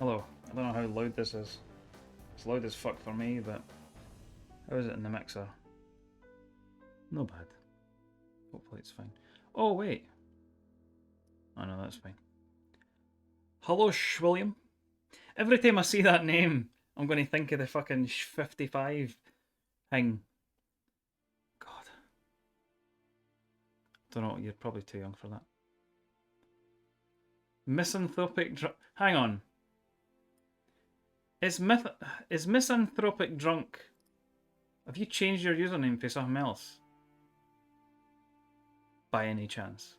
Hello. I don't know how loud this is. It's loud as fuck for me, but how is it in the mixer? No bad. Hopefully it's fine. Oh, wait. Oh no, that's fine. Hello, William. Every time I see that name, I'm going to think of the fucking 55 thing. God. Don't know, you're probably too young for that. Misanthropic hang on. Is misanthropic drunk? Have you changed your username for something else? By any chance?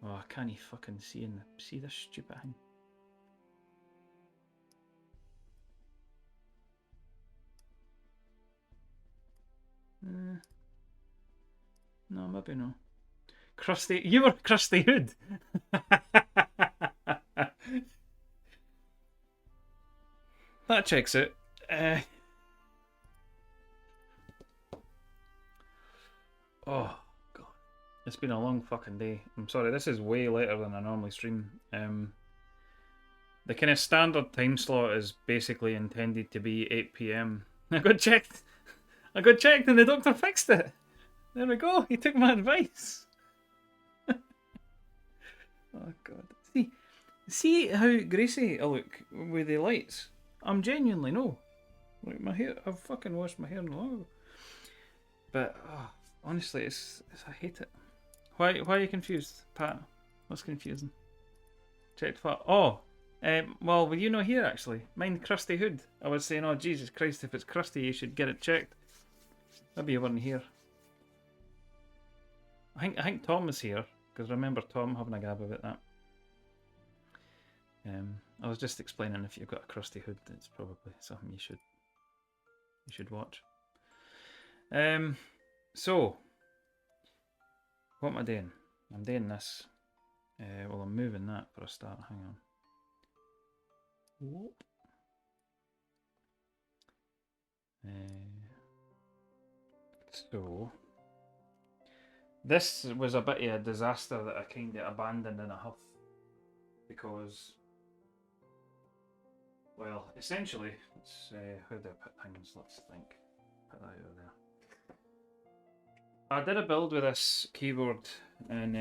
Oh, I can't fucking see this stupid thing. No, maybe no. Krusty, you were Krusty Hood. That checks it. Oh god, it's been a long fucking day. I'm sorry, this is way later than I normally stream. The kind of standard time slot is basically intended to be 8 p.m. I got checked, and the doctor fixed it. There we go. He took my advice. Oh god. See how greasy I look with the lights. I'm genuinely no. Like my hair, I've fucking washed my hair long ago. But honestly, I hate it. Why are you confused, Pat? What's confusing? Checked for well, were you not here actually? Mind Krusty Hood. I was saying, oh Jesus Christ, if it's Krusty, you should get it checked. Maybe you weren't here. I think Tom was here because I remember Tom having a gab about that. I was just explaining if you've got a Krusty Hood, it's probably something you should watch. So what am I doing? I'm doing this. Well, I'm moving that for a start. Hang on. Whoop. So this was a bit of a disaster that I kind of abandoned in a huff because, well, essentially, let's how do I put things? Let's think. Put that over there. I did a build with this keyboard, and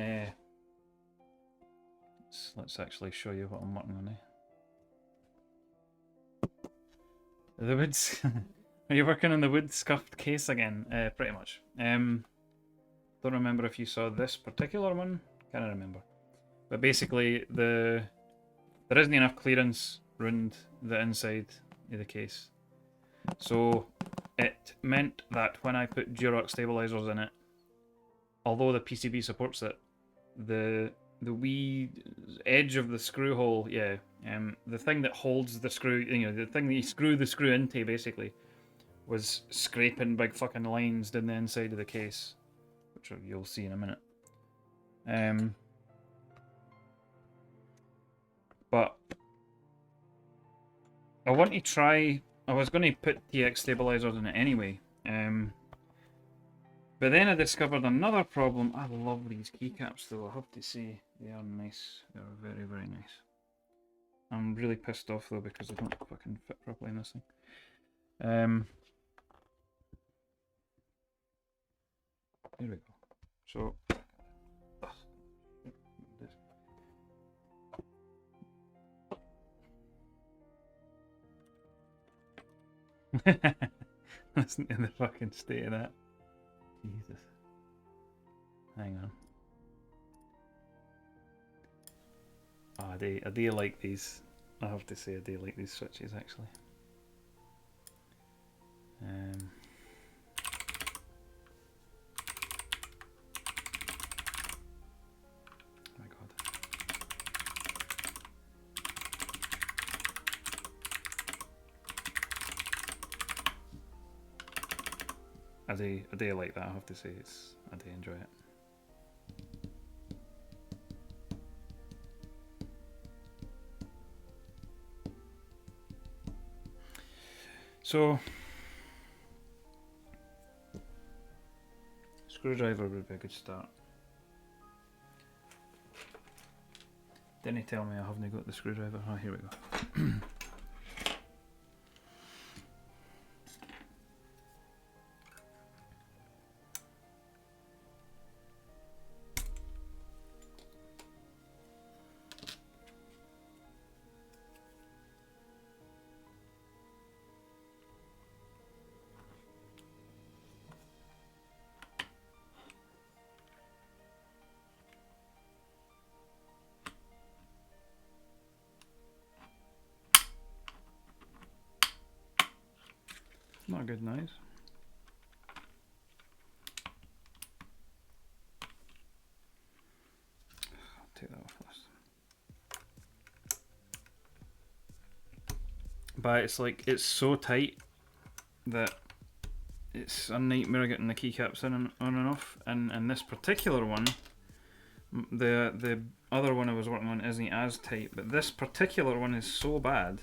let's actually show you what I'm working on. The woods. Are you working on the wood scuffed case again? Pretty much. Don't remember if you saw this particular one. Can't remember. But basically, there isn't enough clearance around the inside of the case. So it meant that when I put Durock stabilisers in it, although the PCB supports it, the wee edge of the screw hole, the thing that holds the screw, the thing that you screw the screw into, basically, was scraping big fucking lines down the inside of the case, which you'll see in a minute. But I want to try. I was going to put TX stabilizers in it anyway. But then I discovered another problem. I love these keycaps though, I have to say. They are nice. They are very, very nice. I'm really pissed off though because they don't fucking fit properly in this thing. Here we go. So listen to the fucking state of that. Jesus. Hang on. Oh, I do like these. I have to say I do like these switches actually. My god. I do like that, I have to say. I do enjoy it. So screwdriver would be a good start. Didn't tell me I haven't got the screwdriver. Oh, here we go. Not a good noise. I'll take that off first. But it's like, it's so tight that it's a nightmare getting the keycaps in and on and off. And this particular one, the other one I was working on isn't as tight, but this particular one is so bad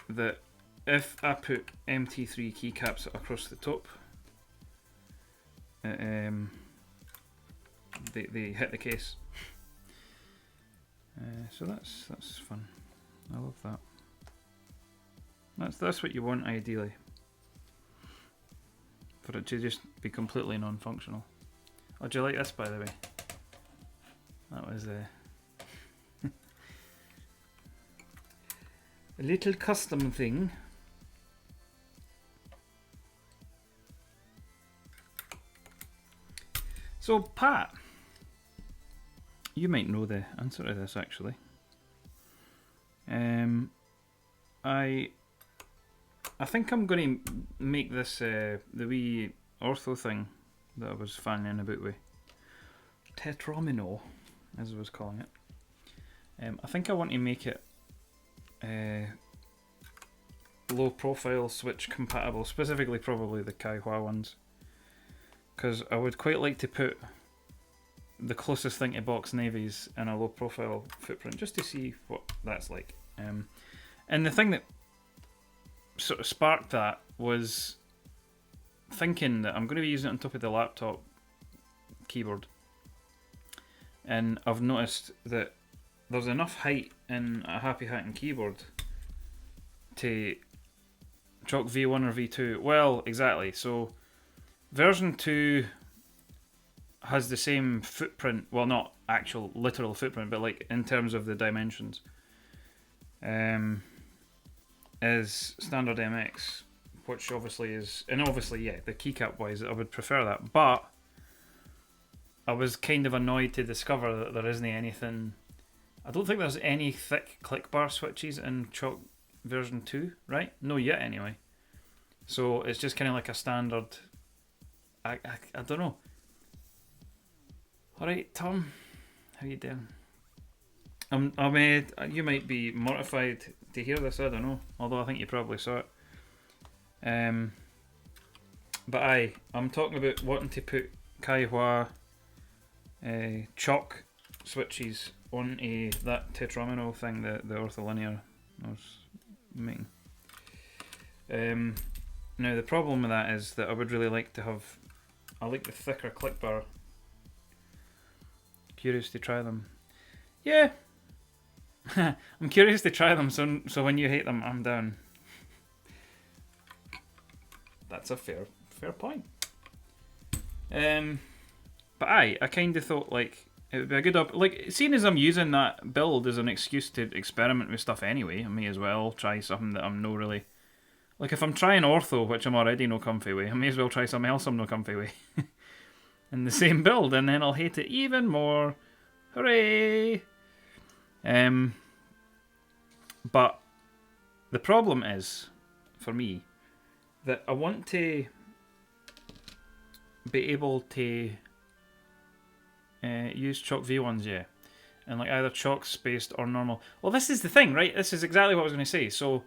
that if I put MT3 keycaps across the top, they hit the case. So that's fun. I love that. That's what you want ideally, for it to just be completely non-functional. Oh, do you like this, by the way? That was a little custom thing. So, Pat, you might know the answer to this actually. I think I'm going to make this the wee ortho thing that I was fanning about with. Tetromino, as I was calling it. I think I want to make it low profile switch compatible, specifically probably the Kaihua ones, because I would quite like to put the closest thing to box navies in a low profile footprint just to see what that's like. And the thing that sort of sparked that was thinking that I'm going to be using it on top of the laptop keyboard, and I've noticed that there's enough height in a happy hacking keyboard to chalk V1 or V2. Well, exactly. So version 2 has the same footprint, well, not actual literal footprint, but like in terms of the dimensions, is standard MX, which obviously is, and obviously, yeah, the keycap wise, I would prefer that, but I was kind of annoyed to discover that there isn't anything. I don't think there's any thick click bar switches in Chalk version 2, right? No, yet anyway. So it's just kind of like a standard. I don't know. All right, Tom, how you doing? You might be mortified to hear this. I don't know. Although I think you probably saw it. But I'm talking about wanting to put Kaihua chalk switches on that tetromino thing, the ortholinear I was making. Now the problem with that is that I would really like to have. I like the thicker click bar. Curious to try them. Yeah. I'm curious to try them, so when you hate them, I'm down. That's a fair point. But I kind of thought like it would be a good like seeing as I'm using that build as an excuse to experiment with stuff anyway, I may as well try something that I'm no really like. If I'm trying ortho, which I'm already no comfy with, I may as well try something else I'm no comfy with in the same build, and then I'll hate it even more. Hooray! But the problem is, for me, that I want to be able to use chalk V1s, yeah, and like either chalk spaced or normal. Well, this is the thing, right? This is exactly what I was going to say. So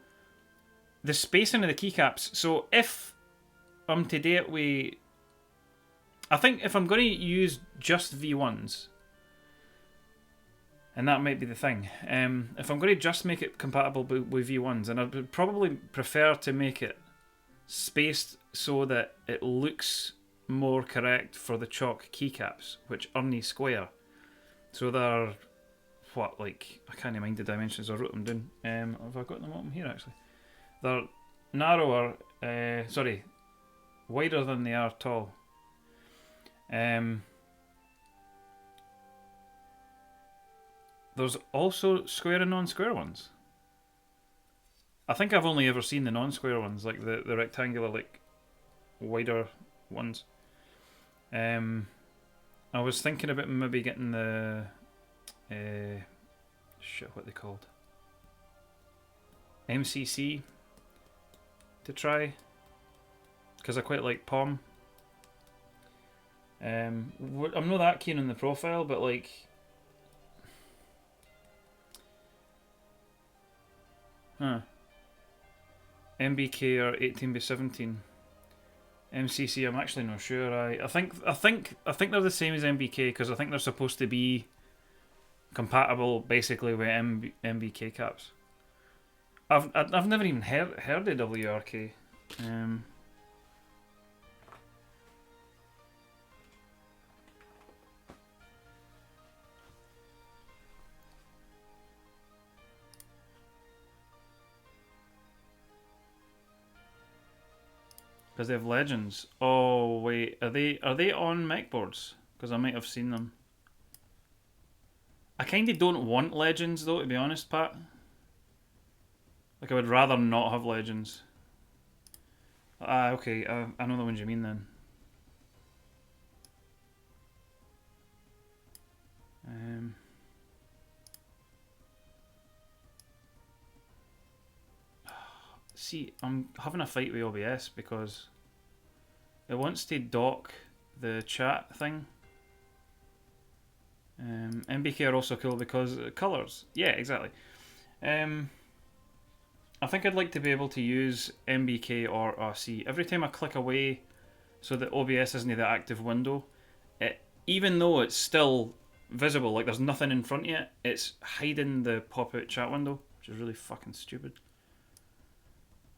the spacing of the keycaps. So if I'm to do it with, I think if I'm going to use just V1s. And that might be the thing. If I'm going to just make it compatible with V1s, and I'd probably prefer to make it spaced so that it looks more correct for the chalk keycaps, which are square. So they're what, like, I can't mind the dimensions, I wrote them down. Have I got them up here actually? They're narrower, sorry, wider than they are tall. There's also square and non-square ones. I think I've only ever seen the non-square ones, like the rectangular, like, wider ones. I was thinking about maybe getting the shit, what they called, MCC to try, because I quite like POM. I'm not that keen on the profile, but like, MBK or 18x17. MCC, I'm actually not sure. I think they're the same as MBK, because I think they're supposed to be compatible basically with MBK caps. I've never even heard of WRK. Because they have legends. Oh wait, are they on mech boards? Because I might have seen them. I kind of don't want legends though, to be honest, Pat. Like, I would rather not have legends. Ah, okay, I know the ones you mean then. See, I'm having a fight with OBS because it wants to dock the chat thing. MBK are also cool because colours. Yeah, exactly. I think I'd like to be able to use MBK or RC every time I click away, so that OBS isn't the active window. Even though it's still visible, like there's nothing in front yet, it's hiding the pop-out chat window, which is really fucking stupid.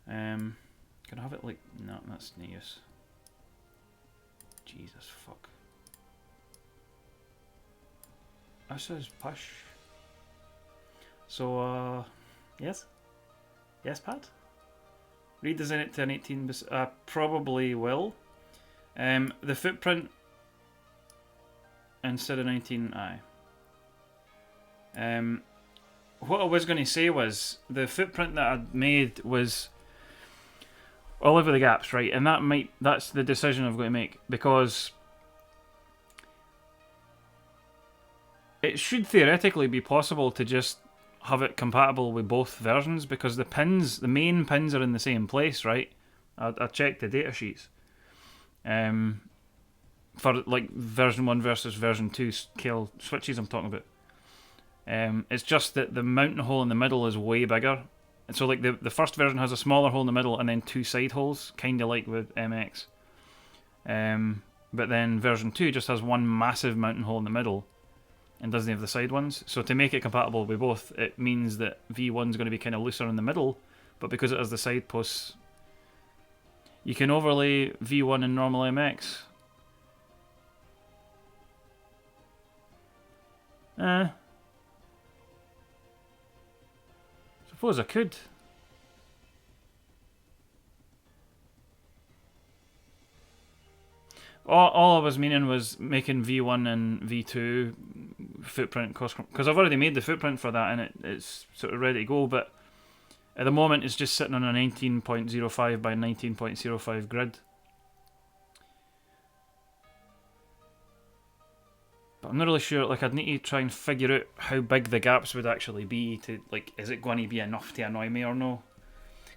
Can I have it like... No, that's no use. Jesus fuck. This is push. So, yes? Yes, Pat? Redesign it to an 18... probably will. The footprint instead of 19, aye. What I was going to say was, the footprint that I'd made was all over the gaps, right? And that's the decision I've got to make, because it should theoretically be possible to just have it compatible with both versions, because the main pins are in the same place, right? I checked the data sheets. For like version 1 versus version 2 scale switches I'm talking about. It's just that the mounting hole in the middle is way bigger. And so like the first version has a smaller hole in the middle and then 2 side holes, kind of like with MX. But then version 2 just has one massive mounting hole in the middle and doesn't have the side ones. So to make it compatible with both, it means that V1 is going to be kind of looser in the middle, but because it has the side posts, you can overlay V1 in normal MX. Suppose I could. All I was meaning was making V1 and V2 footprint cost, because I've already made the footprint for that and it's sort of ready to go, but at the moment it's just sitting on a 19.05 by 19.05 grid. But I'm not really sure, like I'd need to try and figure out how big the gaps would actually be to, like, is it going to be enough to annoy me or no?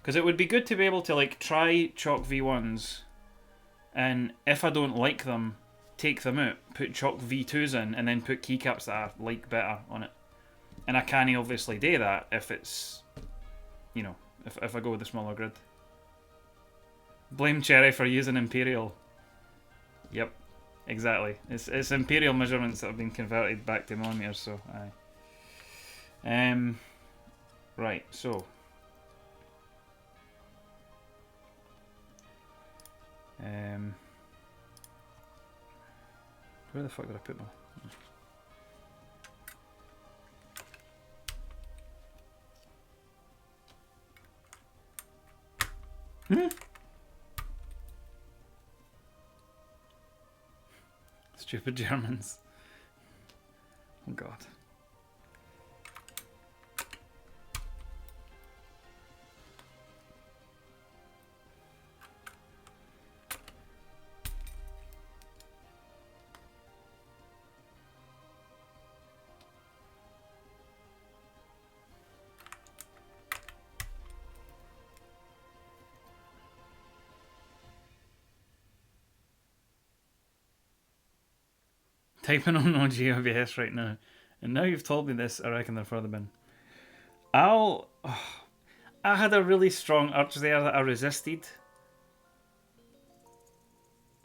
Because it would be good to be able to like try chalk V1s, and if I don't like them, take them out, put chalk V2s in, and then put keycaps that I like better on it. And I can obviously do that if it's, you know, if I go with the smaller grid. Blame Cherry for using Imperial. Yep, exactly. It's Imperial measurements that have been converted back to millimeters, so aye. Right, so where the fuck did I put my... Stupid Germans. Oh god. Typing on OGOBS right now. And now you've told me this, I reckon they're further bin. I had a really strong urge there that I resisted.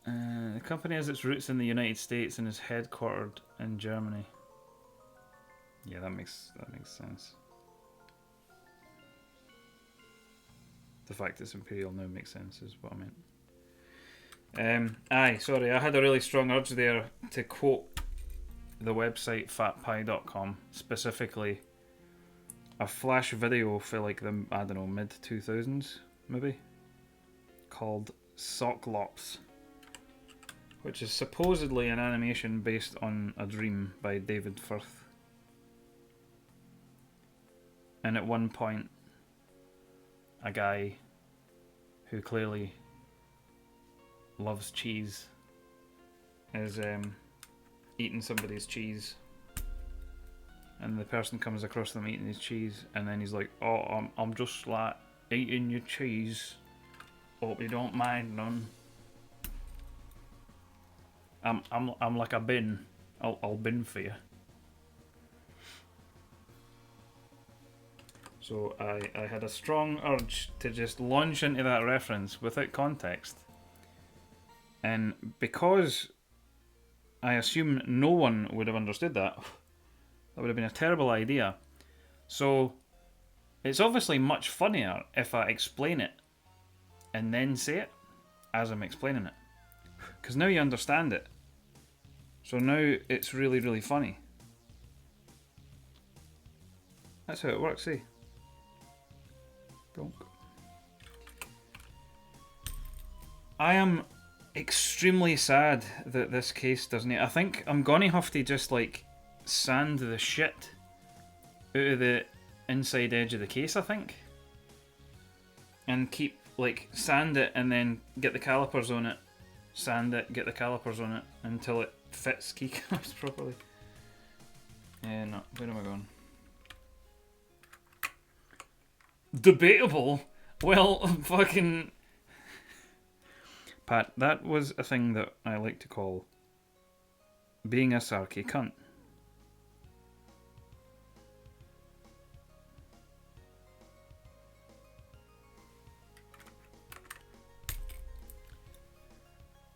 The company has its roots in the United States and is headquartered in Germany. Yeah, that makes sense. The fact it's Imperial now makes sense, is what I meant. Sorry, I had a really strong urge there to quote the website fatpie.com, specifically a flash video for like the, I don't know, mid 2000s maybe, called Socklops, which is supposedly an animation based on a dream by David Firth. And at one point, a guy who clearly loves cheese is eating somebody's cheese, and the person comes across them eating his cheese, and then he's like, "Oh, I'm just like eating your cheese. Hope you don't mind none. I'm like a bin. I'll bin for you." So I had a strong urge to just launch into that reference without context. And because I assume no one would have understood that, that would have been a terrible idea. So it's obviously much funnier if I explain it and then say it as I'm explaining it. Because now you understand it. So now it's really, really funny. That's how it works, see? Donk. I am extremely sad that this case doesn't. I think I'm gonna have to just like sand the shit out of the inside edge of the case, I think. And keep like sand it and then get the calipers on it. Sand it, get the calipers on it until it fits keycaps properly. No, where am I going? Debatable? Well, fucking... Pat, that was a thing that I like to call being a sarky cunt.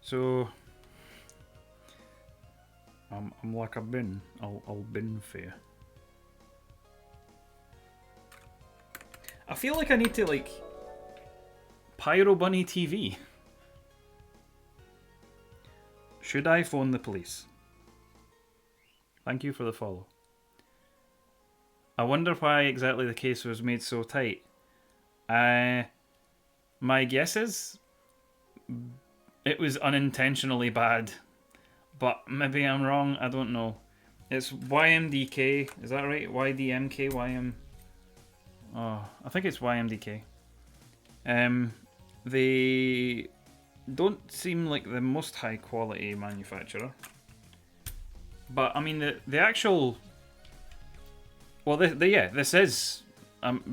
So... I'm like a bin. I'll bin for you. I feel like I need to, like, Pyro Bunny TV. Should I phone the police? Thank you for the follow. I wonder why exactly the case was made so tight. My guess is it was unintentionally bad. But maybe I'm wrong, I don't know. It's YMDK, is that right? YDMK, YM... Oh, I think it's YMDK. They don't seem like the most high quality manufacturer. But, I mean, the actual... Well, this is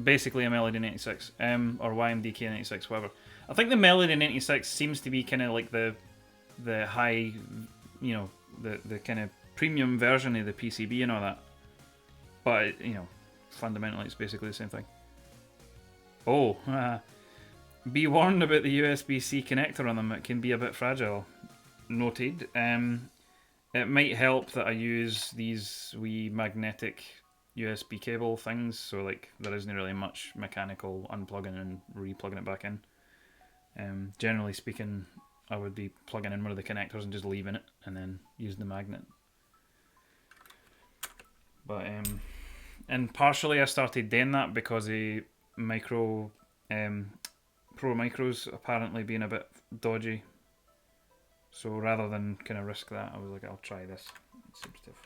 basically a Melody 96, or YMDK 96, whatever. I think the Melody 96 seems to be kind of like the high... You know, the kind of premium version of the PCB and all that. But, you know, fundamentally it's basically the same thing. Oh, be warned about the USB-C connector on them. It can be a bit fragile. Noted. It might help that I use these wee magnetic USB cable things, so like there isn't really much mechanical unplugging and replugging it back in. Generally speaking, I would be plugging in one of the connectors and just leaving it and then using the magnet. But and partially I started doing that because of micro Pro Micros apparently being a bit dodgy. So rather than kind of risk that, I was like, I'll try this. It seems to have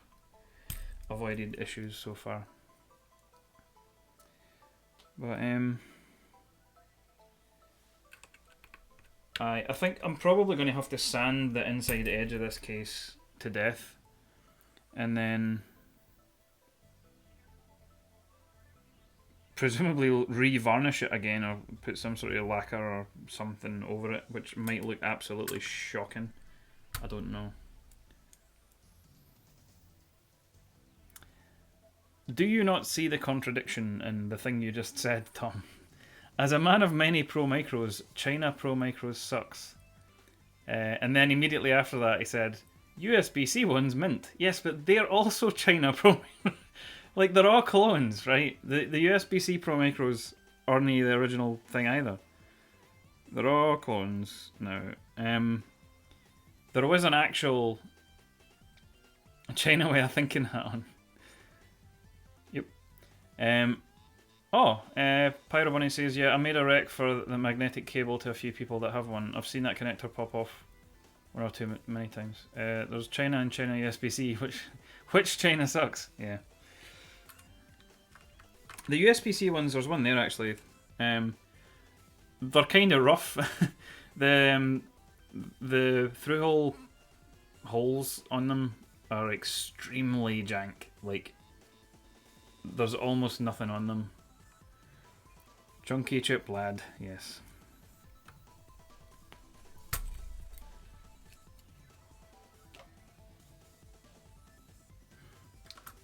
avoided issues so far. But I think I'm probably going to have to sand the inside edge of this case to death, and then presumably re-varnish it again, or put some sort of lacquer or something over it, which might look absolutely shocking. I don't know. Do you not see the contradiction in the thing you just said, Tom? As a man of many Pro Micros, China Pro Micros sucks. And then immediately after that he said, USB-C ones mint. Yes, but they're also China Pro Like, they're all clones, right? The USB-C Pro Micros aren't the original thing either. They're all clones now. There was an actual China way of thinking that on. Yep. Pyro Bunny says, yeah, I made a rec for the magnetic cable to a few people that have one. I've seen that connector pop off one or two many times. There's China and China USB-C, which China sucks. Yeah. The USB-C ones, there's one there actually. They're kind of rough. The through-hole holes on them are extremely jank. Like, there's almost nothing on them. Chunky chip lad, yes.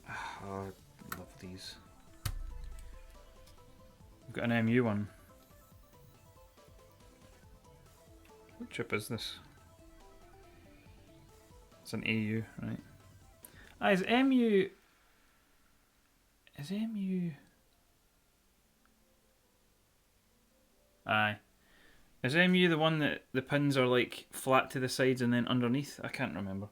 Oh, I love these. I've got an MU one. What chip is this? It's an AU, right? Ah, is MU... Is MU... Aye. Is MU the one that the pins are like flat to the sides and then underneath? I can't remember.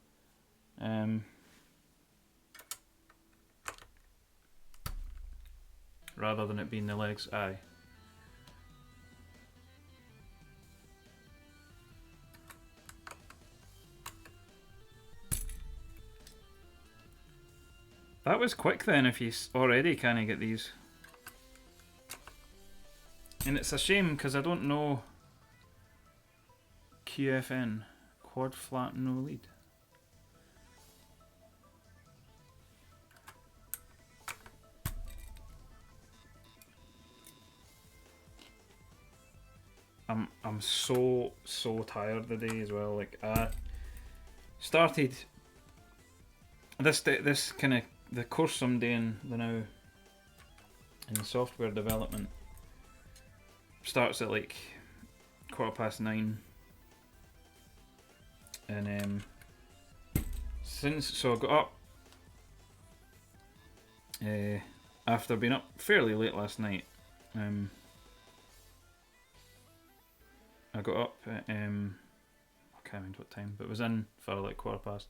Rather than it being the legs, aye. That was quick then if you already can't get these. And it's a shame because I don't know QFN, quad flat no lead. I'm so tired today as well. Like, I started this kind of the course I'm doing now in software development starts at like 9:15, and so I got up after being up fairly late last night. I got up at, I can't remember what time, but was in for like 1:15,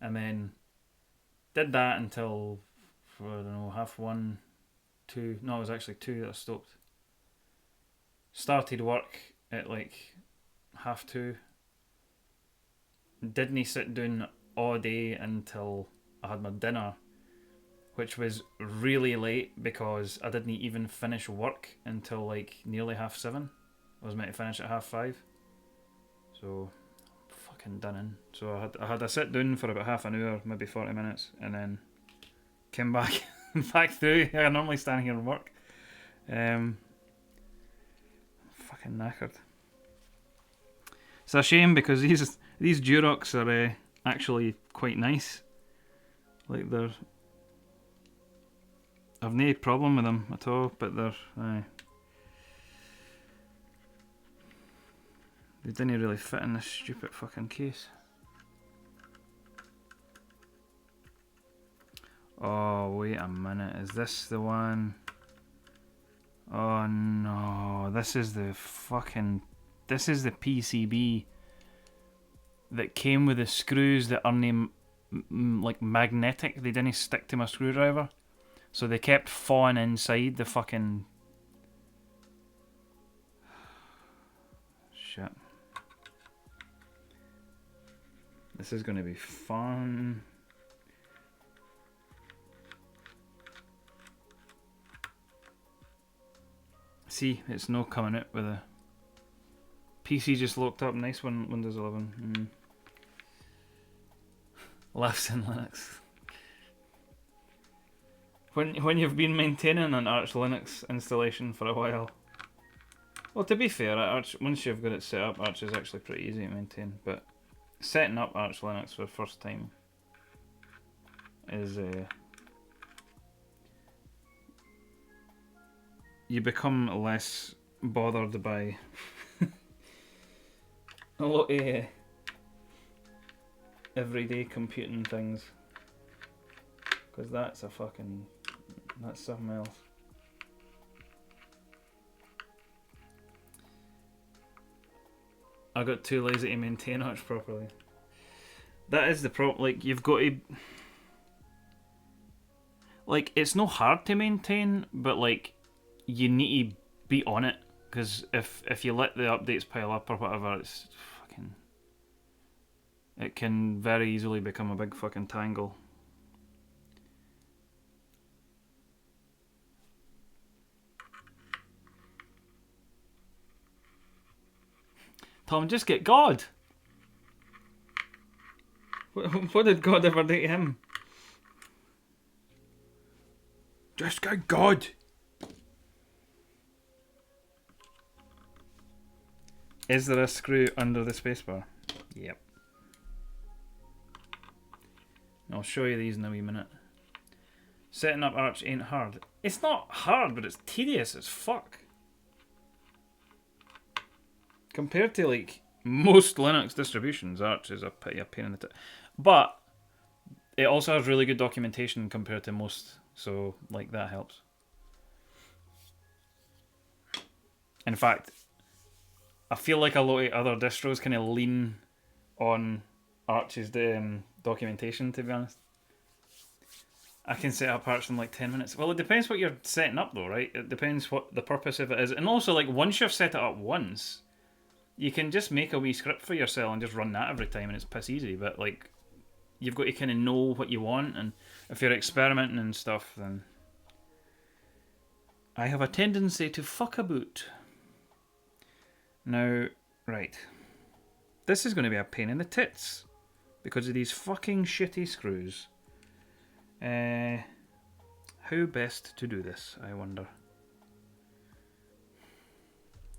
and then did that until, I don't know, 1:30, 2. No, it was actually 2 that I stopped. Started work at like 2:30. Didn't sit down all day until I had my dinner, which was really late because I didn't even finish work until like nearly 7:30. I was meant to finish at 5:30. So fucking done in. So I had a sit down for about half an hour, maybe 40 minutes, and then came back back through. I normally stand here and work. Fucking knackered. It's a shame because these Durocs are actually quite nice. Like, I've no problem with them at all, but they didn't really fit in this stupid fucking case. Oh, wait a minute. Is this the one? Oh no. This is the PCB that came with the screws that are like magnetic. They didn't stick to my screwdriver. So they kept falling inside the fucking... shit. This is going to be fun. See, it's no coming out with a PC just locked up. Nice one, Windows 11. Laughs in Linux. When you've been maintaining an Arch Linux installation for a while. Well, to be fair, Arch, once you've got it set up, Arch is actually pretty easy to maintain. But setting up Arch Linux for the first time is you become less bothered by a lot of everyday computing things, because that's something else. I got too lazy to maintain Arch properly. That is the problem. Like, you've got to, like, it's not hard to maintain, but like, you need to be on it, because if you let the updates pile up or whatever, it's fucking, it can very easily become a big fucking tangle. Tom, just get God. What did God ever do to him? Just get God. Is there a screw under the spacebar? Yep. I'll show you these in a wee minute. Setting up Arch ain't hard. It's not hard, but it's tedious as fuck. Compared to like most Linux distributions, Arch is a pain in the tit. But it also has really good documentation compared to most, so like that helps. In fact, I feel like a lot of other distros kind of lean on Arch's documentation, to be honest. I can set up Arch in like 10 minutes. Well, it depends what you're setting up though, right? It depends what the purpose of it is. And also, like, once you've set it up once, you can just make a wee script for yourself and just run that every time and it's piss easy. But like, you've got to kind of know what you want, and if you're experimenting and stuff, then I have a tendency to fuck about. Now, right. This is going to be a pain in the tits because of these fucking shitty screws. How best to do this, I wonder.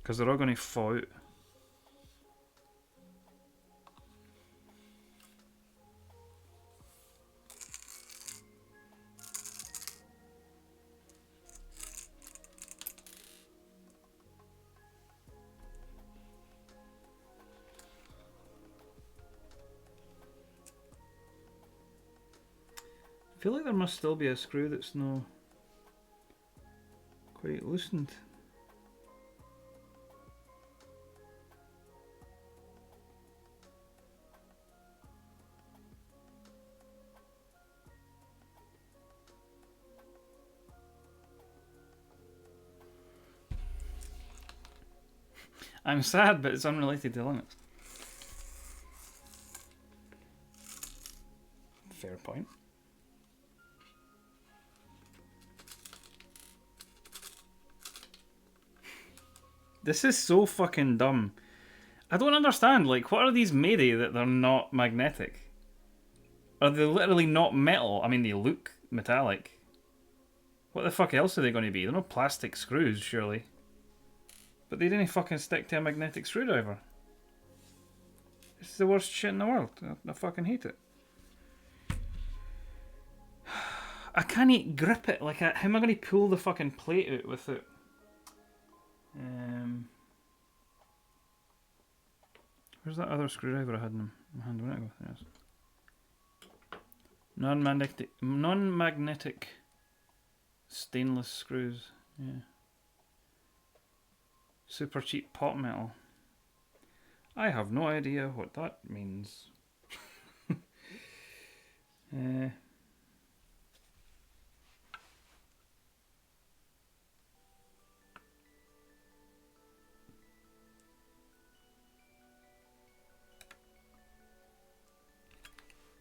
Because they're all going to fall out. I feel like there must still be a screw that's no quite loosened. I'm sad, but it's unrelated to Linux. Fair point. This is so fucking dumb. I don't understand. Like, what are these made of that they're not magnetic? Are they literally not metal? I mean, they look metallic. What the fuck else are they going to be? They're not plastic screws, surely. But they didn't fucking stick to a magnetic screwdriver. It's the worst shit in the world. I fucking hate it. I can't grip it. Like, how am I going to pull the fucking plate out with it? Where's that other screwdriver I had in my hand a minute ago? Yes. Non-magnetic stainless screws. Yeah. Super cheap pot metal. I have no idea what that means.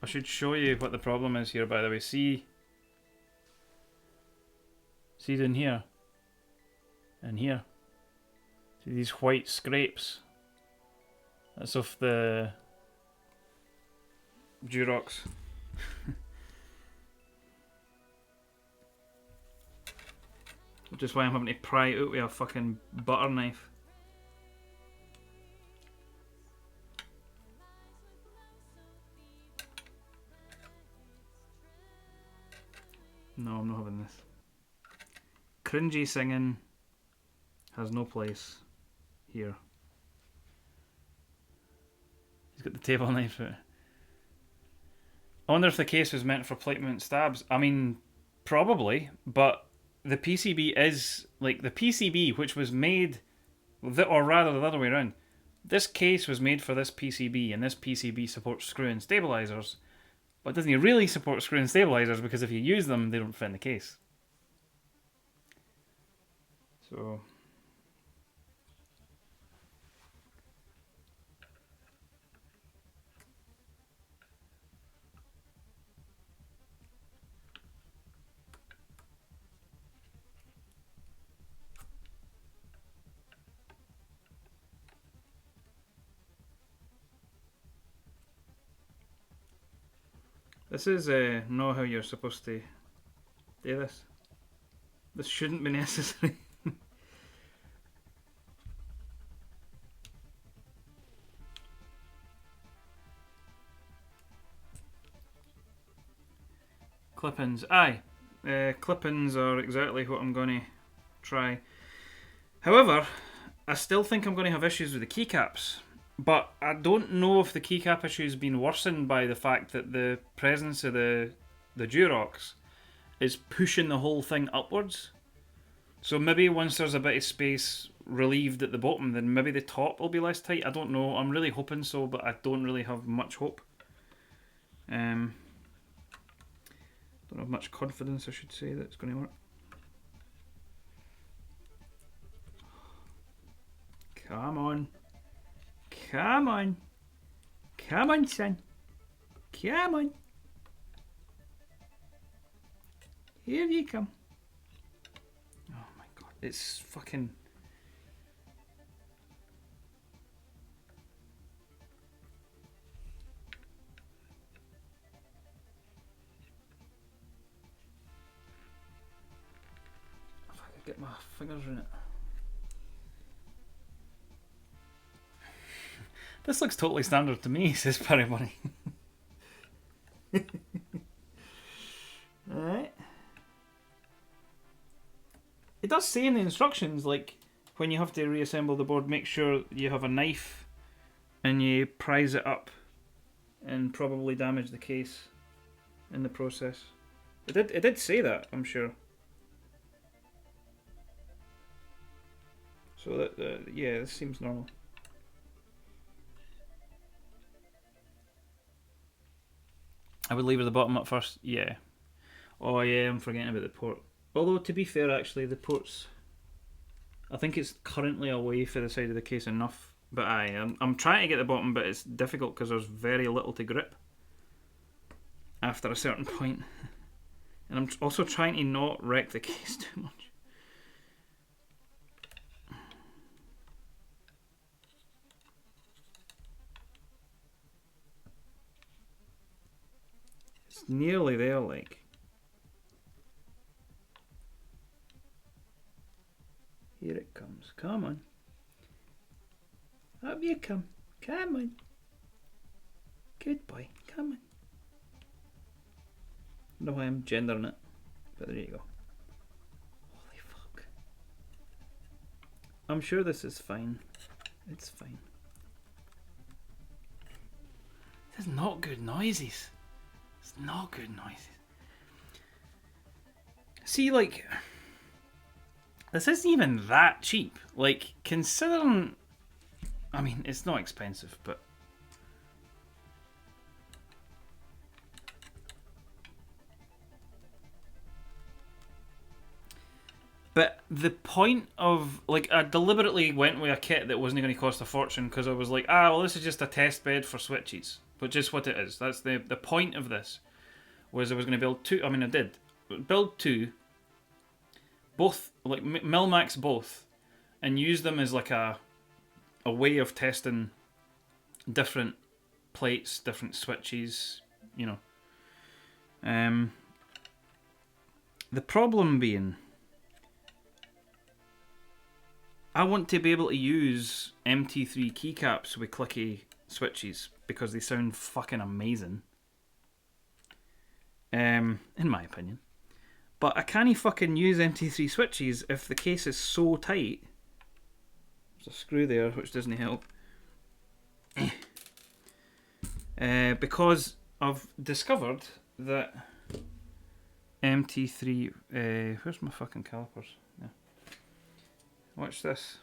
I should show you what the problem is here, by the way. See down here and here. See these white scrapes? That's off the Durox. Which is why I'm having to pry it out with a fucking butter knife. No, I'm not having this. Cringy singing has no place here. He's got the table knife out. I wonder if the case was meant for plate mount stabs. I mean, probably, but the PCB is, like, the PCB which was made, or rather the other way around, this case was made for this PCB, and this PCB supports screw-in stabilisers, but doesn't really support screw-in stabilisers because if you use them, they don't fit in the case. So... This is not how you're supposed to do this. This shouldn't be necessary. Clip-ins. Aye. Clip-ins are exactly what I'm going to try. However, I still think I'm going to have issues with the keycaps. But I don't know if the keycap issue has been worsened by the fact that the presence of the Durox is pushing the whole thing upwards. So maybe once there's a bit of space relieved at the bottom, then maybe the top will be less tight. I don't know. I'm really hoping so, but I don't really have much hope. Don't have much confidence, I should say, that it's going to work. Come on. Come on. Come on, son. Come on. Here you come. Oh my god. It's fucking... If I could get my fingers in it. This looks totally standard to me, says Barry Money. Alright. It does say in the instructions, like, when you have to reassemble the board, make sure you have a knife and you prise it up and probably damage the case in the process. It did say that, I'm sure. So that, yeah, this seems normal. I would lever the bottom up first, yeah. Oh yeah, I'm forgetting about the port. Although, to be fair, actually, the port's... I think it's currently away for the side of the case enough. But I'm trying to get the bottom, but it's difficult because there's very little to grip after a certain point. And I'm also trying to not wreck the case too much. It's nearly there, like. Here it comes. Come on. Up you come. Come on. Good boy. Come on. I don't know why I'm gendering it, but there you go. Holy fuck. I'm sure this is fine. It's fine. This is not good noises. It's not good noises. See, like... This isn't even that cheap. Like, considering... I mean, it's not expensive, but... But the point of... Like, I deliberately went with a kit that wasn't going to cost a fortune because I was like, well, this is just a test bed for switches. which is what it is. That's the point of this. Was I was going to build two. I mean, I did build two. Both like Milmax both, and use them as like a way of testing different plates, different switches. You know. The problem being, I want to be able to use MT3 keycaps with clicky switches because they sound fucking amazing. In my opinion. But I can't fucking use MT3 switches if the case is so tight. There's a screw there which doesn't help. Because I've discovered that MT3... where's my fucking calipers? Yeah. Watch this.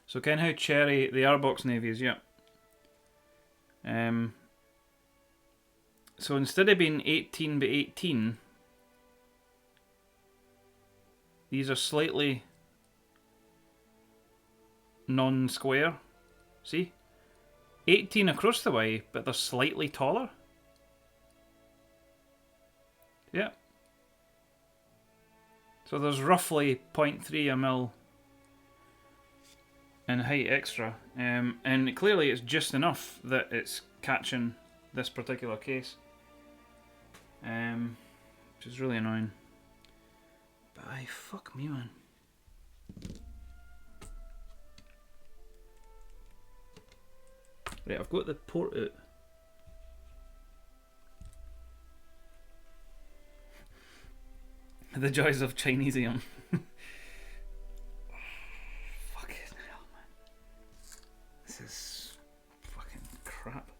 So ken how cherry the Airbox Navy is? Yeah. So instead of being 18 by 18, these are slightly non-square. See? 18 across the way, but they're slightly taller. Yeah. So there's roughly 0.3 ml in height extra. And clearly it's just enough that it's catching this particular case. Which is really annoying. But aye, fuck me, man. Right, I've got the port out. The joys of Chinesium. Fucking hell, man. This is fucking crap.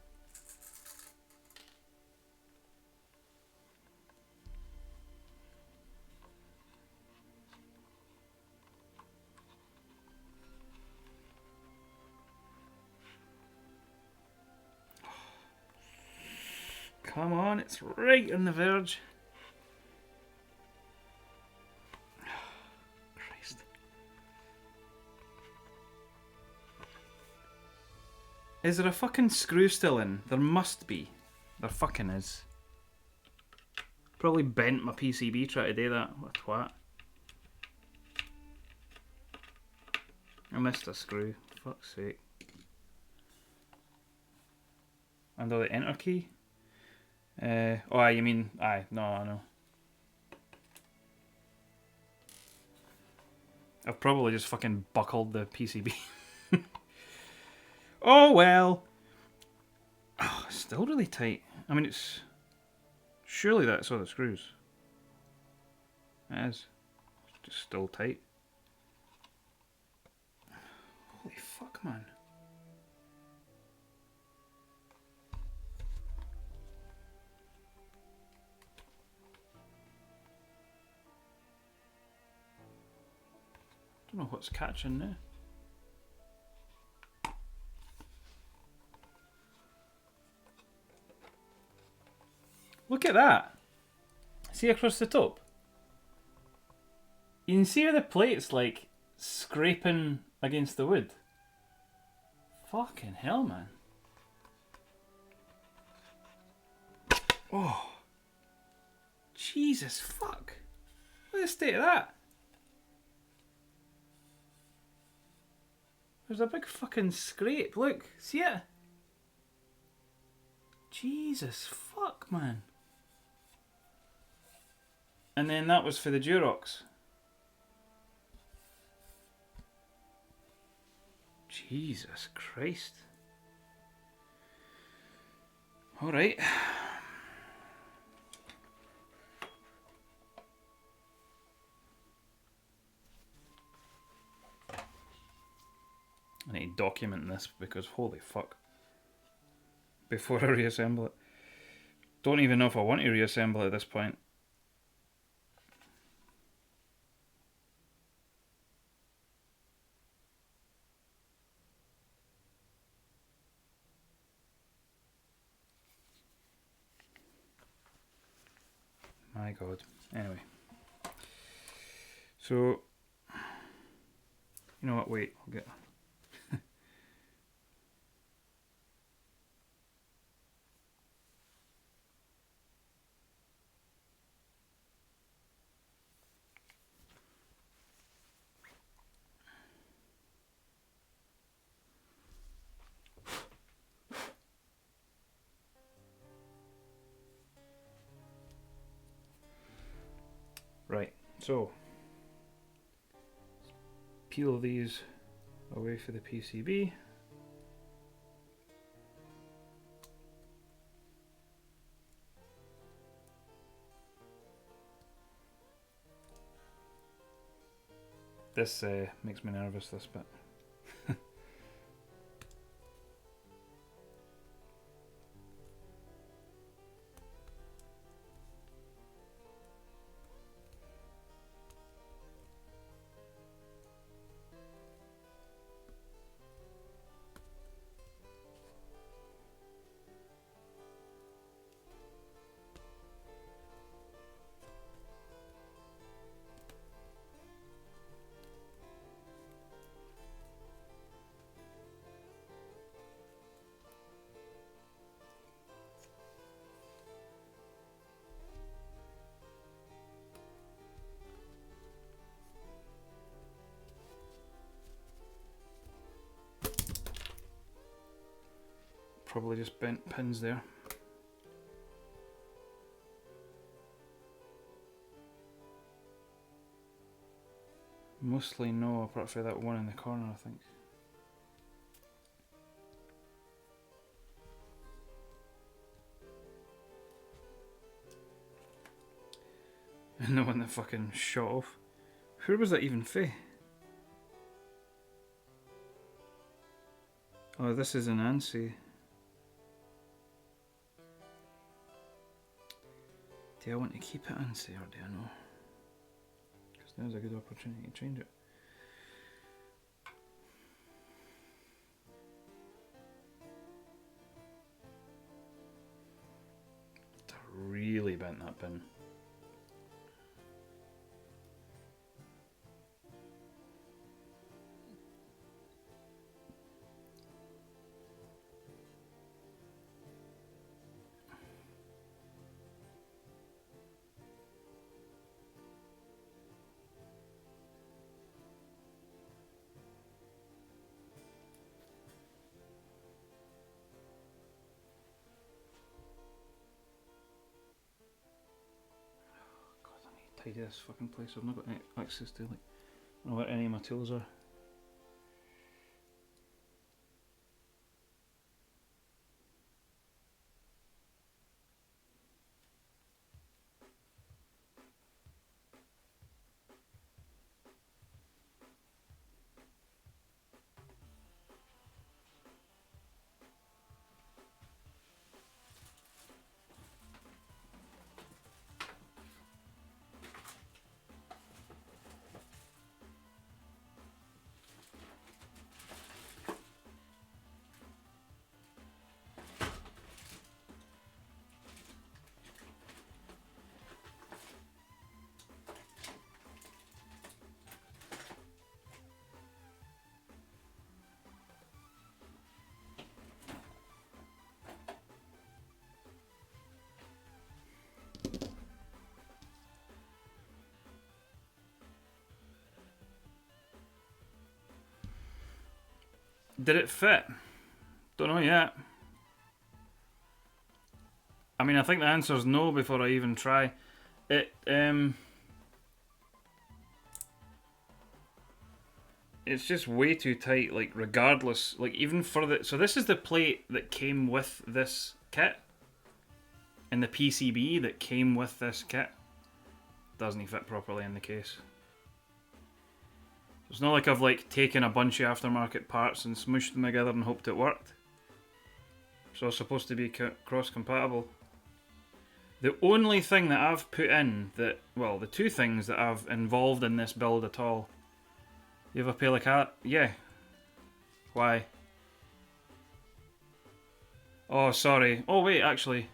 Come on, it's right on the verge. Christ. Is there a fucking screw still in? There must be. There fucking is. Probably bent my PCB trying to do that. What a twat. I missed a screw. Fuck's sake. Under the enter key? Oh, you mean... Aye, no, I know. I've probably just fucking buckled the PCB. Oh, well. Oh, it's still really tight. I mean, it's... Surely that's all the screws. It is. It's just still tight. Holy fuck, man. Don't know what's catching now. Look at that. See across the top? You can see how the plate's like scraping against the wood. Fucking hell, man. Oh. Jesus fuck. Look at the state of that. There's a big fucking scrape. Look, see it? Jesus fuck, man. And then that was for the Durox. Jesus Christ. Alright. I need to document this because holy fuck. Before I reassemble it. Don't even know if I want to reassemble it at this point. My god. Anyway. So, you know what, wait, I'll get... So, peel these away for the PCB. This makes me nervous, this bit. Probably just bent pins there. Mostly no, apart from that one in the corner, I think. And the one that fucking shot off. Where was that even fae? Oh, this is an ANSI. Do I want to keep it ANSI or do I know? Because there's a good opportunity to change it. Really bent that pin. Tidy this fucking place. I've not got any access to, like, I don't know where any of my tools are. Did it fit? Don't know yet. I mean, I think the answer is no before I even try. It's just way too tight, like, regardless. Like, even for the... So this is the plate that came with this kit. And the PCB that came with this kit. Doesn't fit properly in the case. It's not like I've, like, taken a bunch of aftermarket parts and smooshed them together and hoped it worked. So it's supposed to be cross-compatible. The only thing that I've put in that... Well, the two things that I've involved in this build at all... You have a pelican? Yeah. Why? Oh, sorry. Oh, wait, actually.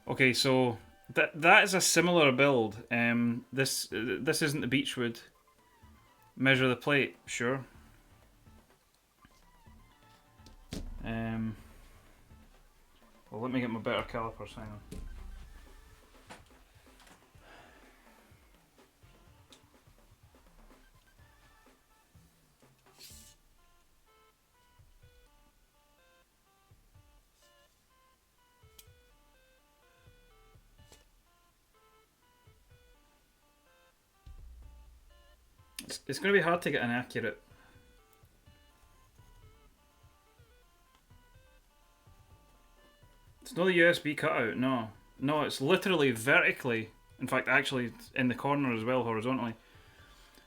Okay, so... That is a similar build. This isn't the Beechwood. Measure the plate, sure. Well, let me get my better calipers, hang on. it's going to be hard to get an accurate. It's not a USB cutout, no. No, it's literally vertically. In fact, actually, in the corner as well, horizontally.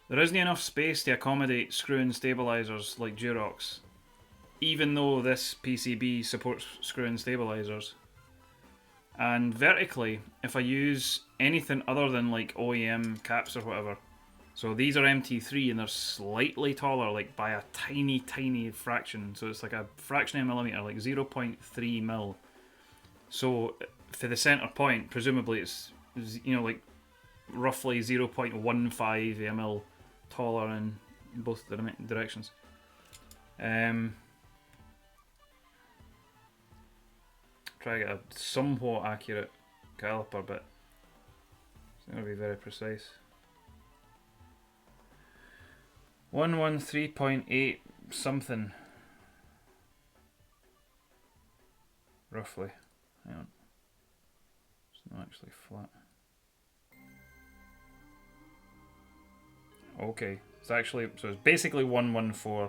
There isn't enough space to accommodate screw-in stabilisers like Durox, even though this PCB supports screw-in stabilisers. And vertically, if I use anything other than like OEM caps or whatever, so these are MT3 and they're slightly taller, like by a tiny, tiny fraction. So it's like a fraction of a millimetre, like 0.3 mil. So for the centre point, presumably it's, you know, like roughly 0.15 ml taller in both directions. Try to get a somewhat accurate caliper, but it's not going to be very precise. 113.8 something. Roughly. Hang on. It's not actually flat. Okay. It's actually, so it's basically 114.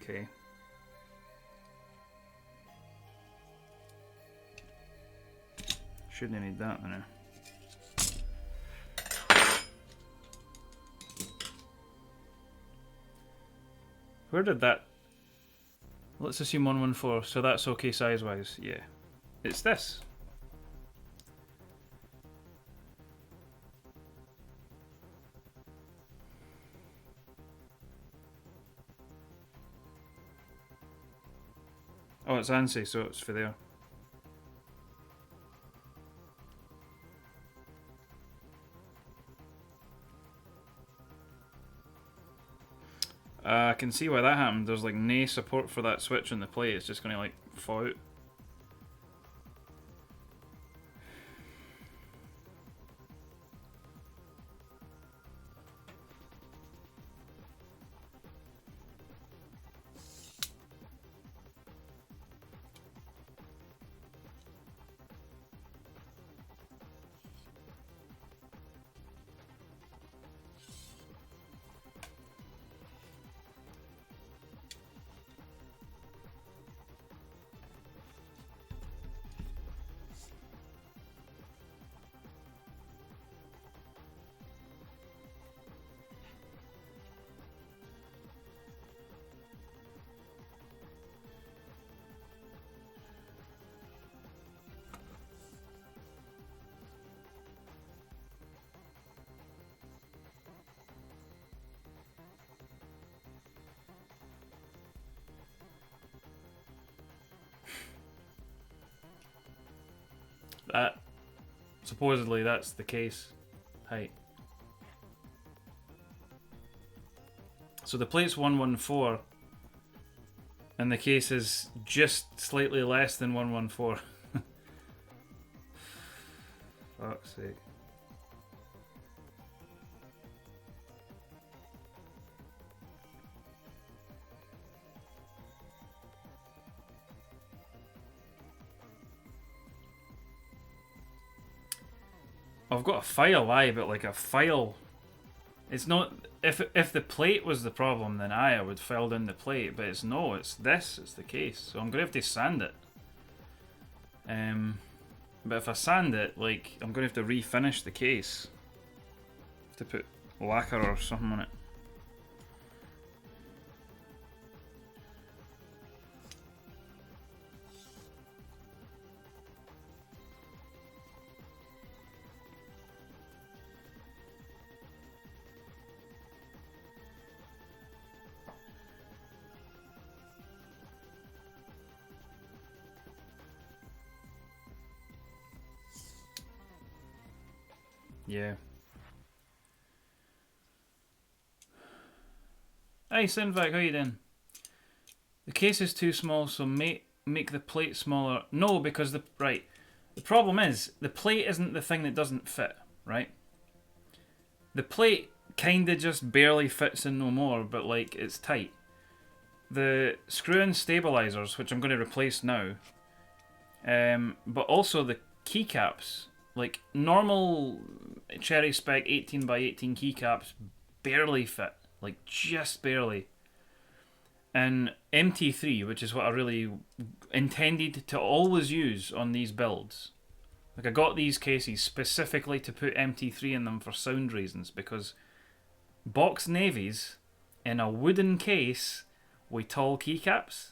Okay. Shouldn't need that now. Where did that... Let's assume 114, so that's okay size-wise. Yeah. It's this. Oh, it's ANSI, so it's for there. I can see why that happened. There's like no support for that switch in the plate. It's just going to like fall out. That, supposedly that's the case height. So the plate's 114 and the case is just slightly less than 114. Fuck's sake. I've got a file, aye, but like a file. It's not. If the plate was the problem, then I would file down the plate. But it's no. It's this. It's the case. So I'm gonna have to sand it. But if I sand it, like I'm gonna have to refinish the case. To put lacquer or something on it. Yeah. Hey, Sinvac, how you doing? The case is too small, so make the plate smaller. No, because the problem is the plate isn't the thing that doesn't fit, right? The plate kinda just barely fits in no more, but like it's tight. The screw-in stabilizers, which I'm going to replace now, but also the keycaps Like, normal cherry spec 18 by 18 keycaps barely fit. Like, just barely. And MT3, which is what I really intended to always use on these builds. Like, I got these cases specifically to put MT3 in them for sound reasons, because box navies in a wooden case with tall keycaps,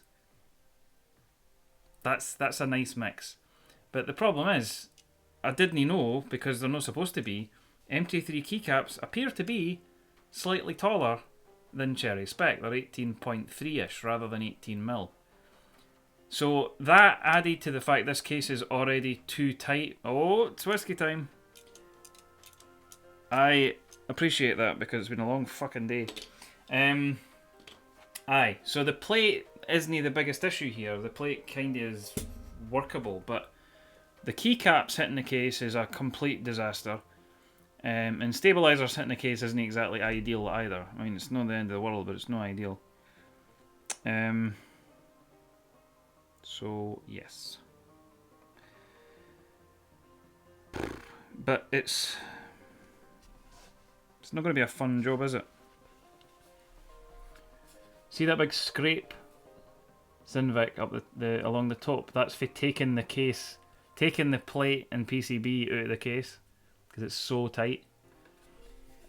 that's a nice mix. But the problem is, I didn't know, because they're not supposed to be, MT3 keycaps appear to be slightly taller than cherry spec. They're 18.3ish rather than 18mm. So that added to the fact this case is already too tight. Oh, it's whiskey time. I appreciate that because it's been a long fucking day. Aye, so the plate isn't the biggest issue here. The plate kind of is workable, but the keycaps hitting the case is a complete disaster. And stabilisers hitting the case isn't exactly ideal either. I mean, it's not the end of the world, but it's not ideal. So, yes. But it's not going to be a fun job, is it? See that big scrape, Zinvic, up the along the top? That's for taking the case, taking the plate and PCB out of the case, because it's so tight.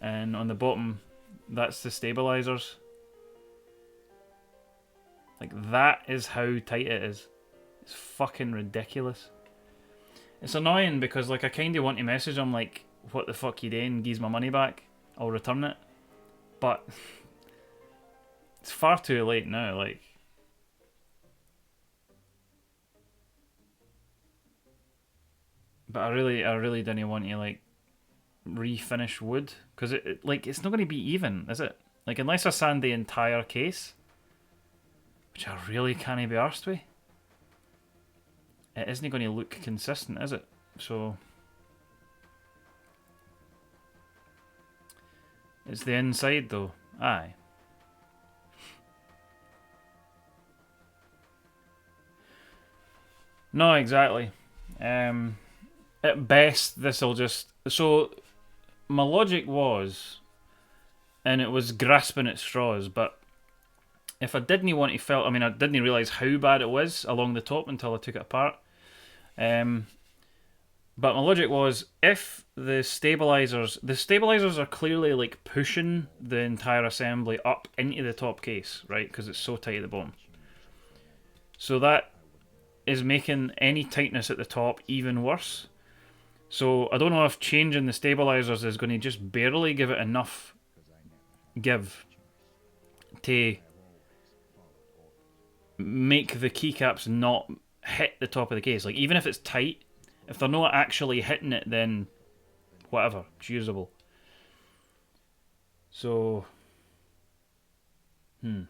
And on the bottom, that's the stabilisers. Like, that is how tight it is. It's fucking ridiculous. It's annoying because, like, I kind of want to message him, like, what the fuck you doing? Gives my money back. I'll return it. But it's far too late now, like. But I really didn't want to, like, refinish wood, because it's not going to be even, is it? Like, unless I sand the entire case, which I really can't be arsed with, it isn't going to look consistent, is it? So it's the inside though. Aye. No, exactly. At best, this'll just... So, my logic was, and it was grasping at straws, but if I didn't want to felt... I mean, I didn't realise how bad it was along the top until I took it apart. But my logic was, if the stabilisers are clearly like pushing the entire assembly up into the top case, right? Because it's so tight at the bottom. So that is making any tightness at the top even worse. So I don't know if changing the stabilisers is going to just barely give it enough give to make the keycaps not hit the top of the case. Like, even if it's tight, if they're not actually hitting it, then whatever, it's usable. So, let's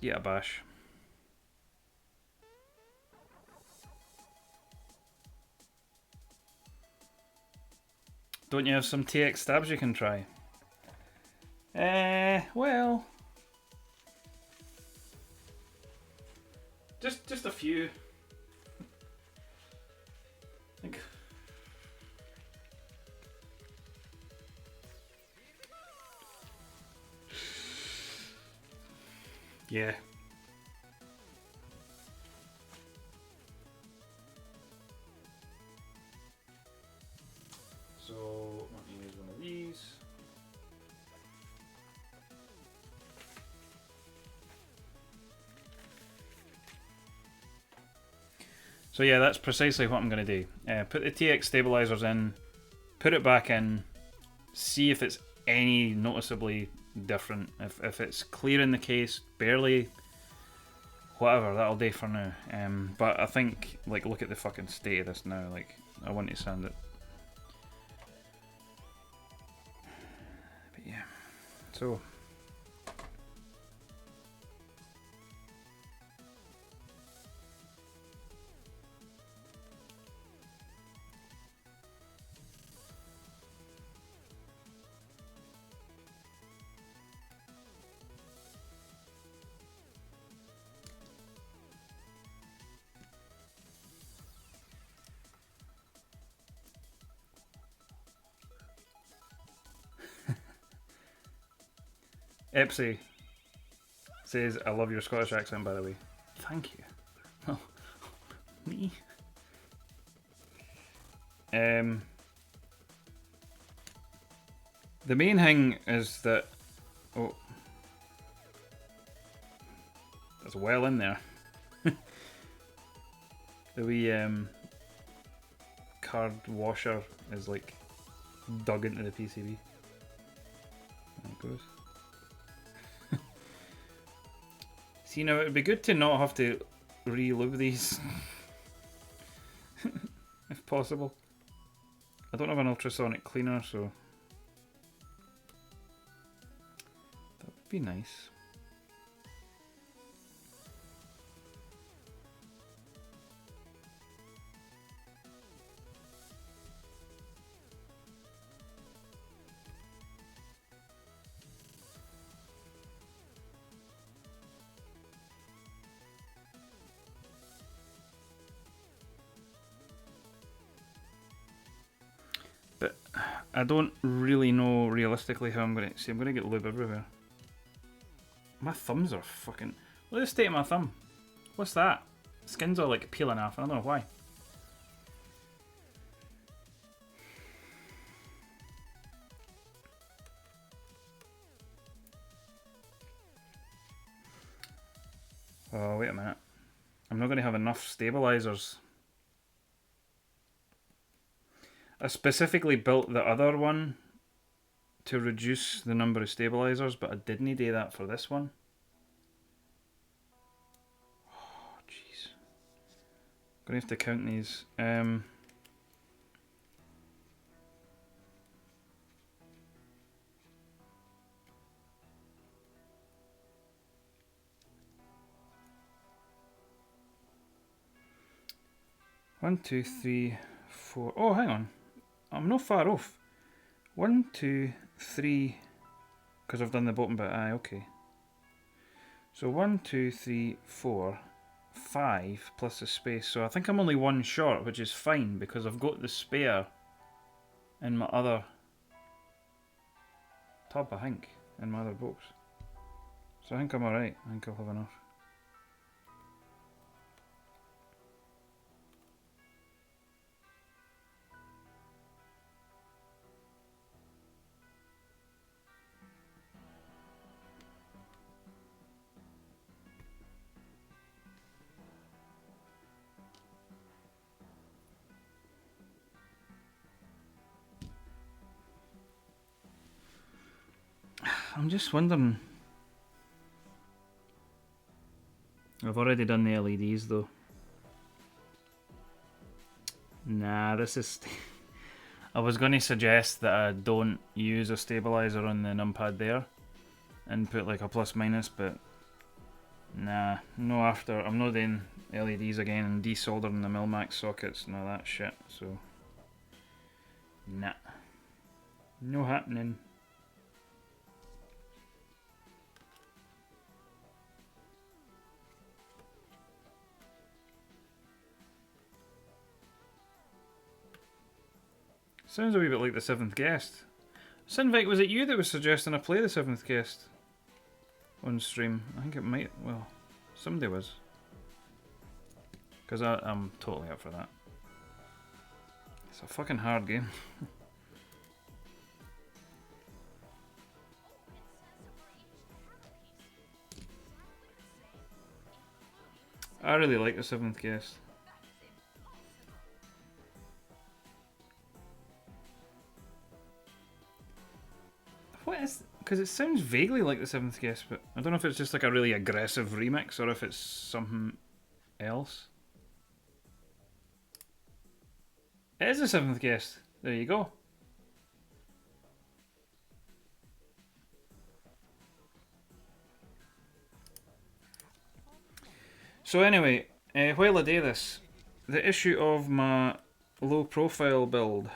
get a bash. Don't you have some TX stabs you can try? Well, just a few. Like, yeah. So let me use one of these. So yeah, that's precisely what I'm going to do. Put the TX stabilizers in, put it back in, see if it's any noticeably different. If it's clear in the case, barely, whatever, that'll do for now. But I think, like, look at the fucking state of this now. Like, I want to sand it. But yeah, so. Epsy says, I love your Scottish accent, by the way. Thank you. Oh, me? The main thing is that... Oh. There's well in there. The wee card washer is like dug into the PCB. There it goes. See, now it would be good to not have to re-lube these. If possible. I don't have an ultrasonic cleaner, so that would be nice. But I don't really know realistically how I'm going to... See, I'm going to get lube everywhere. My thumbs are fucking... Look at the state of my thumb. What's that? Skin's all like peeling off. I don't know why. Oh, wait a minute. I'm not going to have enough stabilisers. I specifically built the other one to reduce the number of stabilisers, but I didn't do that for this one. Oh, jeez. Gonna have to count these. 1, 2, 3, 4. Oh, hang on. I'm not far off. 1, 2, 3. Because I've done the bottom bit. Aye, okay. So 1, 2, 3, 4, 5 plus the space. So I think I'm only one short, which is fine because I've got the spare in my other tub, I think, in my other box. So I think I'm alright. I think I'll have enough. I'm just wondering. I've already done the LEDs though. Nah, this is... I was going to suggest that I don't use a stabilizer on the numpad there and put like a plus minus, but nah, no after. I'm not doing LEDs again and desoldering the Milmax sockets and all that shit, so nah. No happening. Sounds a wee bit like the Seventh Guest. Sinvik, was it you that was suggesting I play the Seventh Guest on stream? I think it might. Well, somebody was. Because I'm totally up for that. It's a fucking hard game. I really like the Seventh Guest. What is... Because it sounds vaguely like the Seventh Guest, but I don't know if it's just like a really aggressive remix or if it's something else. It is the Seventh Guest. There you go. So anyway, while I do this, the issue of my low profile build,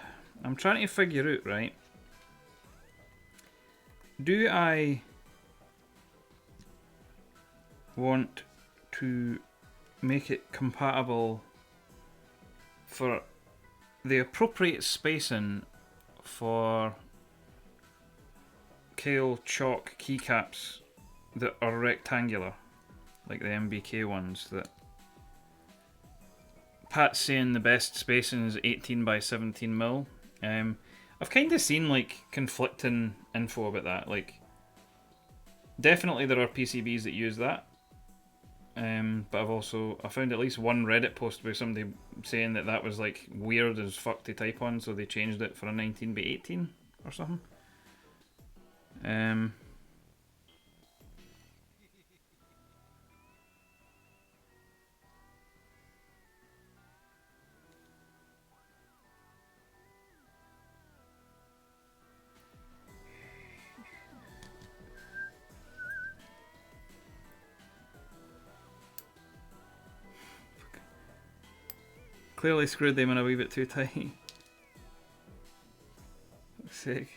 I'm trying to figure out, right? Do I want to make it compatible for the appropriate spacing for scale chalk keycaps that are rectangular, like the MBK ones. That Pat's saying the best spacing is 18 by 17 mil. I've kind of seen like conflicting info about that. Like, definitely there are PCBs that use that. But I found at least one Reddit post where somebody saying that that was like weird as fuck to type on, so they changed it for a 19 by 18 or something. Clearly screwed them in a wee bit too tight. Fuck's sake.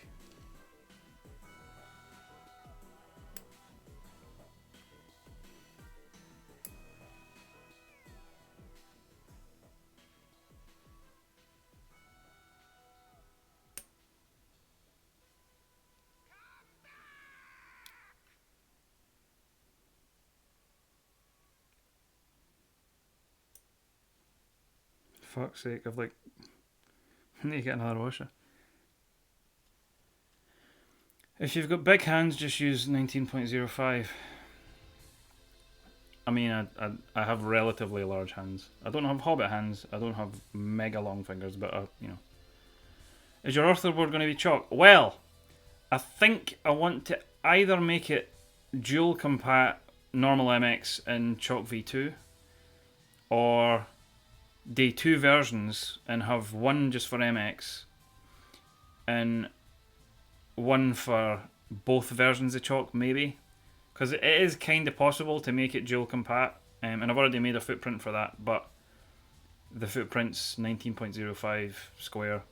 Fuck's sake, I've like... I need to get another washer. If you've got big hands, just use 19.05. I mean, I have relatively large hands. I don't have hobbit hands. I don't have mega long fingers, but you know. Is your Orthoboard going to be chalk? Well, I think I want to either make it dual compat normal MX and chalk V2, or do 2 versions and have one just for MX and one for both versions of chalk, maybe. Because it is kind of possible to make it dual compat, and I've already made a footprint for that, but the footprint's 19.05 square,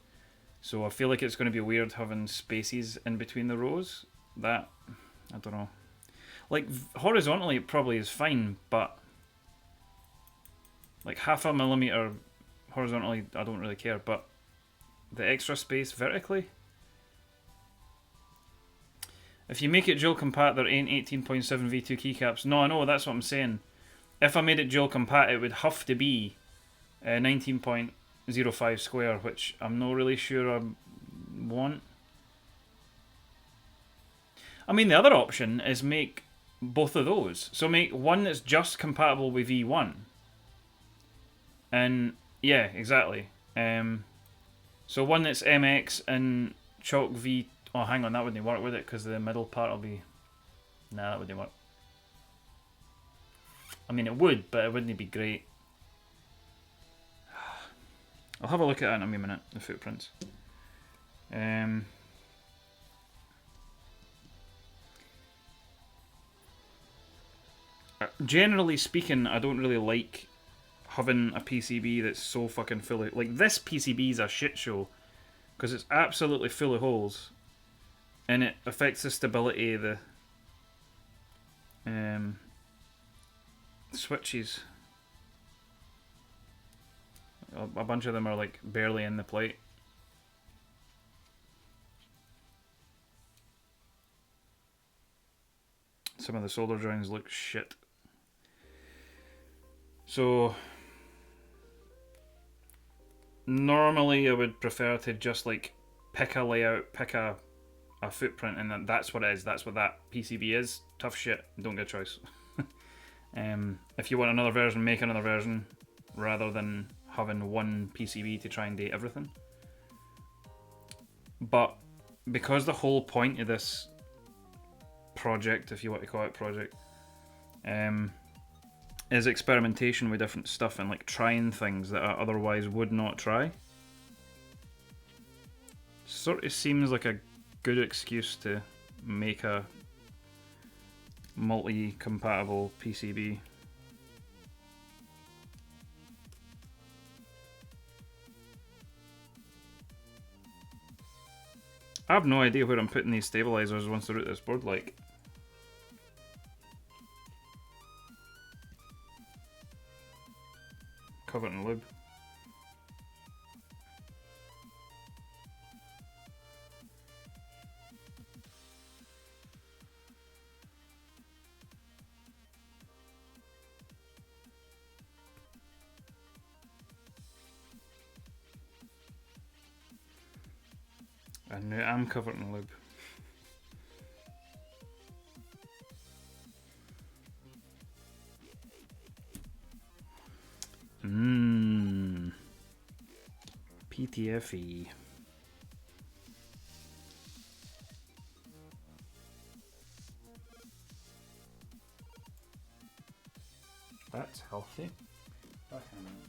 so I feel like it's going to be weird having spaces in between the rows. That, I don't know. Like, horizontally it probably is fine, but like 0.5 millimeter horizontally I don't really care, but the extra space vertically, if you make it dual compat, there ain't 18.7 V2 keycaps. No, I know, that's what I'm saying. If I made it dual compat, it would have to be 19.05 square, which I'm not really sure I want. I mean, the other option is make both of those. So make one that's just compatible with V1. And, yeah, exactly. So one that's MX and chalk V... Oh, hang on, that wouldn't work with it, because the middle part will be... Nah, that wouldn't work. I mean, it would, but it wouldn't be great. I'll have a look at that in a wee minute, the footprints. Generally speaking, I don't really like having a PCB that's so fucking full of... Like, this PCB is a shit show, because it's absolutely full of holes. And it affects the stability of the switches. A bunch of them are like barely in the plate. Some of the solder joints look shit. So normally I would prefer to just like pick a layout, pick a footprint, and that's what it is. That's what that PCB is. Tough shit. Don't get a choice. If you want another version, make another version, rather than having one PCB to try and date everything. But because the whole point of this project, if you want to call it project, is experimentation with different stuff and like trying things that I otherwise would not try, sort of seems like a good excuse to make a multi-compatible PCB. I have no idea where I'm putting these stabilisers once they're out this board, like. Cover it in lube. And now I'm covered in lube. Mmm. PTFE. That's healthy. Back in a minute.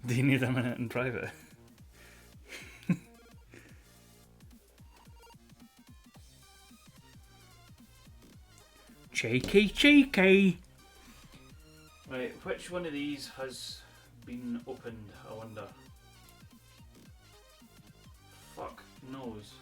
Do you need a minute in private? Cheeky. Right, which one of these has been opened, I wonder? Fuck knows.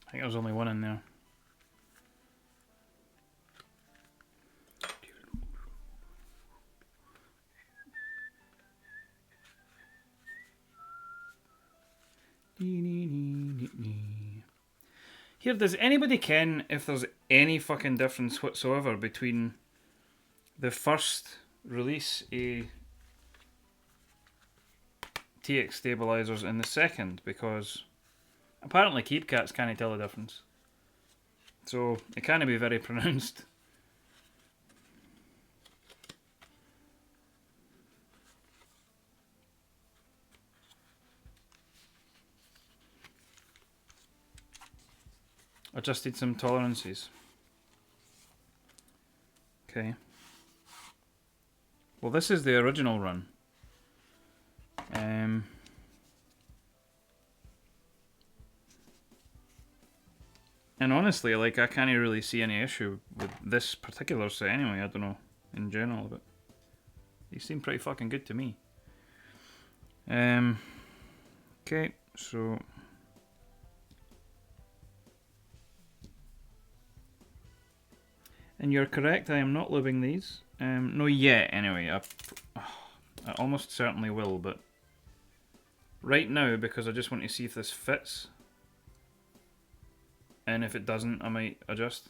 I think there's only one in there. Here, does anybody ken if there's any fucking difference whatsoever between the first release of TX stabilisers and the second? Because apparently Keep Cats can't tell the difference. So it can't be very pronounced. Adjusted some tolerances. Okay. Well, this is the original run. And honestly, like, I can't really see any issue with this particular set anyway. I don't know, in general, but these seem pretty fucking good to me. Okay, so... And you're correct, I am not lubing these. No yet, anyway. I almost certainly will, but... Right now, because I just want to see if this fits. And if it doesn't, I might adjust.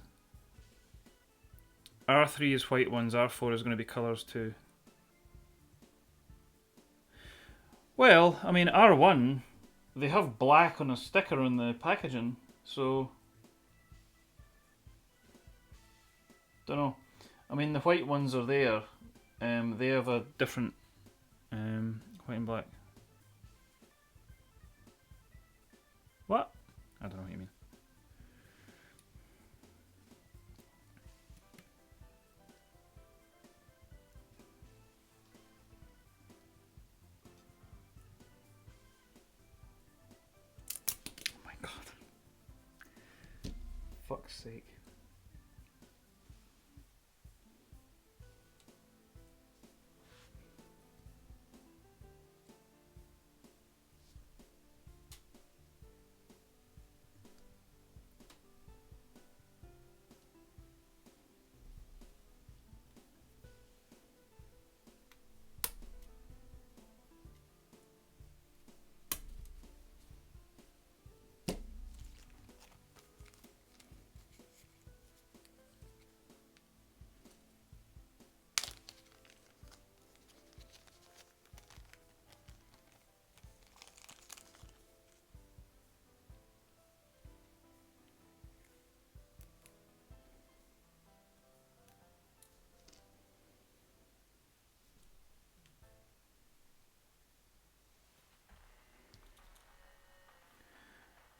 R3 is white ones, R4 is going to be colours too. Well, I mean, R1, they have black on a sticker on the packaging, so... Don't know. I mean, the white ones are there. They have a different white and black. What? I don't know what you mean. Oh my god. Fuck's sake.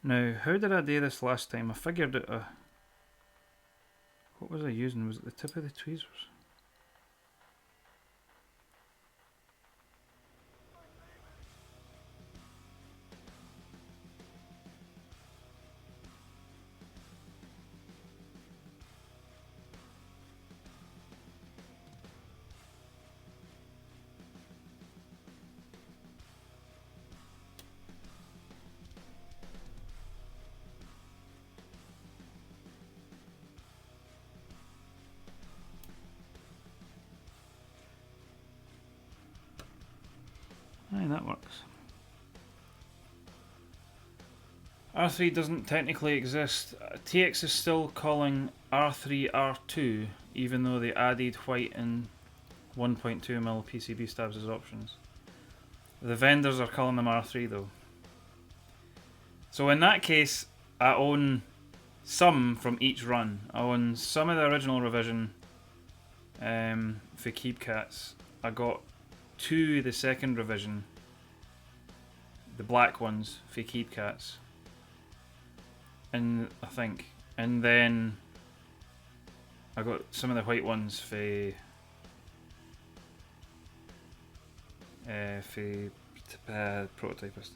Now, how did I do this last time? I figured out a... What was I using? Was it the tip of the tweezers? Aye, that works. R3 doesn't technically exist. TX is still calling R3 R2, even though they added white and 1.2mm PCB stabs as options. The vendors are calling them R3 though. So in that case, I own some from each run. I own some of the original revision for Keepcats. I got 2 the second revision, the black ones for Keepcats. And I think, and then I got some of the white ones for prototypist.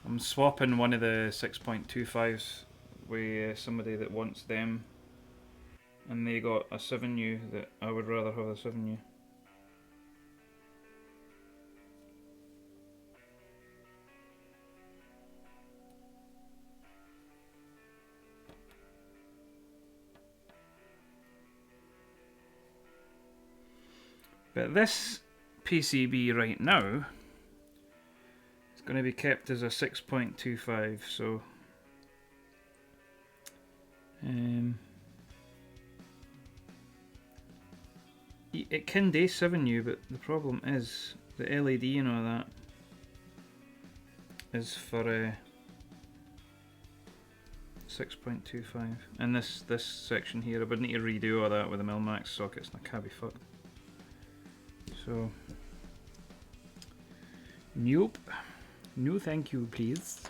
I'm swapping one of the 6.25s with somebody that wants them, and they got a 7U that I would rather have a 7U. But this PCB right now is going to be kept as a 6.25, so it can do 7U, but the problem is the LED and all that is for 6.25, and this section here I would need to redo all that with the Milmax sockets, and I can't be fucked. So, nope. No thank you, please.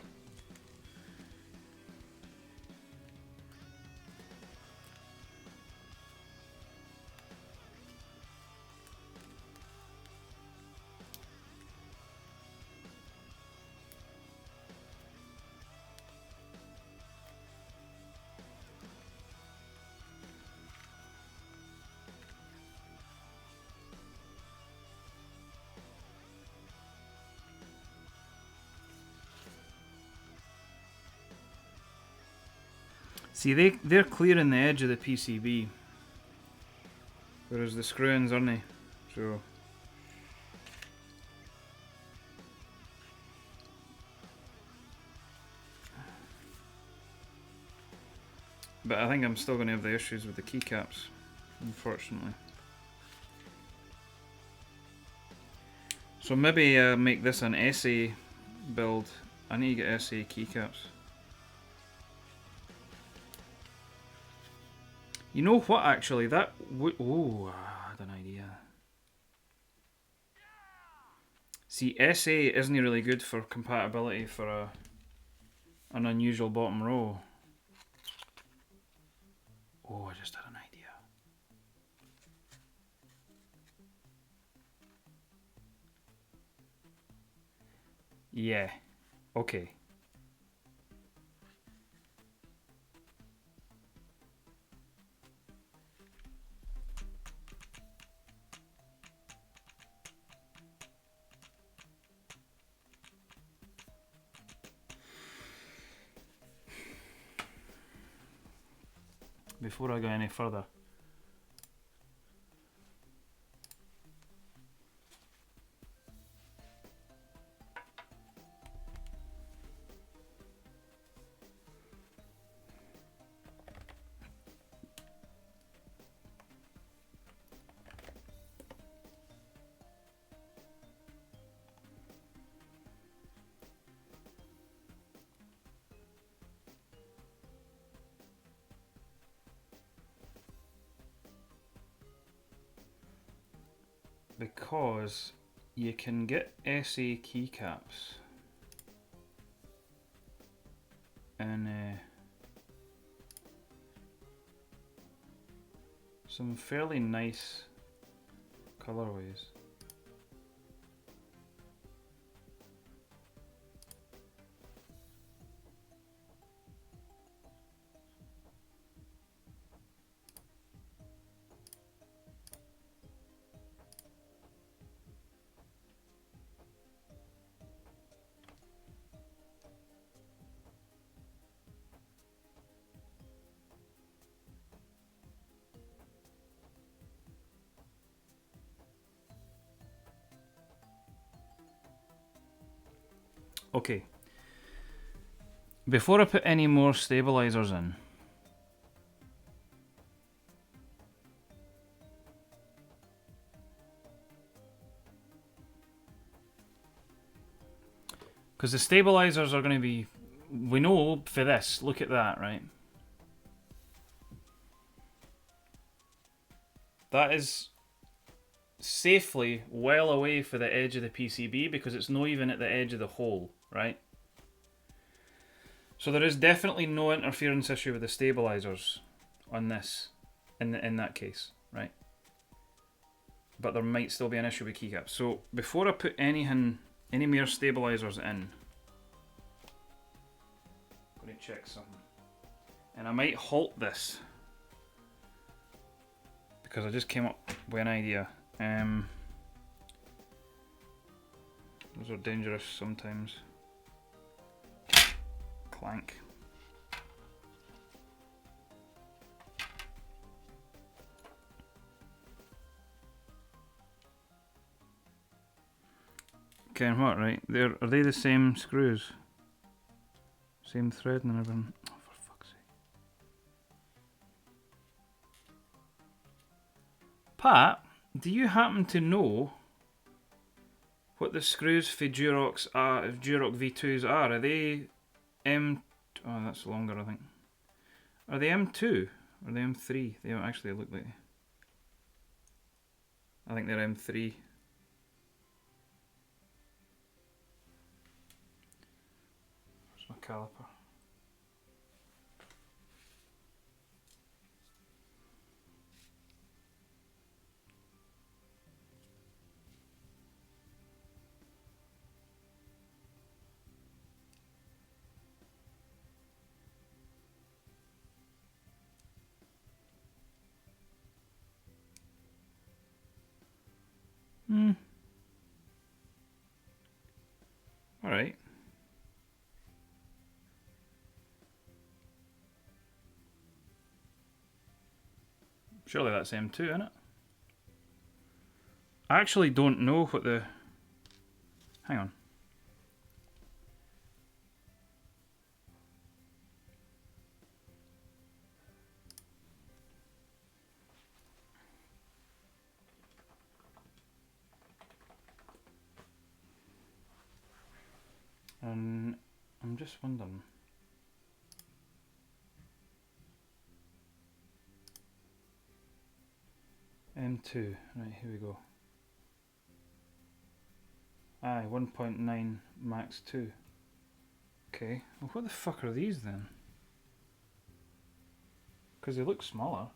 See, they're clearing the edge of the PCB, whereas the screw-ins aren't. So, but I think I'm still going to have the issues with the keycaps, unfortunately. So maybe make this an SA build. I need to get SA keycaps. You know what, actually, that would... Oh, I had an idea. See, SA isn't really good for compatibility for an unusual bottom row. Oh, I just had an idea. Yeah. Okay. Before I go any further, because you can get SA keycaps in some fairly nice colorways. Okay. Before I put any more stabilizers in, because the stabilizers are going to be, we know for this, look at that, right? That is safely well away for the edge of the PCB because it's not even at the edge of the hole, right? So there is definitely no interference issue with the stabilizers on this, in that case, right? But there might still be an issue with keycaps. So before I put any more stabilizers in, I'm going to check something. And I might halt this because I just came up with an idea. Those are dangerous sometimes. Clank. Okay, and what, right? Are they the same screws? Same thread and everything? Oh, for fuck's sake. Pat, do you happen to know what the screws for Durox V2s are? Are they M... Oh, that's longer, I think. Are they M2? Or are they M3? They don't actually look like... I think they're M3. Where's my caliper? Alright. Surely that's M2, isn't it? I actually don't know what the... Hang on. And I'm just wondering. M2, right, here we go. Aye, 1.9 max 2. Okay, well what the fuck are these then? Because they look smaller.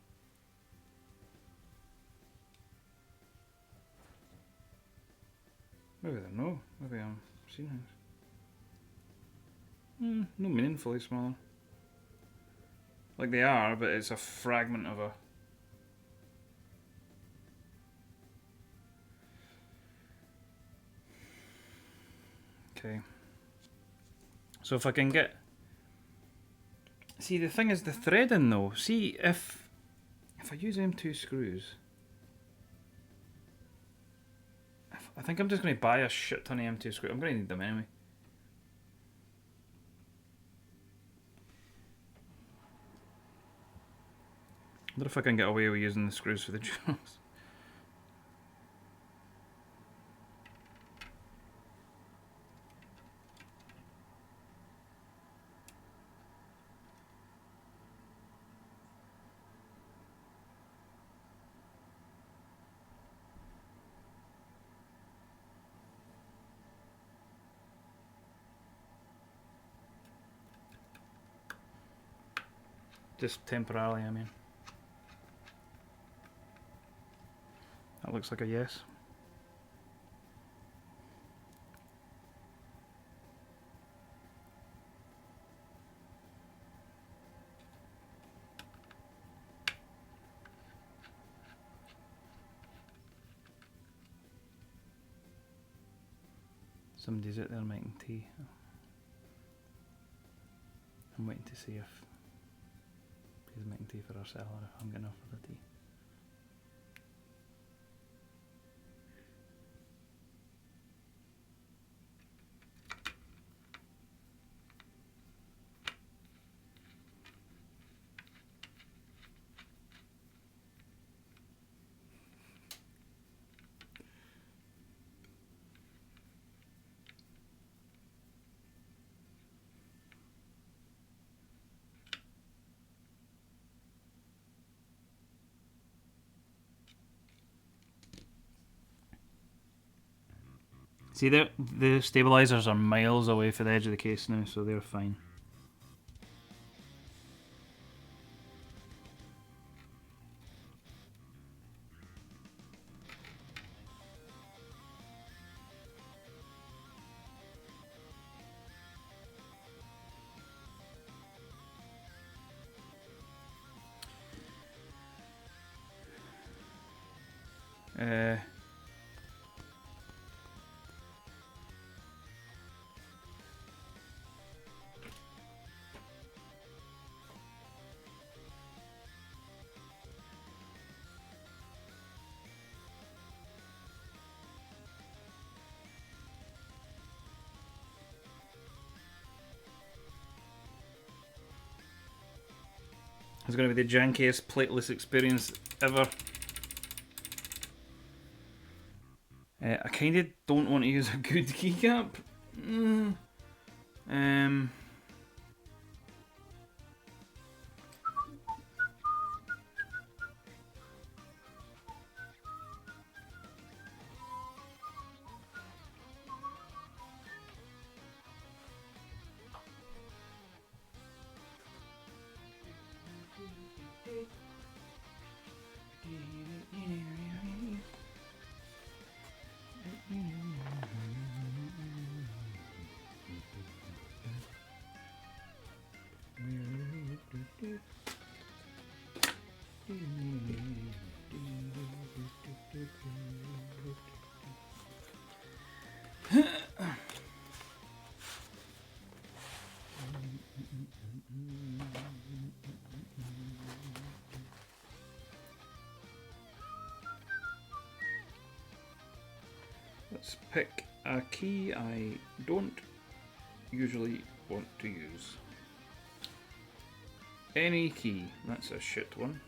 Maybe they're no, maybe I'm seeing things. No meaningfully smaller. Like they are, but it's a fragment of a... Okay. So if I can get... See, the thing is the threading though. See, if I use M2 screws... I think I'm just going to buy a shit ton of M2 screws. I'm going to need them anyway. I wonder if I can get away with using the screws for the jewels. Just temporarily, I mean. That looks like a yes. Somebody's out there making tea. I'm waiting to see if he's making tea for herself or if I'm getting her for the tea. See, the stabilisers are miles away from the edge of the case now, so they're fine. It's going to be the jankiest plateless experience ever. I kind of don't want to use a good keycap. Let's pick a key I don't usually want to use. Any key. That's a shit one.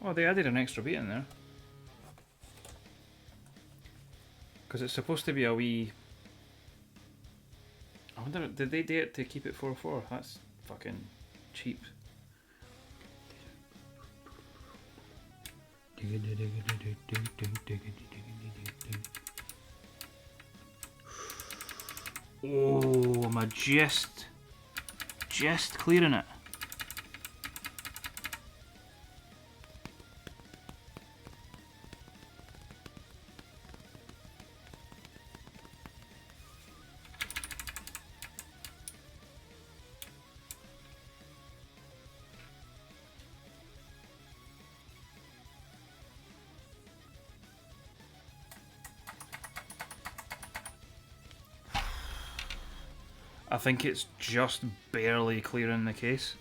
Oh, they added an extra beat in there. Because it's supposed to be a wee... I wonder, did they do it to keep it 4/4? That's fucking cheap. Oh, am I just clearing it? I think it's just barely clearing the case.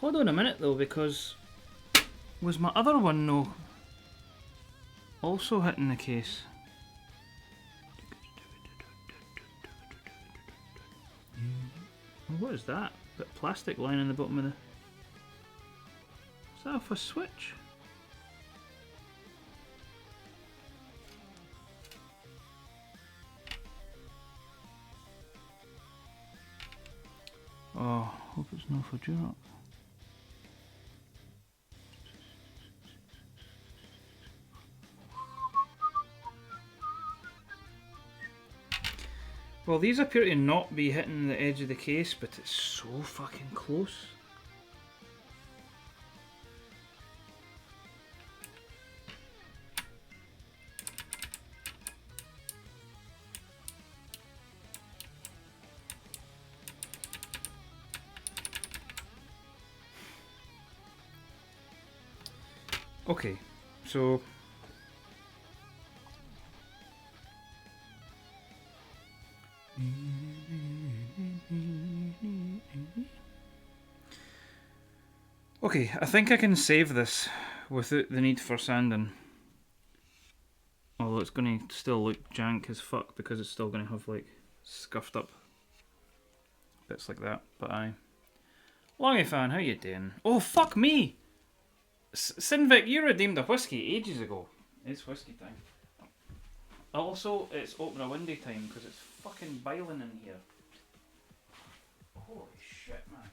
Hold on a minute though, because was my other one no also hitting the case? What is that? Bit of plastic lying in the bottom of the... Is that off a switch? Oh, hope it's not for Duroc. Well, these appear to not be hitting the edge of the case, but it's so fucking close. Okay, so okay, I think I can save this without the need for sanding. Although it's going to still look jank as fuck because it's still going to have like scuffed up bits like that. But aye. Longy fan, how you doing? Oh fuck me! Sinvic, you redeemed a whiskey ages ago. It's whiskey time. Also, it's open a windy time because it's fucking biling in here. Holy shit, man.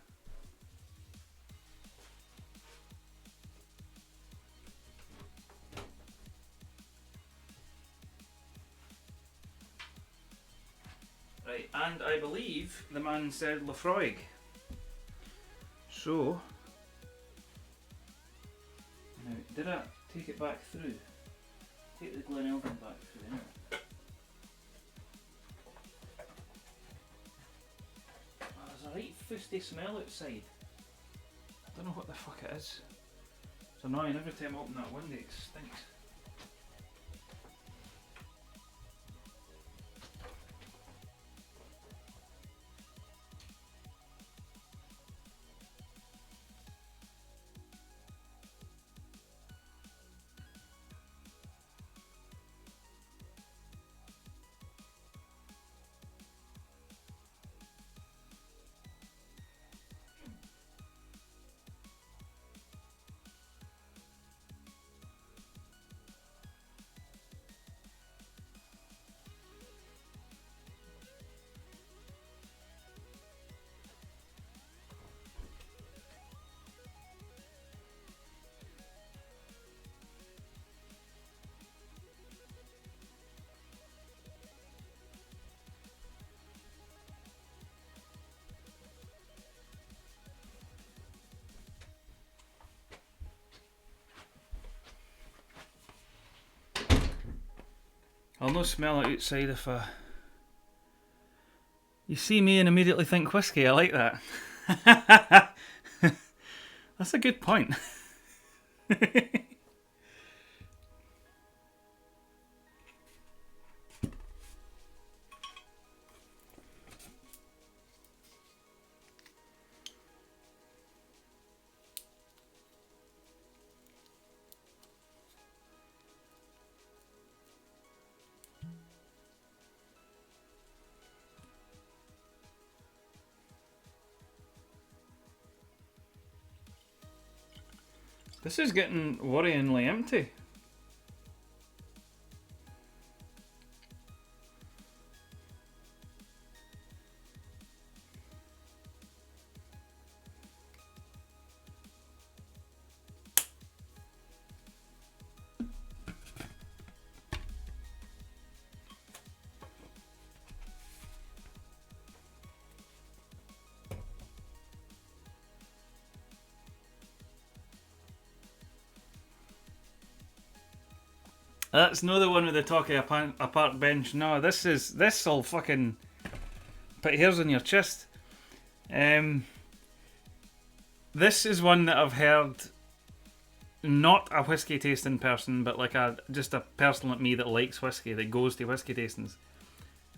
Right, and I believe the man said Lefroig. So, now, did I take it back through? Take the Glenelgan back through, innit? Oh, there's a right fusty smell outside. I don't know what the fuck it is. It's annoying, every time I open that window it stinks. I'll no smell it outside if you see me and immediately think whiskey. I like that. That's a good point. This is getting worryingly empty. That's no the one with the talkie a park bench. No, this'll fucking put hairs on your chest. This is one that I've heard, not a whiskey tasting person, but like just a person like me that likes whiskey, that goes to whiskey tastings.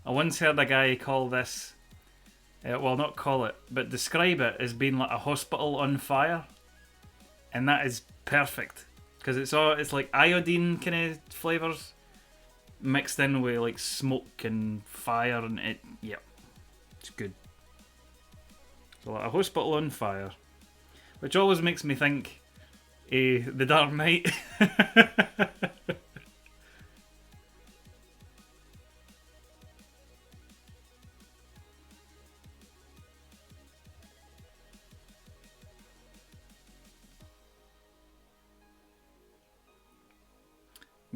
I once heard a guy call this Well, not call it, but describe it as being like a hospital on fire, and that is perfect because it's like iodine kind of flavors mixed in with like smoke and fire, and it's good. So like a hospital on fire, which always makes me think, the Dark Knight.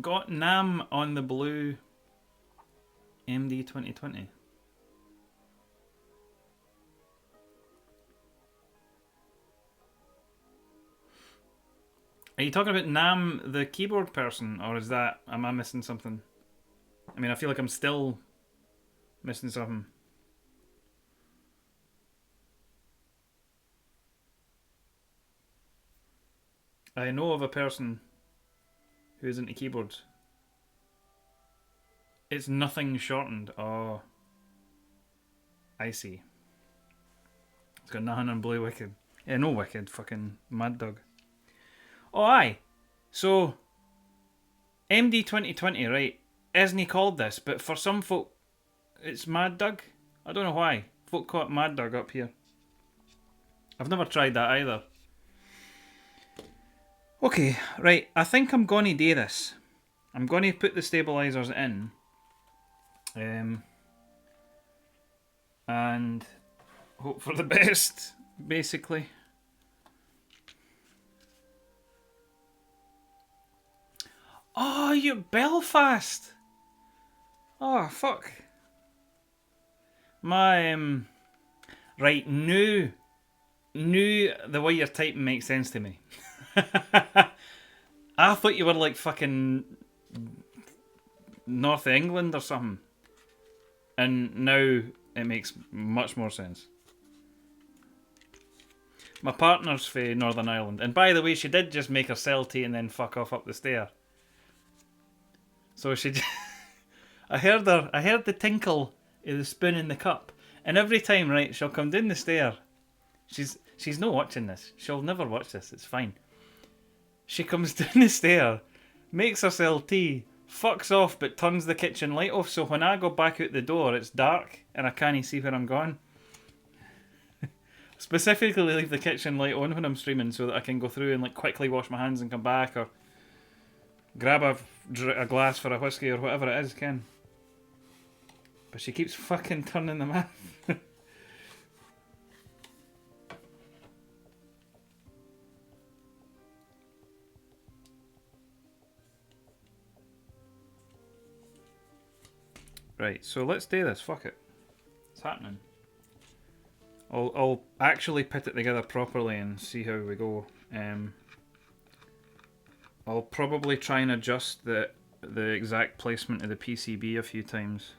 Got Nam on the blue MD 2020. Are you talking about Nam, the keyboard person, or am I missing something? I mean, I feel like I'm still missing something. I know of a person who is into keyboards. It's nothing shortened. Oh, I see. It's got nothing on Blue Wicked. Yeah, no Wicked. Fucking Mad Dog. Oh, aye. So, MD 2020, right? Isn't he called this? But for some folk, it's Mad Dog. I don't know why. Folk call it Mad Dog up here. I've never tried that either. Okay, right. I think I'm going to do this. I'm going to put the stabilisers in. And hope for the best, basically. Oh, you Belfast! Oh, fuck. My, right, new the way you're typing makes sense to me. I thought you were like fucking North England or something. And now it makes much more sense. My partner's from Northern Ireland. And by the way, she did just make her cell tea and then fuck off up the stair. So she... I heard the tinkle of the spoon in the cup. And every time, right, she'll come down the stair. She's not watching this. She'll never watch this. It's fine. She comes down the stair, makes herself tea, fucks off, but turns the kitchen light off. So when I go back out the door, it's dark and I can't see where I'm going. Specifically, leave the kitchen light on when I'm streaming so that I can go through and like quickly wash my hands and come back, or grab a glass for a whiskey or whatever it is, Ken. But she keeps fucking turning them off. Right, so let's do this. Fuck it. It's happening. I'll actually put it together properly and see how we go. I'll probably try and adjust the exact placement of the PCB a few times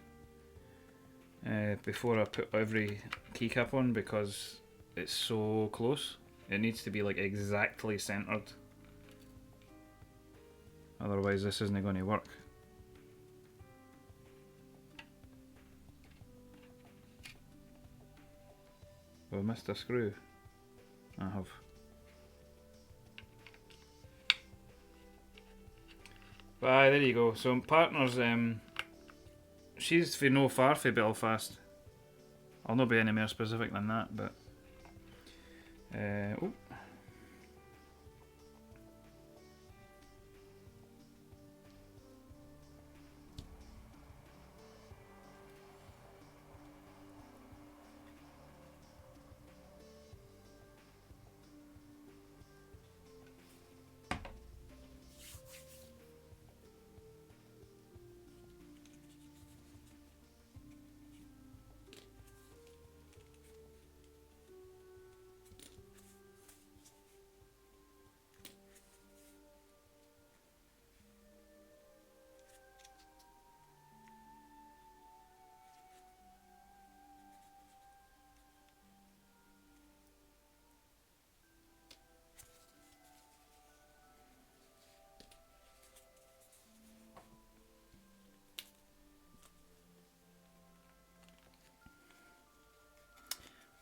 before I put every keycap on, because it's so close. It needs to be like exactly centered. Otherwise this isn't going to work. Oh, I missed a screw. I have. But aye, there you go. So partners, she's for no far for Belfast. I'll not be any more specific than that, but oh.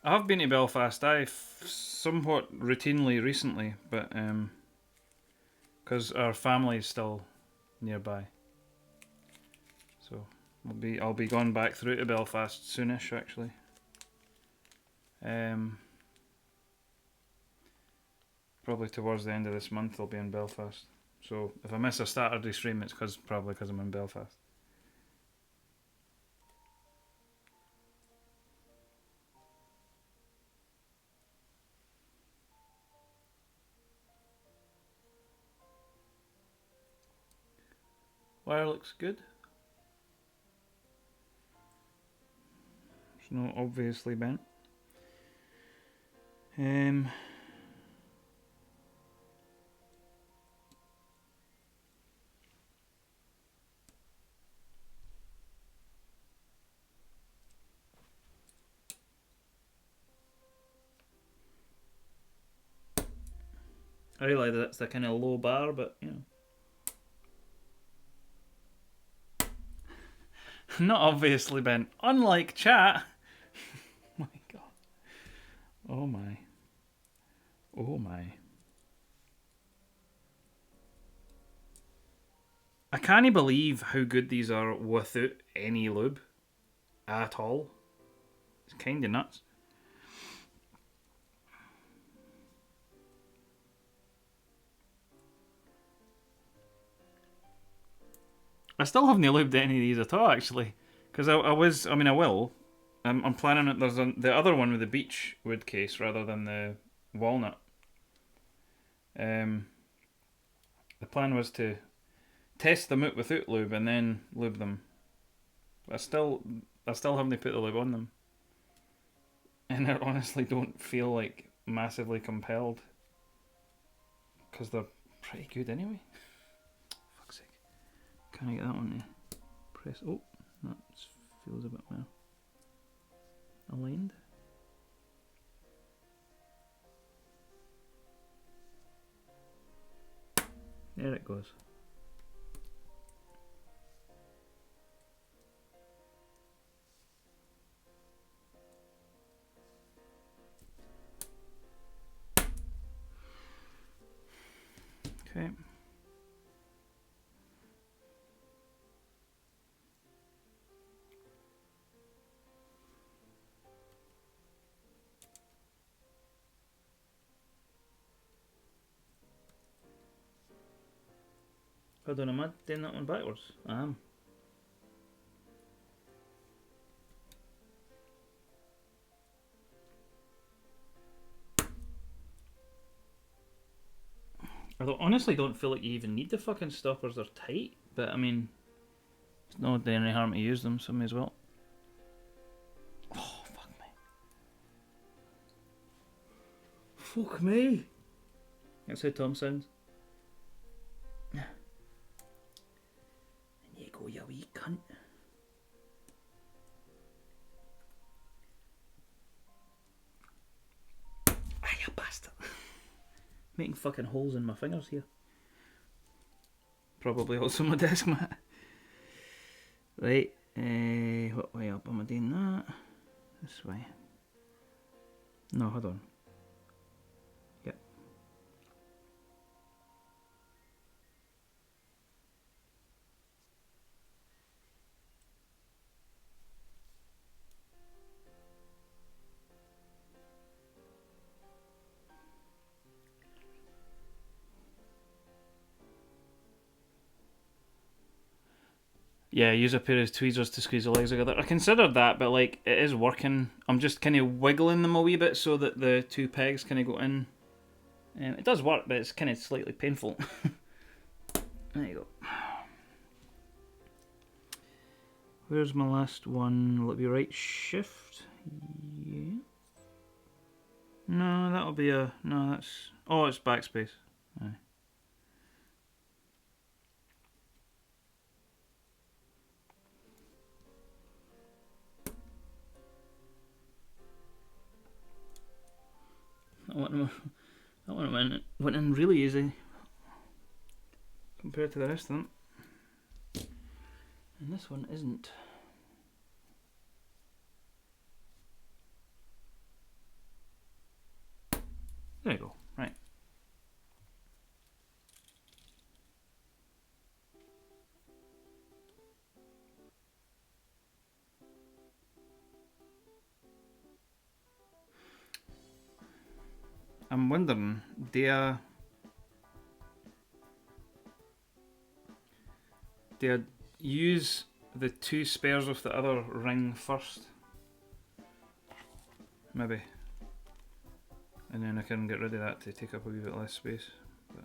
I have been to Belfast. Somewhat routinely recently, but because our family is still nearby, so I'll be going back through to Belfast soonish actually. Probably towards the end of this month I'll be in Belfast. So if I miss a Saturday stream, it's probably because I'm in Belfast. Wire looks good. It's not obviously bent. I realise that's the kind of low bar, but you know. Not obviously bent. Unlike chat. My god. Oh my. Oh my. I can't believe how good these are without any lube at all. It's kind of nuts. I still haven't lubed any of these at all, actually. Because I will. I'm planning it. There's the other one with the beech wood case rather than the walnut. The plan was to test them out without lube and then lube them. But I still haven't put the lube on them. And I honestly don't feel like massively compelled. Because they're pretty good anyway. Fuck's sake. Can I get that one to press? Oh, that feels a bit well aligned. There it goes. Okay. Hold on, am I doing that one backwards? I am. I honestly don't feel like you even need the fucking stoppers, they're tight. But I mean, it's not doing any harm to use them, so I may as well. Oh, fuck me. Fuck me. That's how Tom sounds. There you go, you wee cunt. Ah, you bastard. Making fucking holes in my fingers here. Probably also my desk mat. Right, what way up am I doing that? This way. No, hold on. Yep. Yeah, use a pair of tweezers to squeeze the legs together. I considered that, but like it is working. I'm just kind of wiggling them a wee bit so that the two pegs kind of go in. It does work, but it's kind of slightly painful. There you go. Where's my last one? Will it be right shift? Yeah. No, that'll be a... No, that's... Oh, it's backspace. Aye. That one went in really easy compared to the rest of them. And this one isn't. There you go. Right. I'm wondering, do I use the 2 spares of the other ring first? Maybe. And then I can get rid of that to take up a wee bit less space. But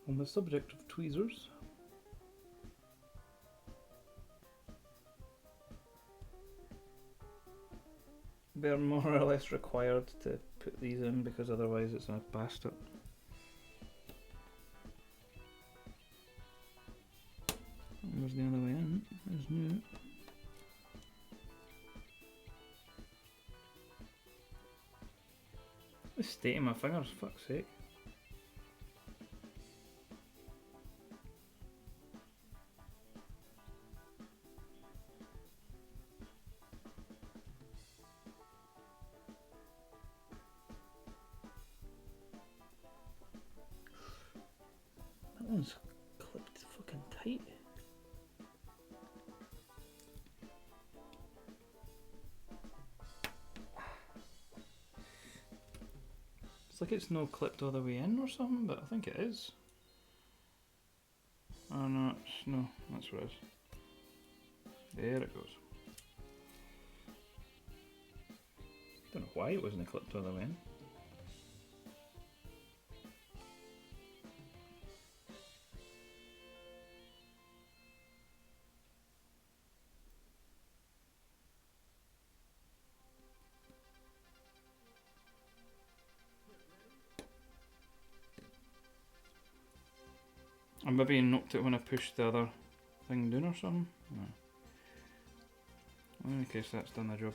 on the subject of tweezers, they're more or less required to put these in because otherwise it's a bastard. Where's the other way in? There's new. The state of my fingers, fuck's sake. That one's clipped fucking tight. It's like it's no clipped all the way in or something, but I think it is. Oh no, no, that's what it is. There it goes. Don't know why it wasn't clipped all the way in. I maybe knocked it when I pushed the other thing down or something. No. Well, in any case, that's done the job.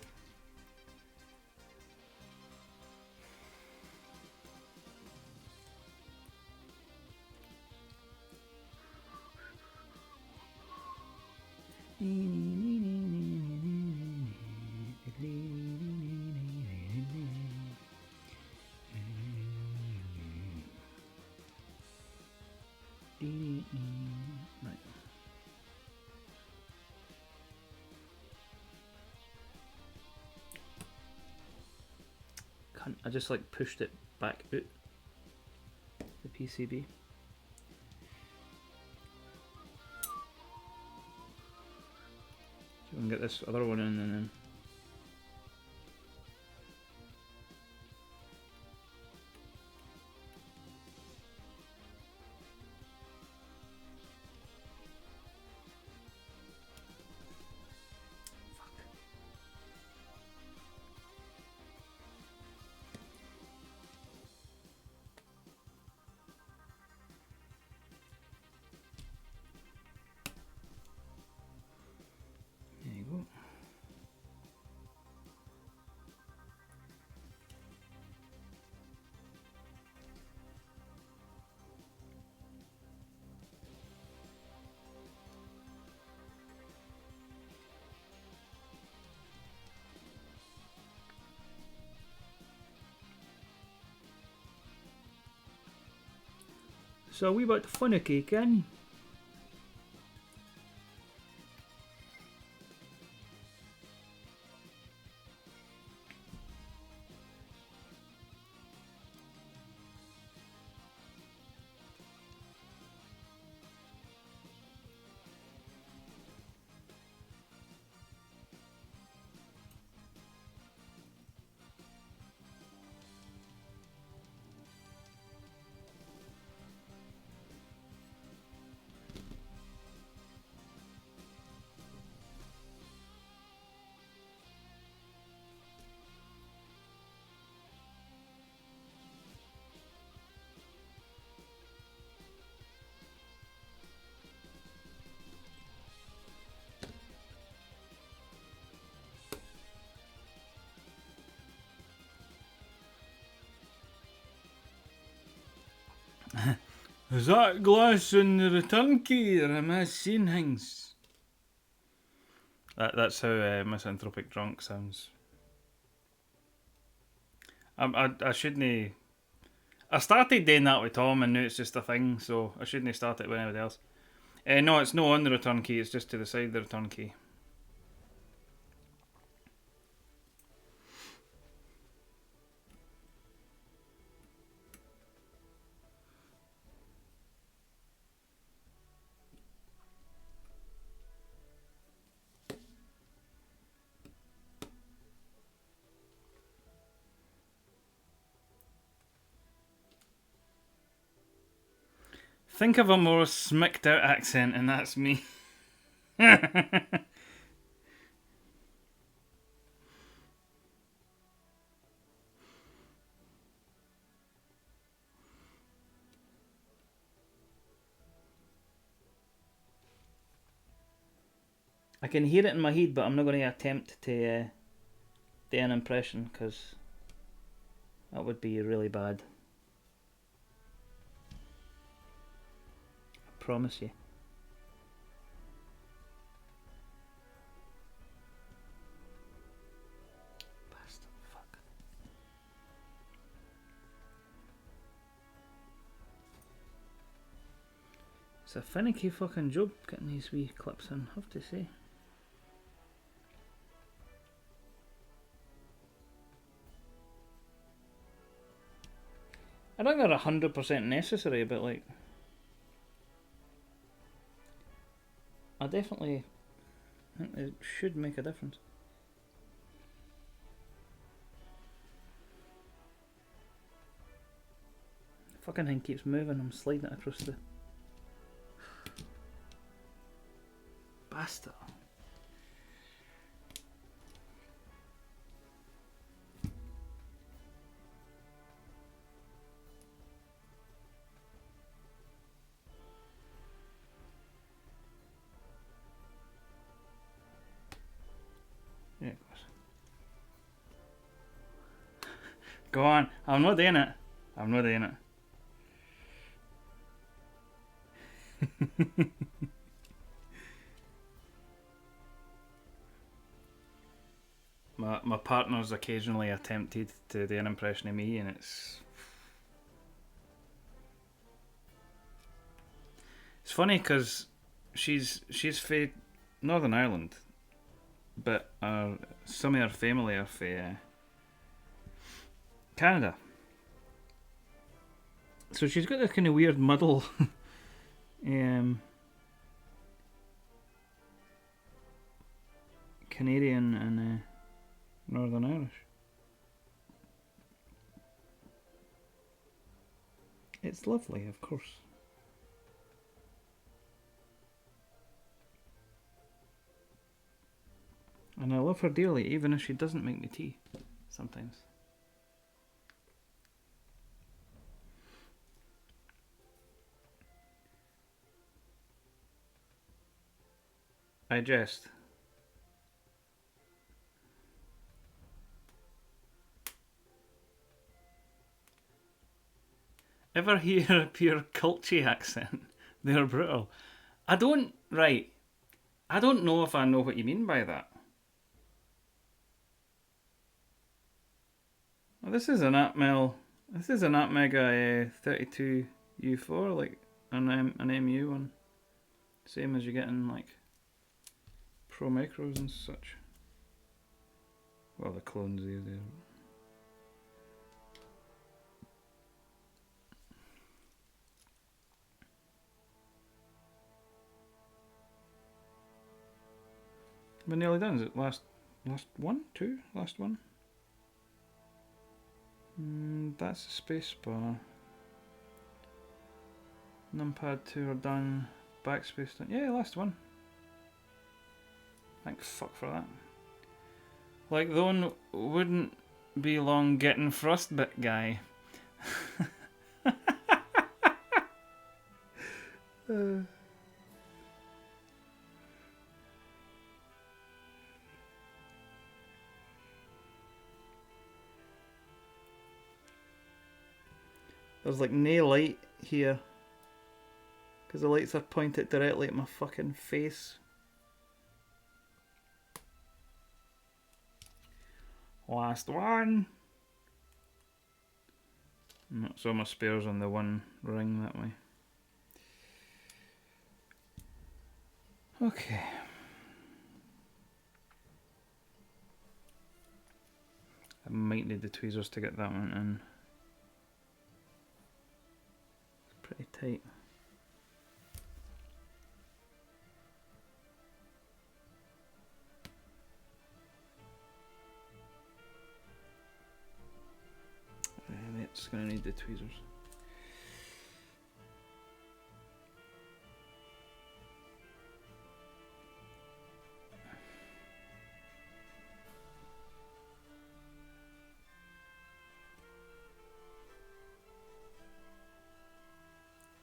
Right. I just like pushed it back out the PCB. So we can get this other one in and then. There you go. So we about finicky, Ken. Is that glass in the return key, or am I seeing things? That's how Misanthropic Drunk sounds. I shouldn't. I started doing that with Tom, and now it's just a thing, so I shouldn't start it with anybody else. No, it's not on the return key, it's just to the side of the return key. Think of a more smicked out accent, and that's me. I can hear it in my head, but I'm not going to attempt to do an impression, because that would be really bad. I promise you. Bastard, fuck. It's a finicky fucking job getting these wee clips in, I have to say. I don't think they're 100% necessary, but like, I definitely think it should make a difference. The fucking thing keeps moving, I'm sliding it across the... Bastard. Yeah, it goes. Go on, I'm not doing it. I'm not doing it. My partner's occasionally attempted to do an impression of me, and it's funny because she's from Northern Ireland, but some of her family are from Canada. So she's got this kind of weird muddle. Canadian and Northern Irish. It's lovely, of course. And I love her dearly, even if she doesn't make me tea sometimes. I jest. Ever hear a pure culty accent? They're brutal. I don't know if I know what you mean by that. Well, this is an Atmel. This is an Atmega 32U4, like an MU one. Same as you get in like Pro Micros and such. Well, the clones there. We're nearly done. Is it last one? Two? Last one? That's a space bar. Numpad 2 are done. Backspace done. Yeah, last one. Thank fuck for that. Like, the one wouldn't be long getting frostbite guy. There's like no light here. Because the lights are pointed directly at my fucking face. Last one. So my spares on the one ring that way. Okay. I might need the tweezers to get that one in. It's pretty tight. It's gonna need the tweezers.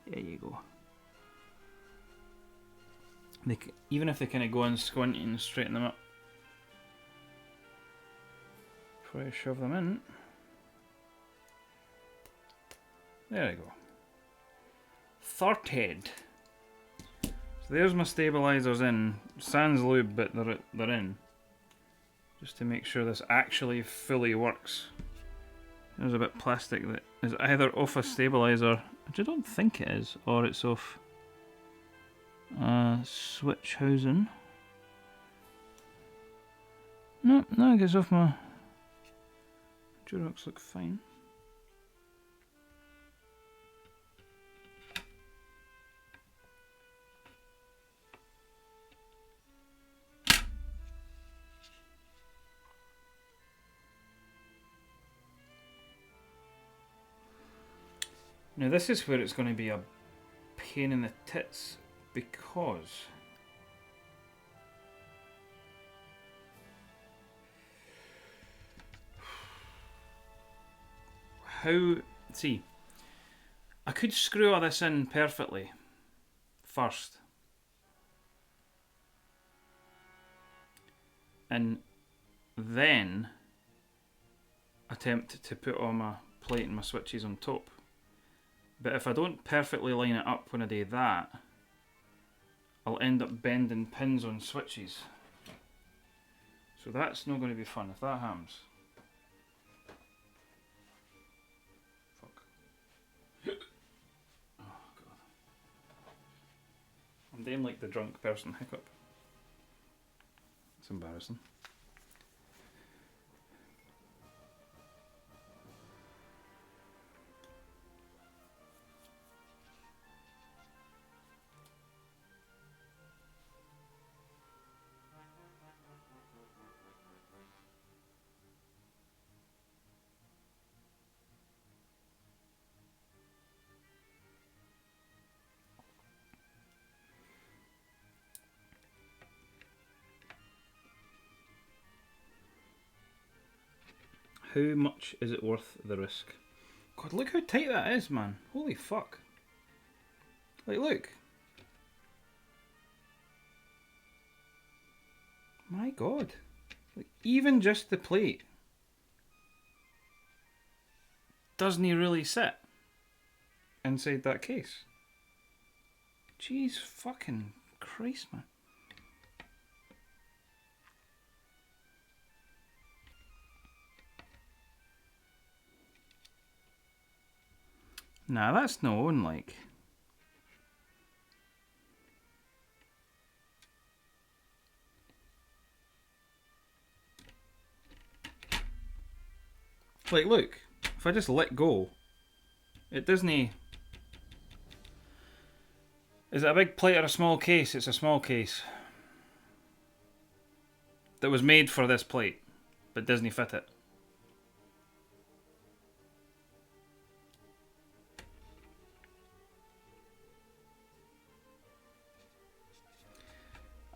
There you go. Even if they kind of go in squinty and straighten them up before I shove them in. There we go. Thwarted. So there's my stabilisers in. Sans lube, but they're in. Just to make sure this actually fully works. There's a bit of plastic that is either off a stabiliser, which I don't think it is, or it's off switch housing. No, it goes off my Durox. Look fine. Now this is where it's going to be a pain in the tits, because see, I could screw all this in perfectly first and then attempt to put all my plate and my switches on top. But if I don't perfectly line it up when I do that, I'll end up bending pins on switches. So that's not going to be fun if that happens. Fuck. Oh god. I'm doing like the drunk person hiccup. It's embarrassing. How much is it worth the risk? God, look how tight that is, man. Holy fuck. Like, look. My god. Like, even just the plate doesn't he really sit inside that case? Jeez fucking Christ, man. Nah, that's no one like. Like, look. If I just let go, it doesn't. Is it a big plate or a small case? It's a small case. That was made for this plate, but doesn't fit it.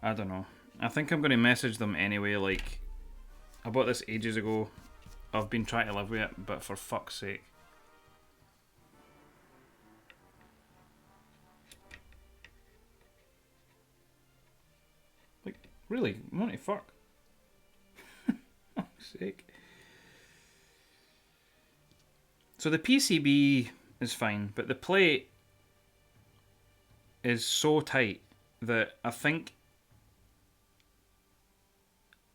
I don't know. I think I'm going to message them anyway, like, I bought this ages ago. I've been trying to live with it, but for fuck's sake. Like, really? What the fuck? Fuck's sake. So the PCB is fine, but the plate is so tight that I think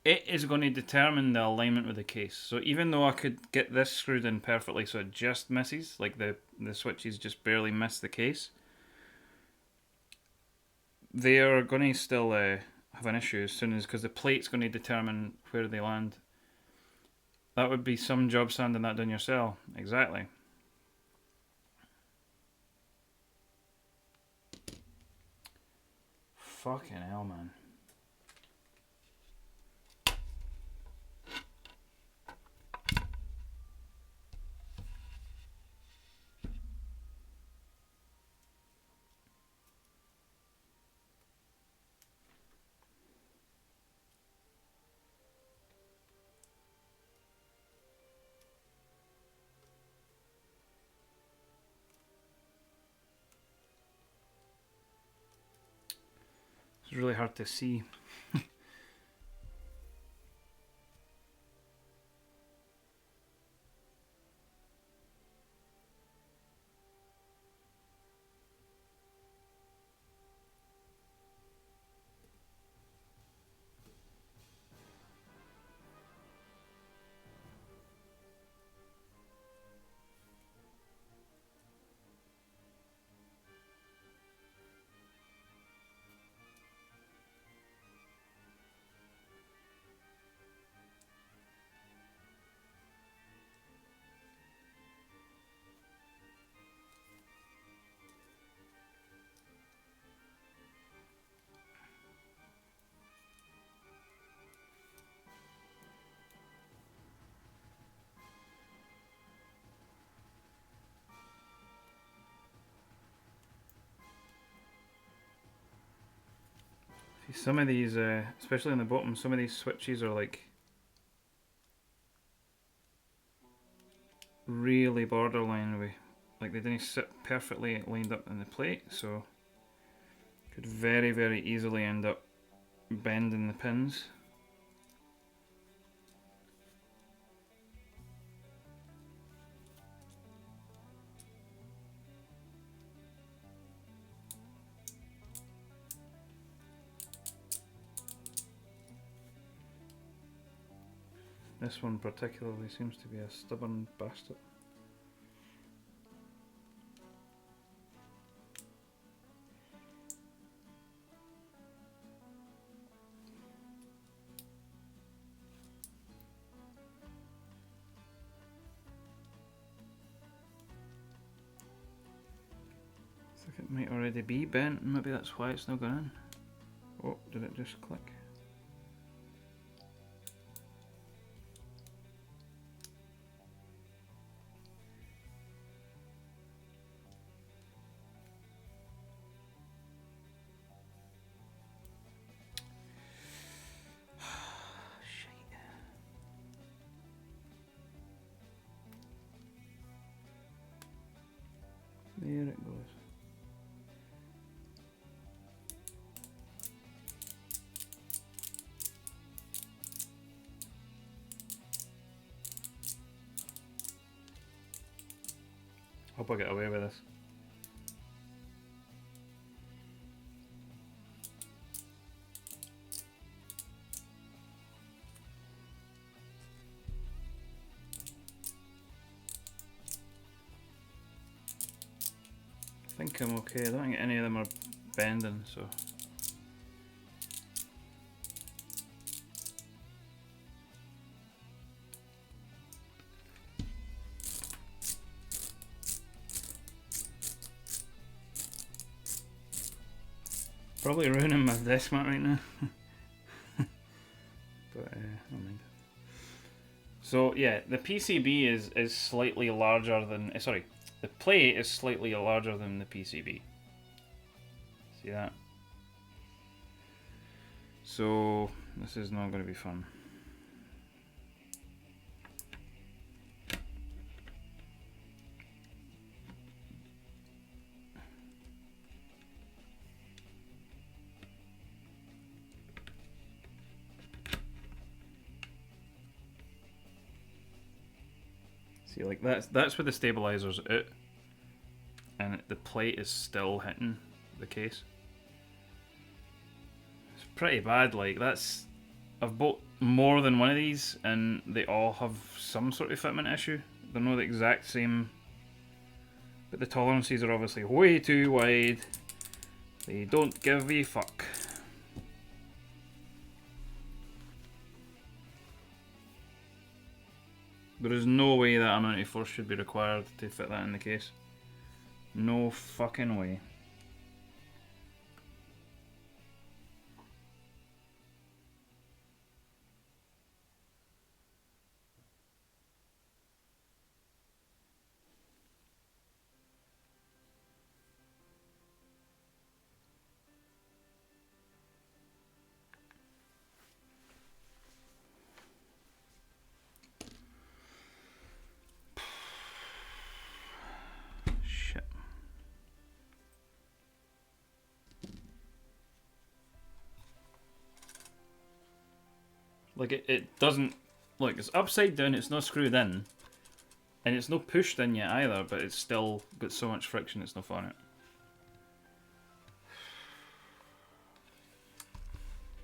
it is going to determine the alignment with the case. So even though I could get this screwed in perfectly so it just misses, like the switches just barely miss the case, they are going to still have an issue as soon as, because the plate's going to determine where they land. That would be some job sanding that down yourself. Exactly. Fucking hell, man. It's really hard to see. See, some of these, especially on the bottom, some of these switches are like really borderline with, like they didn't sit perfectly lined up in the plate, so could very, very easily end up bending the pins. This one particularly seems to be a stubborn bastard. I think it might already be bent, maybe that's why it's not going in. Oh, did it just click? There it goes. Hope I get away with this. I think I'm okay. I don't think any of them are bending, so. Probably ruining my desk mat right now. But never mind. So yeah, the PCB is slightly larger than sorry, the plate is slightly larger than the PCB. See that? So this is not going to be fun. See, like that's where the stabilizer's out. the plate is still hitting the case. It's pretty bad. Like, that's... I've bought more than one of these, and they all have some sort of fitment issue. They're not the exact same, but the tolerances are obviously way too wide. They don't give a fuck. There is no way that amount of force should be required to fit that in the case. No fucking way. Shit. Like, it doesn't... Look, it's upside down, it's not screwed in. And it's not pushed in yet either, but it's still got so much friction it's not on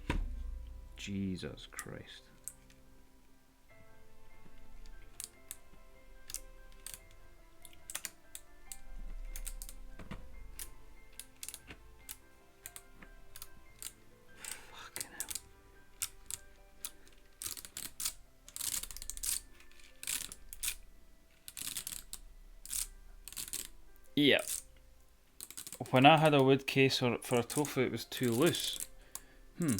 it. Jesus Christ. Fucking hell. Yeah. When I had a wood case for a tofu, it was too loose. I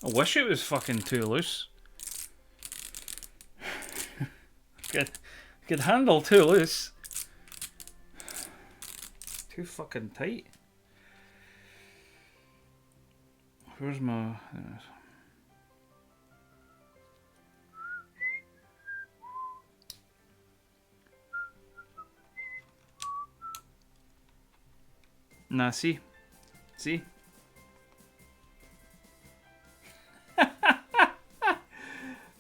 wish it was fucking too loose. could handle too loose. Too fucking tight. Where's my... Nah, see? See?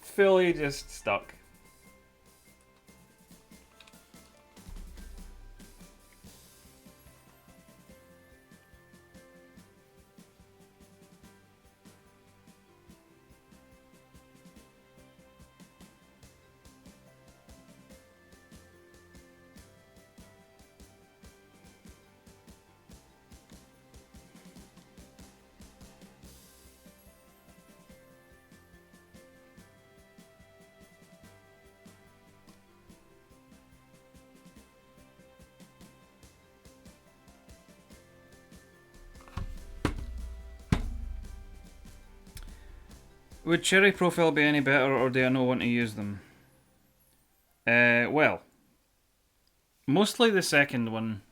Fully just stuck. Would cherry profile be any better, or do I not want to use them? Well, mostly the second one,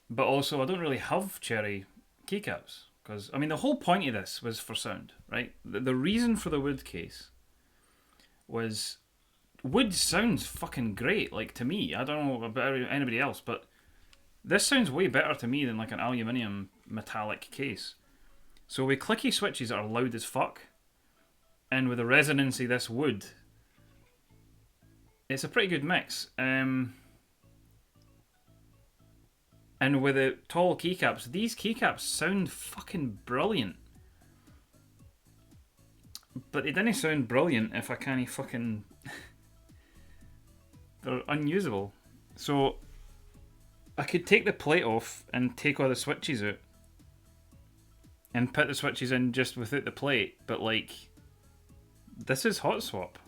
but also I don't really have cherry keycaps, because, I mean, the whole point of this was for sound, right? The reason for the wood case was wood sounds fucking great, like, to me. I don't know about anybody else, but this sounds way better to me than like an aluminium metallic case. So with clicky switches that are loud as fuck, and with the resonancy this wood, it's a pretty good mix. And with the tall keycaps, these keycaps sound fucking brilliant. But they didn't sound brilliant if I can't fucking... They're unusable. So I could take the plate off and take all the switches out and put the switches in just without the plate, but like, this is hot swap.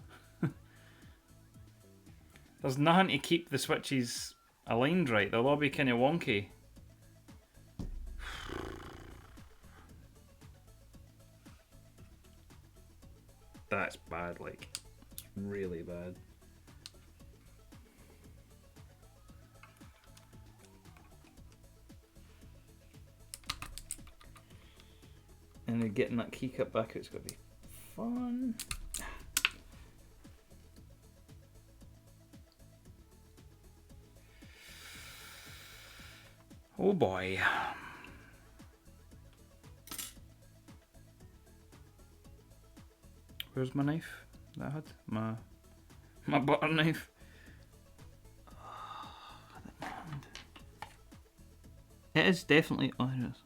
There's nothing to keep the switches aligned right. They'll all be kind of wonky. That's bad, like, really bad. And then getting that keycap back out's going to be fun. Oh boy. Where's my knife that I had? My butter knife. It is definitely... Oh, here it is.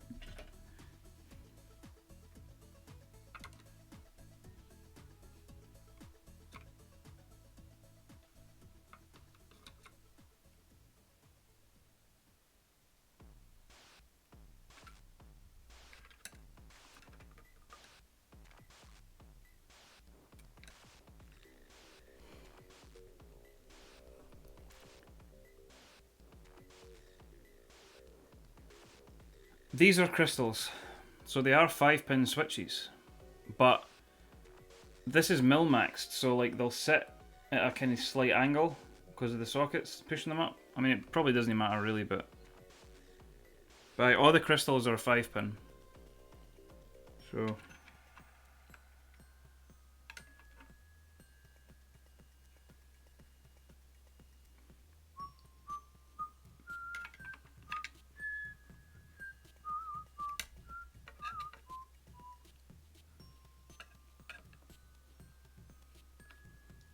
These are crystals. So they are 5-pin switches. But this is mil-maxed, so like they'll sit at a kind of slight angle because of the sockets pushing them up. I mean, it probably doesn't matter really, but all the crystals are 5-pin. So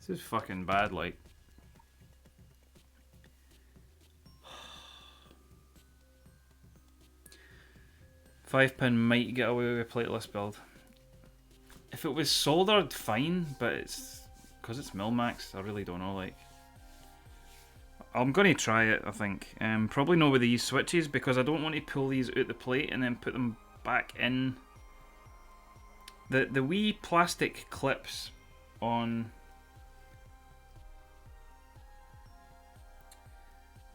this is fucking bad, like. 5-pin might get away with a plateless build. If it was soldered, fine, but it's because it's mil-maxed, I really don't know, like. I'm going to try it, I think. Probably not with these switches, because I don't want to pull these out the plate and then put them back in. The wee plastic clips on...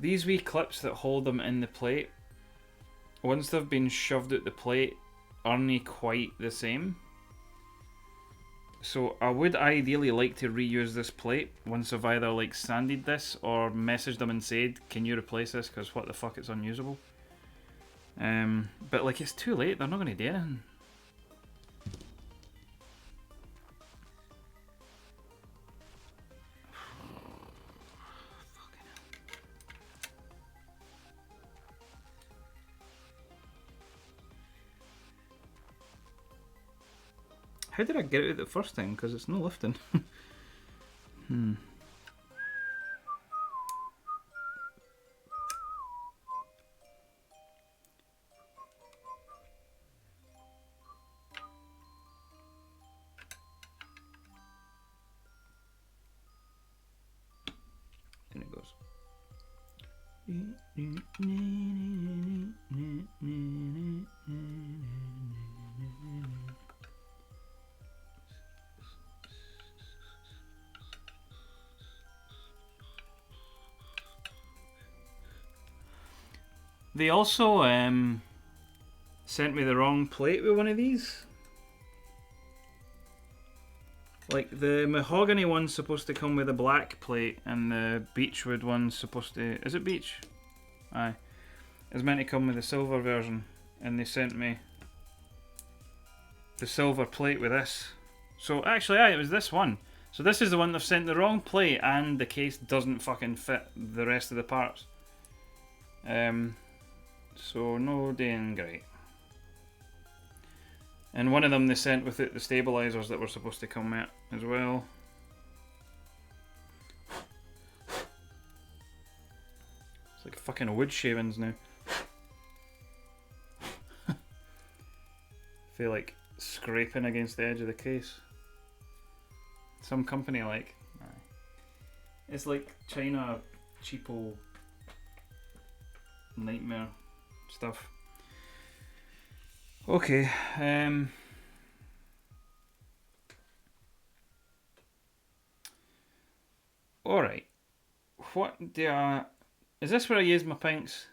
These wee clips that hold them in the plate, once they've been shoved out the plate, aren't quite the same. So I would ideally like to reuse this plate once I've either like sanded this or messaged them and said, can you replace this, because what the fuck, it's unusable. But like, it's too late, they're not going to do anything. How did I get it out the first time? Because it's no lifting. And it goes. They also sent me the wrong plate with one of these. Like, the mahogany one's supposed to come with a black plate, and the beechwood one's supposed to... Is it beech? Aye. It's meant to come with the silver version, and they sent me the silver plate with this. So, actually, aye, it was this one. So this is the one they've sent the wrong plate, and the case doesn't fucking fit the rest of the parts. So, no doing great. And one of them they sent with it the stabilisers that were supposed to come with as well. It's like fucking wood shavings now. Feel like scraping against the edge of the case. Some company like. It's like China cheapo nightmare stuff. Okay, alright. What do I... Is this where I use my pinks?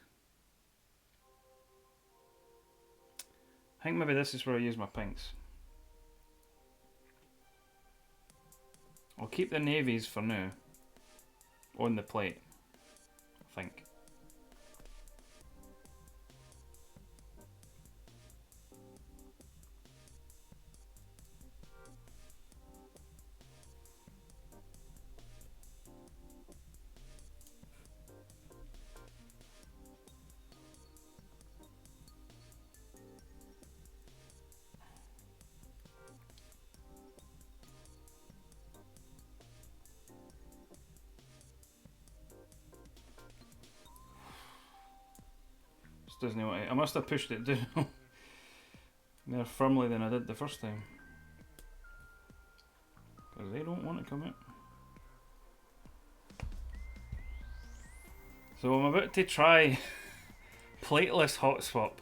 I think maybe this is where I use my pinks. I'll keep the navies for now. On the plate, I think. doesn't want to. I must have pushed it down more firmly than I did the first time. Because they don't want to come out. So I'm about to try plateless hot swap.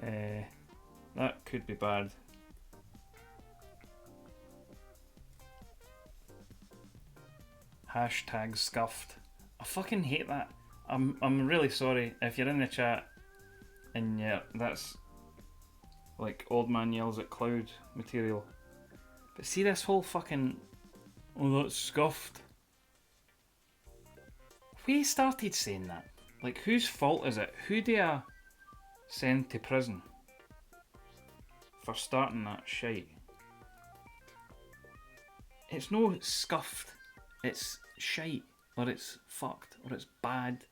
That could be bad. Hashtag scuffed. I fucking hate that. I'm really sorry if you're in the chat and yeah, that's like old man yells at cloud material. But see this whole fucking, oh that's scuffed. We started saying that. Like whose fault is it? Who do I send to prison for starting that shite? It's no scuffed. It's shite. Or it's fucked. Or it's bad.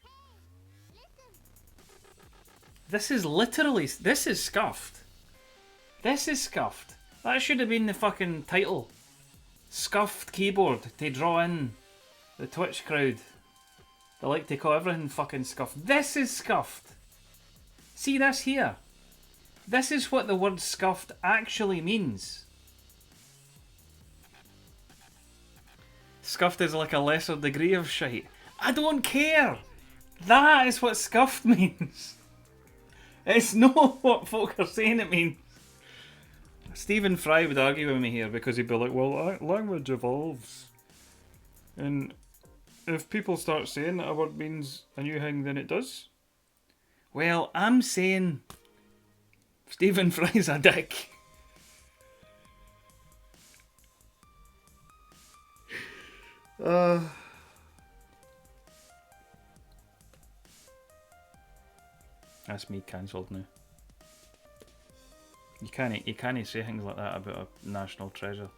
This is literally... This is scuffed. This is scuffed. That should have been the fucking title. Scuffed keyboard to draw in the Twitch crowd. They like to call everything fucking scuffed. This is scuffed. See this here? This is what the word scuffed actually means. Scuffed is like a lesser degree of shite. I don't care! That is what scuffed means. It's not what folk are saying it means. Stephen Fry would argue with me here because he'd be like, well, language evolves. And if people start saying that a word means a new thing, then it does. Well, I'm saying Stephen Fry's a dick. That's me cancelled now. You can't say things like that about a national treasure.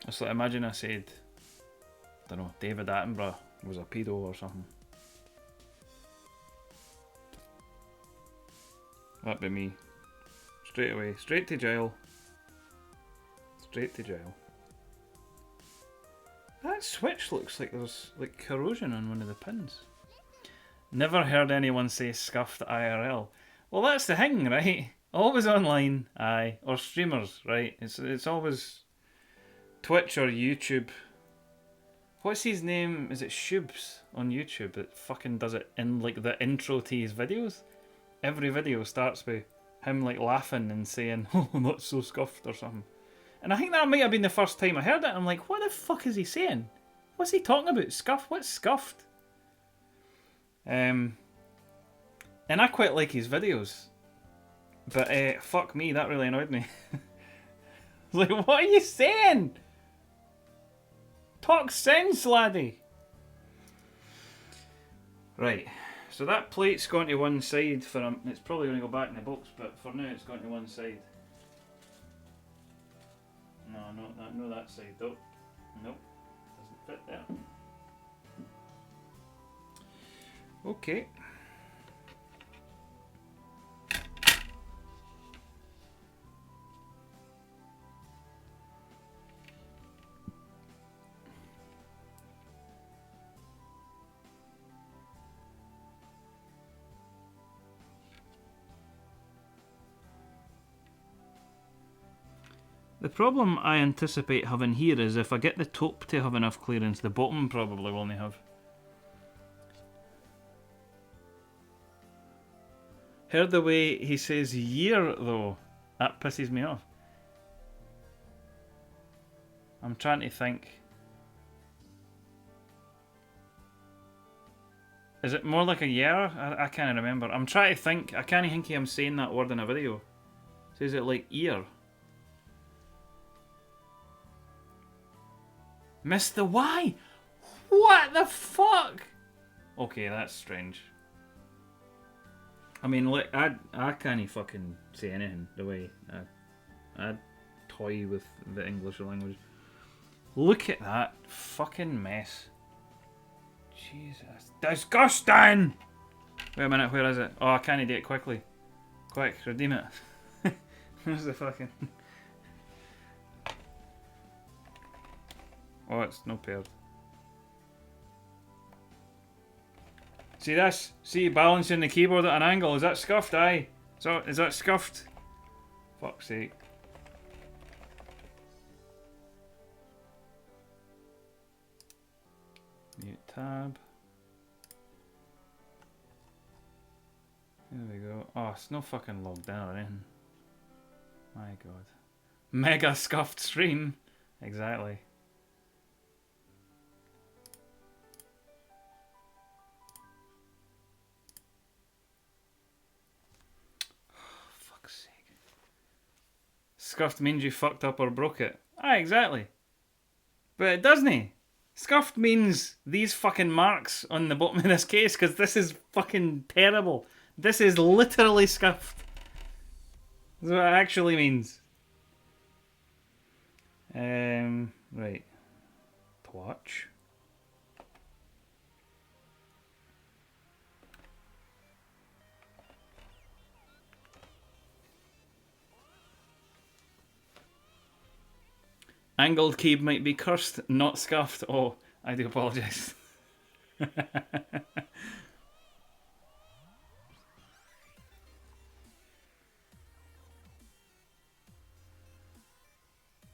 It's like, imagine I said, I don't know, David Attenborough was a pedo or something. That'd be me. Straight away. Straight to jail. Straight to jail. That switch looks like there's like corrosion on one of the pins. Never heard anyone say scuffed IRL. Well, that's the thing, right? Always online, aye. Or streamers, right? It's always Twitch or YouTube. What's his name? Is it Shubs on YouTube that fucking does it in like the intro to his videos? Every video starts with him like laughing and saying, oh, that's so scuffed or something. And I think that might have been the first time I heard it. I'm like, what the fuck is he saying? What's he talking about? Scuffed? What's scuffed? And I quite like his videos. But fuck me, that really annoyed me. I was like, what are you saying? Talk sense, laddie. Right, so that plate's gone to one side for it's probably going to go back in the box, but for now it's gone to one side. No, that side though. Nope, doesn't fit there. Okay. The problem I anticipate having here is if I get the top to have enough clearance, the bottom probably will only have. Heard the way he says year though, that pisses me off. I'm trying to think. Is it more like a year? I can't remember. I'm trying to think. I can't think I'm saying that word in a video. So is it like ear? Missed the Y? What the fuck? Okay, that's strange. I mean, like, I can't fucking say anything the way I toy with the English language. Look at that fucking mess. Jesus. Disgusting! Wait a minute, where is it? Oh, I can't do it quickly. Quick, redeem it. Where's the fucking... Oh, it's no paired. See this? See balancing the keyboard at an angle. Is that scuffed? Aye. So is that scuffed? Fuck's sake. Mute tab. There we go. Oh, it's no fucking logged in or anything. My god. Mega scuffed stream. Exactly. Oh, fuck's sake. Scuffed means you fucked up or broke it. Ah, exactly. But it doesn't. Scuffed means these fucking marks on the bottom of this case, because this is fucking terrible. This is literally scuffed. That's what it actually means. Right. Twatch. Angled key might be cursed, not scuffed. Oh, I do apologise.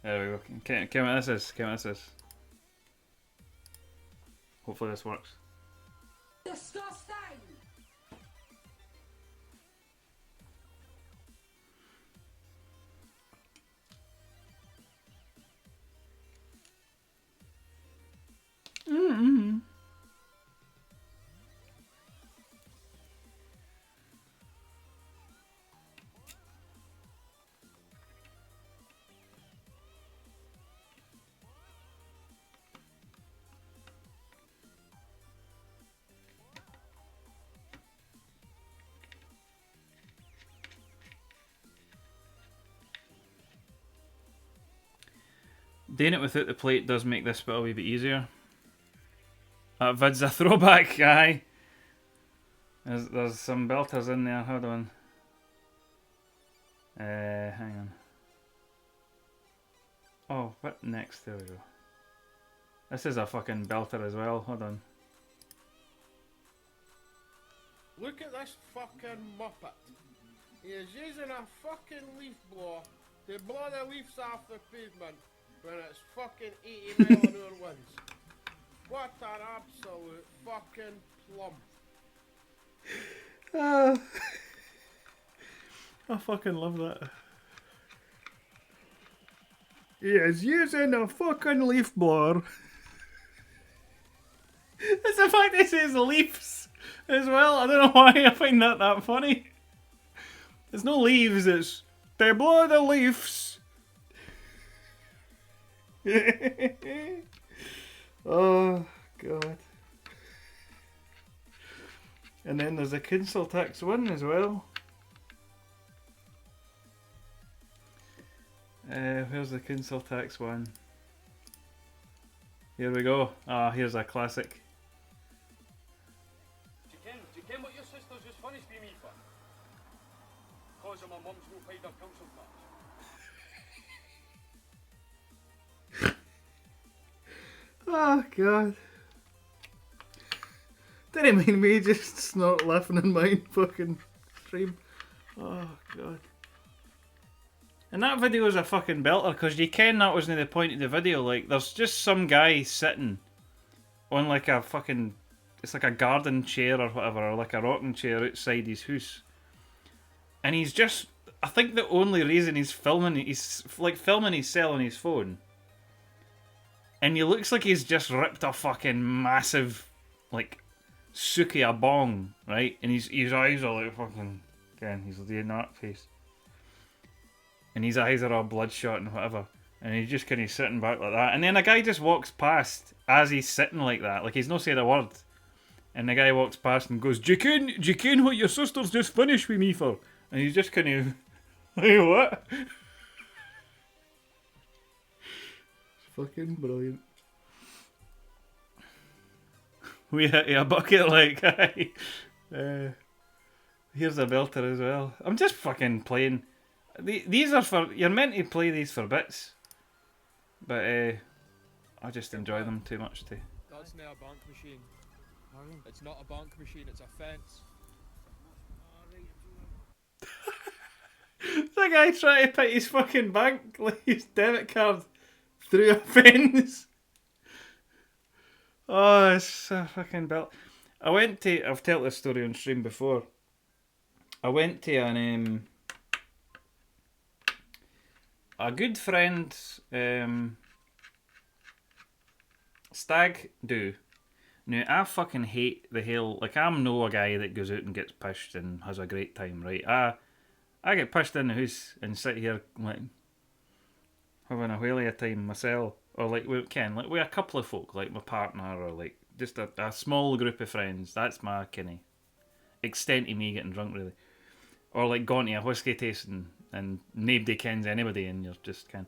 There we go. Okay, what this is. Okay, what this is. Hopefully this works. Disgusting! Mm-hmm. Doing it without the plate does make this bit a wee bit easier. That vid's a throwback, aye. There's some belters in there, hold on. Hang on. Oh, what next? There we go. This is a fucking belter as well, hold on. Look at this fucking muppet. He is using a fucking leaf blower to blow the leaves off the pavement when it's fucking 80 mile an hour winds. What an absolute fucking plum. I fucking love that. He is using a fucking leaf blower. It's the fact he says leaves as well. I don't know why I find that funny. There's no leaves, it's they blow the leaves. Oh god. And then there's a council tax one as well. Where's the council tax one? Here we go. Ah, here's a classic. Do you ken what your sister's just finished with me for? Cause of my mum's no paid her council tax. Oh god. Didn't mean me, just snort laughing in my fucking stream. Oh god. And that video is a fucking belter, because you ken that wasn't the point of the video. Like, there's just some guy sitting on like a fucking, it's like a garden chair or whatever, or like a rocking chair outside his house. And he's just, I think the only reason he's filming himself on his phone. And he looks like he's just ripped a fucking massive, like, suki a bong, right? And his eyes are like fucking, again, he's doing that face. And his eyes are all bloodshot and whatever. And he's just kind of sitting back like that. And then a guy just walks past as he's sitting like that. Like, he's not said a word. And the guy walks past and goes, do you ken what your sister's just finished with me for? And he's just kind of, like, what? It's fucking brilliant. We hit a bucket like, here's a belter as well. I'm just fucking playing. These are for, you're meant to play these for bits, but I just enjoy them too much to. That's not a bank machine. It's not a bank machine, it's a fence. The guy trying to put his fucking bank, like his debit card, through a fence. Oh, it's a fucking belt. I've told this story on stream before. I went to a good friend stag do. Now, I fucking hate the hell. Like, I'm no a guy that goes out and gets pushed and has a great time, right? I get pushed in the house and sit here, like, having a whaley of time myself. Or, like, with a couple of folk, like my partner, or, like, just a small group of friends. That's my kind of extent of me getting drunk, really. Or, like, going to a whiskey tasting and nobody kens anybody and you're just kind.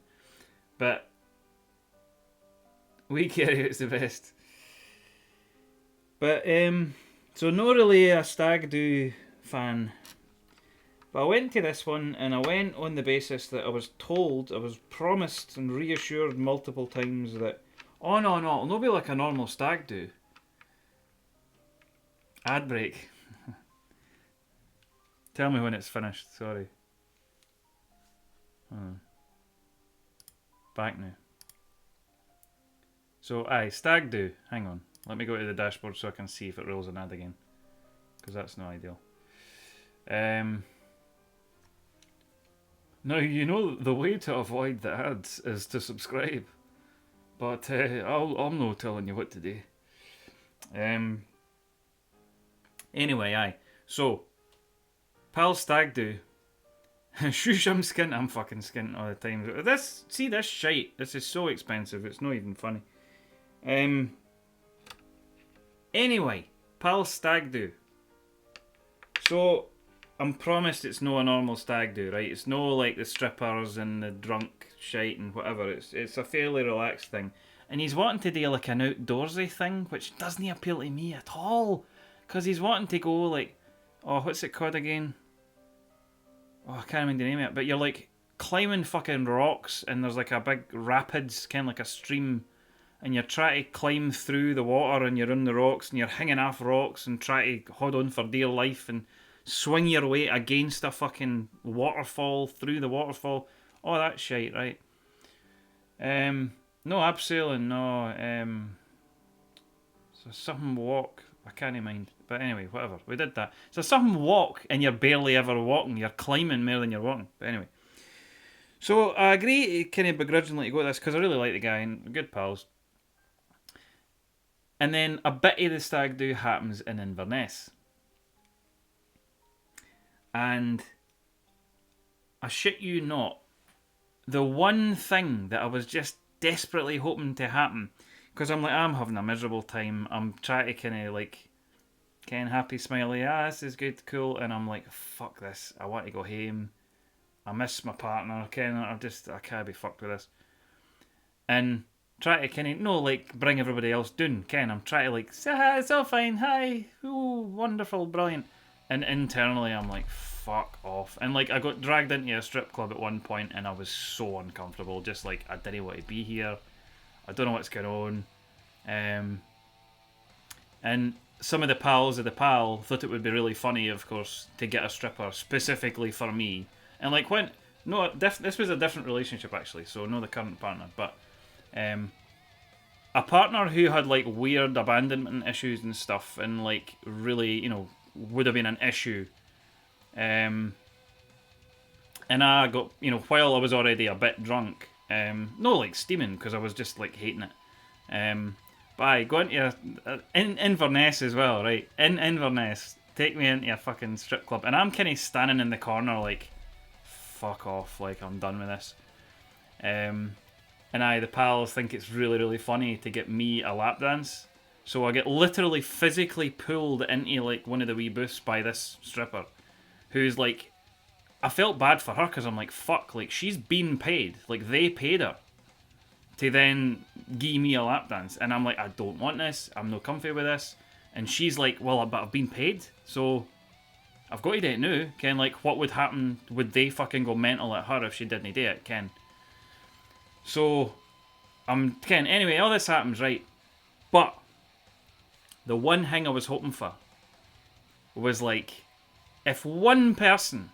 But we carry it's the best. But so not really a stag do fan. But I went to this one and I went on the basis that I was promised and reassured multiple times that oh no, it'll not be like a normal stag do. Ad break. Tell me when it's finished, sorry. Back now. So aye, stag do. Hang on. Let me go to the dashboard so I can see if it rolls an ad again. Because that's not ideal. Now, you know the way to avoid the ads is to subscribe. But I'm not telling you what to do. Anyway, aye. So, pal stag do. Shush, I'm skint. I'm fucking skint all the time. This shite. This is so expensive. It's not even funny. Anyway, pal stag do. So, I'm promised it's no a normal stag do, right? It's no like the strippers and the drunk shite and whatever. It's a fairly relaxed thing. And he's wanting to do like an outdoorsy thing, which doesn't appeal to me at all. Because he's wanting to go like, oh, what's it called again? Oh, I can't remember the name of it. But you're like climbing fucking rocks and there's like a big rapids, kind of like a stream. And you're trying to climb through the water and you're on the rocks and you're hanging off rocks and try to hold on for dear life and swing your way against a fucking waterfall, through the waterfall. Oh, that shite, right? No abseiling, no. So something walk. I can't mind. But anyway, whatever. We did that. So something walk and you're barely ever walking. You're climbing more than you're walking. But anyway. So I agree kind of begrudgingly to go to this because I really like the guy and we're good pals. And then a bit of the stag do happens in Inverness. And I shit you not, the one thing that I was just desperately hoping to happen, because I'm like, I'm having a miserable time, I'm trying to kind of like, happy, smiley, this is good, cool, and I'm like, fuck this, I want to go home, I miss my partner, I can't be fucked with this. And try to like bring everybody else down, I'm trying to like, say hi, it's all fine, hi, ooh, wonderful, brilliant. And internally I'm like, fuck off. And like I got dragged into a strip club at one point and I was so uncomfortable. Just like I didn't want to be here. I don't know what's going on. And some of the pals of the pal thought it would be really funny, of course, to get a stripper specifically for me. And like this was a different relationship actually, so not the current partner, but a partner who had like weird abandonment issues and stuff and like really, would have been an issue. And I got, while I was already a bit drunk, no like steaming because I was just like hating it. But I go into in Inverness as well, right? In Inverness, take me into a fucking strip club, and I'm kind of standing in the corner like, fuck off, like I'm done with this. And the pals think it's really, really funny to get me a lap dance. So I get literally physically pulled into like one of the wee booths by this stripper, who's like, I felt bad for her because I'm like, fuck, like she's been paid, like they paid her to then give me a lap dance, and I'm like, I don't want this, I'm no comfy with this, and she's like, well, but I've been paid, so I've got to do it now. Like what would happen? Would they fucking go mental at her if she didn't do it? So anyway, all this happens, right? But the one thing I was hoping for was like, if one person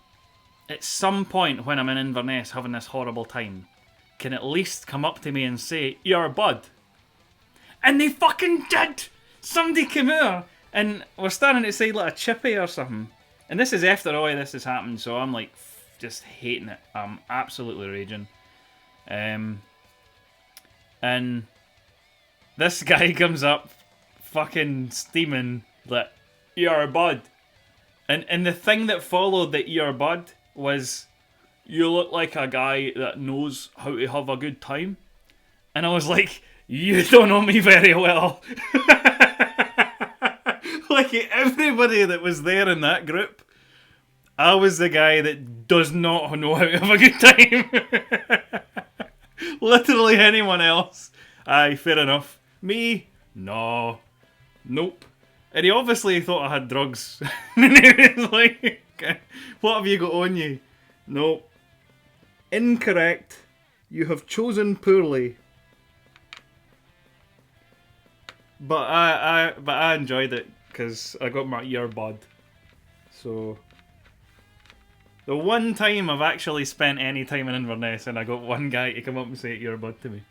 at some point when I'm in Inverness having this horrible time can at least come up to me and say, "You're a bud." And they fucking did! Somebody came out and was standing outside like a chippy or something. And this is after all this has happened, so I'm like just hating it. I'm absolutely raging. And this guy comes up fucking steaming like, "You're a bud." And the thing that followed the "you're a bud" was, "You look like a guy that knows how to have a good time." And I was like, "You don't know me very well." Like everybody that was there in that group, I was the guy that does not know how to have a good time. Literally anyone else, aye, fair enough. Me, no, nope. And he obviously thought I had drugs. And he was like, "What have you got on you?" Nope. Incorrect. You have chosen poorly. But I enjoyed it because I got my earbud. So the one time I've actually spent any time in Inverness, and I got one guy to come up and say earbud to me.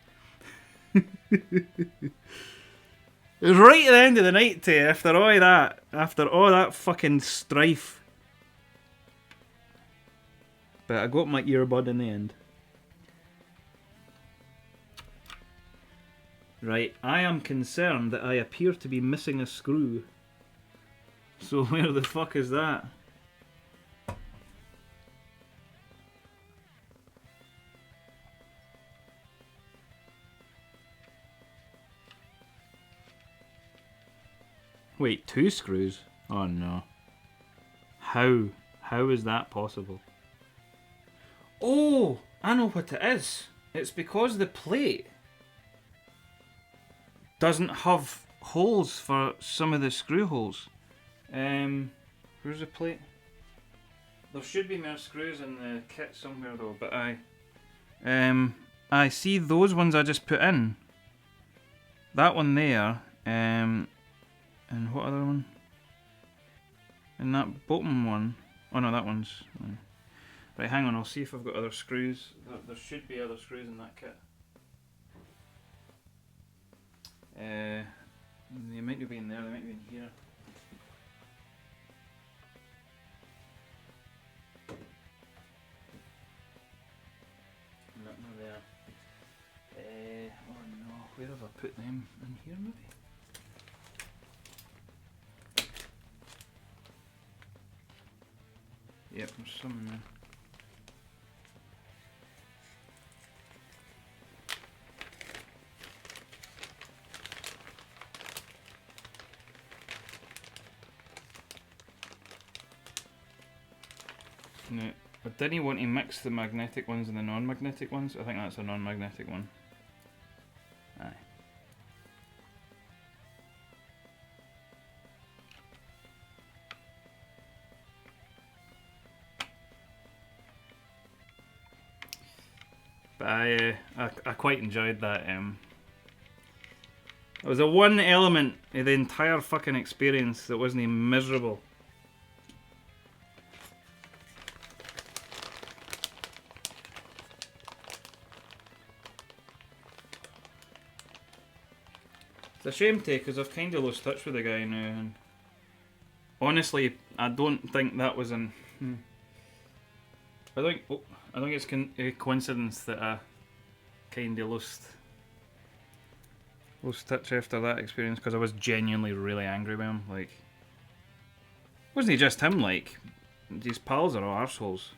It was right at the end of the night too, after all that fucking strife. But I got my earbud in the end. Right, I am concerned that I appear to be missing a screw. So where the fuck is that? Wait, 2 screws? Oh no. How? How is that possible? Oh, I know what it is. It's because the plate doesn't have holes for some of the screw holes. Where's the plate? There should be more screws in the kit somewhere though, but I see those ones I just put in. That one there, and what other one? And that bottom one. Oh no, that one's... Right, hang on, I'll see if I've got other screws. There should be other screws in that kit. They might be in there, they might be in here. No, not there. Oh no, where have I put them? In here maybe? Yep, there's some in there. No, I didn't want to mix the magnetic ones and the non-magnetic ones. I think that's a non-magnetic one. Aye. But I quite enjoyed that. It was the one element of the entire fucking experience that wasn't miserable. It's a shame too, because I've kind of lost touch with the guy now, and honestly, I don't think that was an. I think it's a coincidence that I kind of lost touch after that experience, because I was genuinely really angry with him. Like, wasn't he just him? Like, these pals are all arseholes.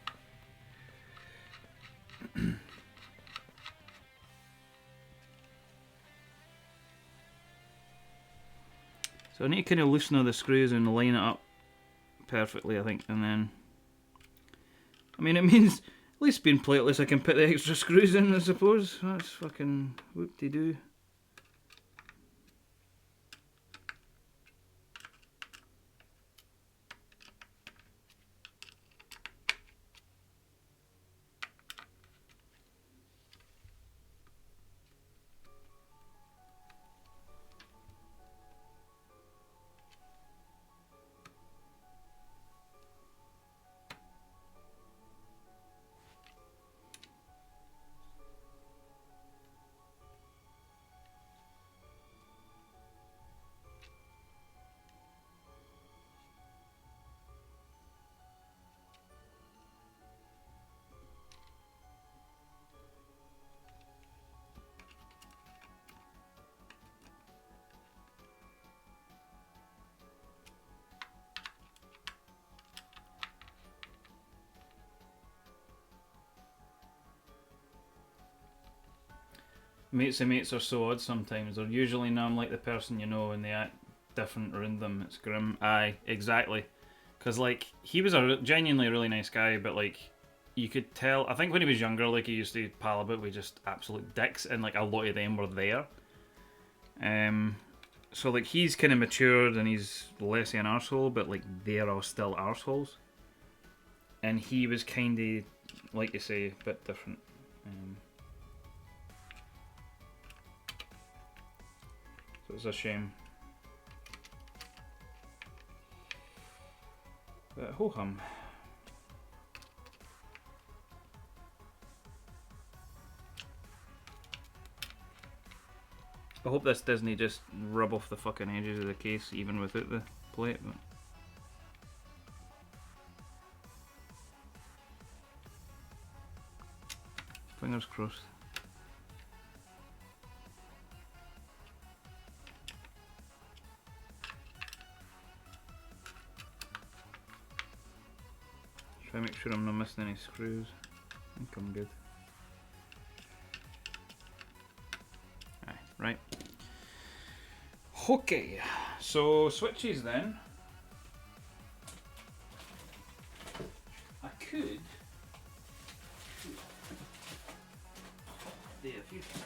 So I need to kind of loosen all the screws and line it up perfectly, I think, and then... I mean, it means at least being plateless I can put the extra screws in, I suppose. That's fucking whoop-de-doo. Mates of mates are so odd sometimes. They're usually numb like the person you know and they act different around them. It's grim. Aye, exactly. Because, like, he was a genuinely really nice guy, but, like, you could tell. I think when he was younger, like, he used to pal about with just absolute dicks, and, like, a lot of them were there. So, like, he's kind of matured and he's less of an arsehole, but, like, they're all still arseholes. And he was kind of, like you say, a bit different. So it's a shame. But ho-hum. I hope this Disney just rub off the fucking edges of the case even without the plate, but... Fingers crossed. Try to make sure I'm not missing any screws. I think I'm good. Aye, right. Okay, so switches then. I could do a few things.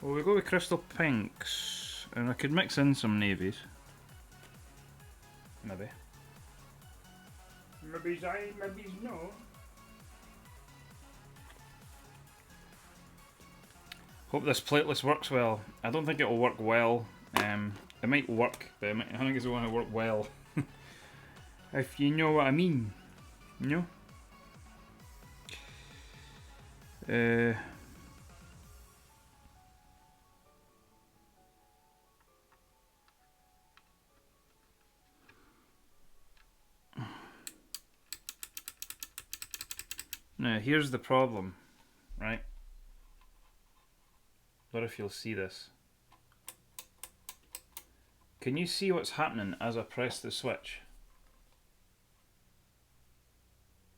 Well, we go with crystal pinks, and I could mix in some navies. Maybe. Maybe's aye, maybe's no. Hope this plateless works well. I don't think it'll work well. It might work, but I don't think it's going to work well. If you know what I mean. You know? Now, here's the problem, right? What if you'll see this? Can you see what's happening as I press the switch?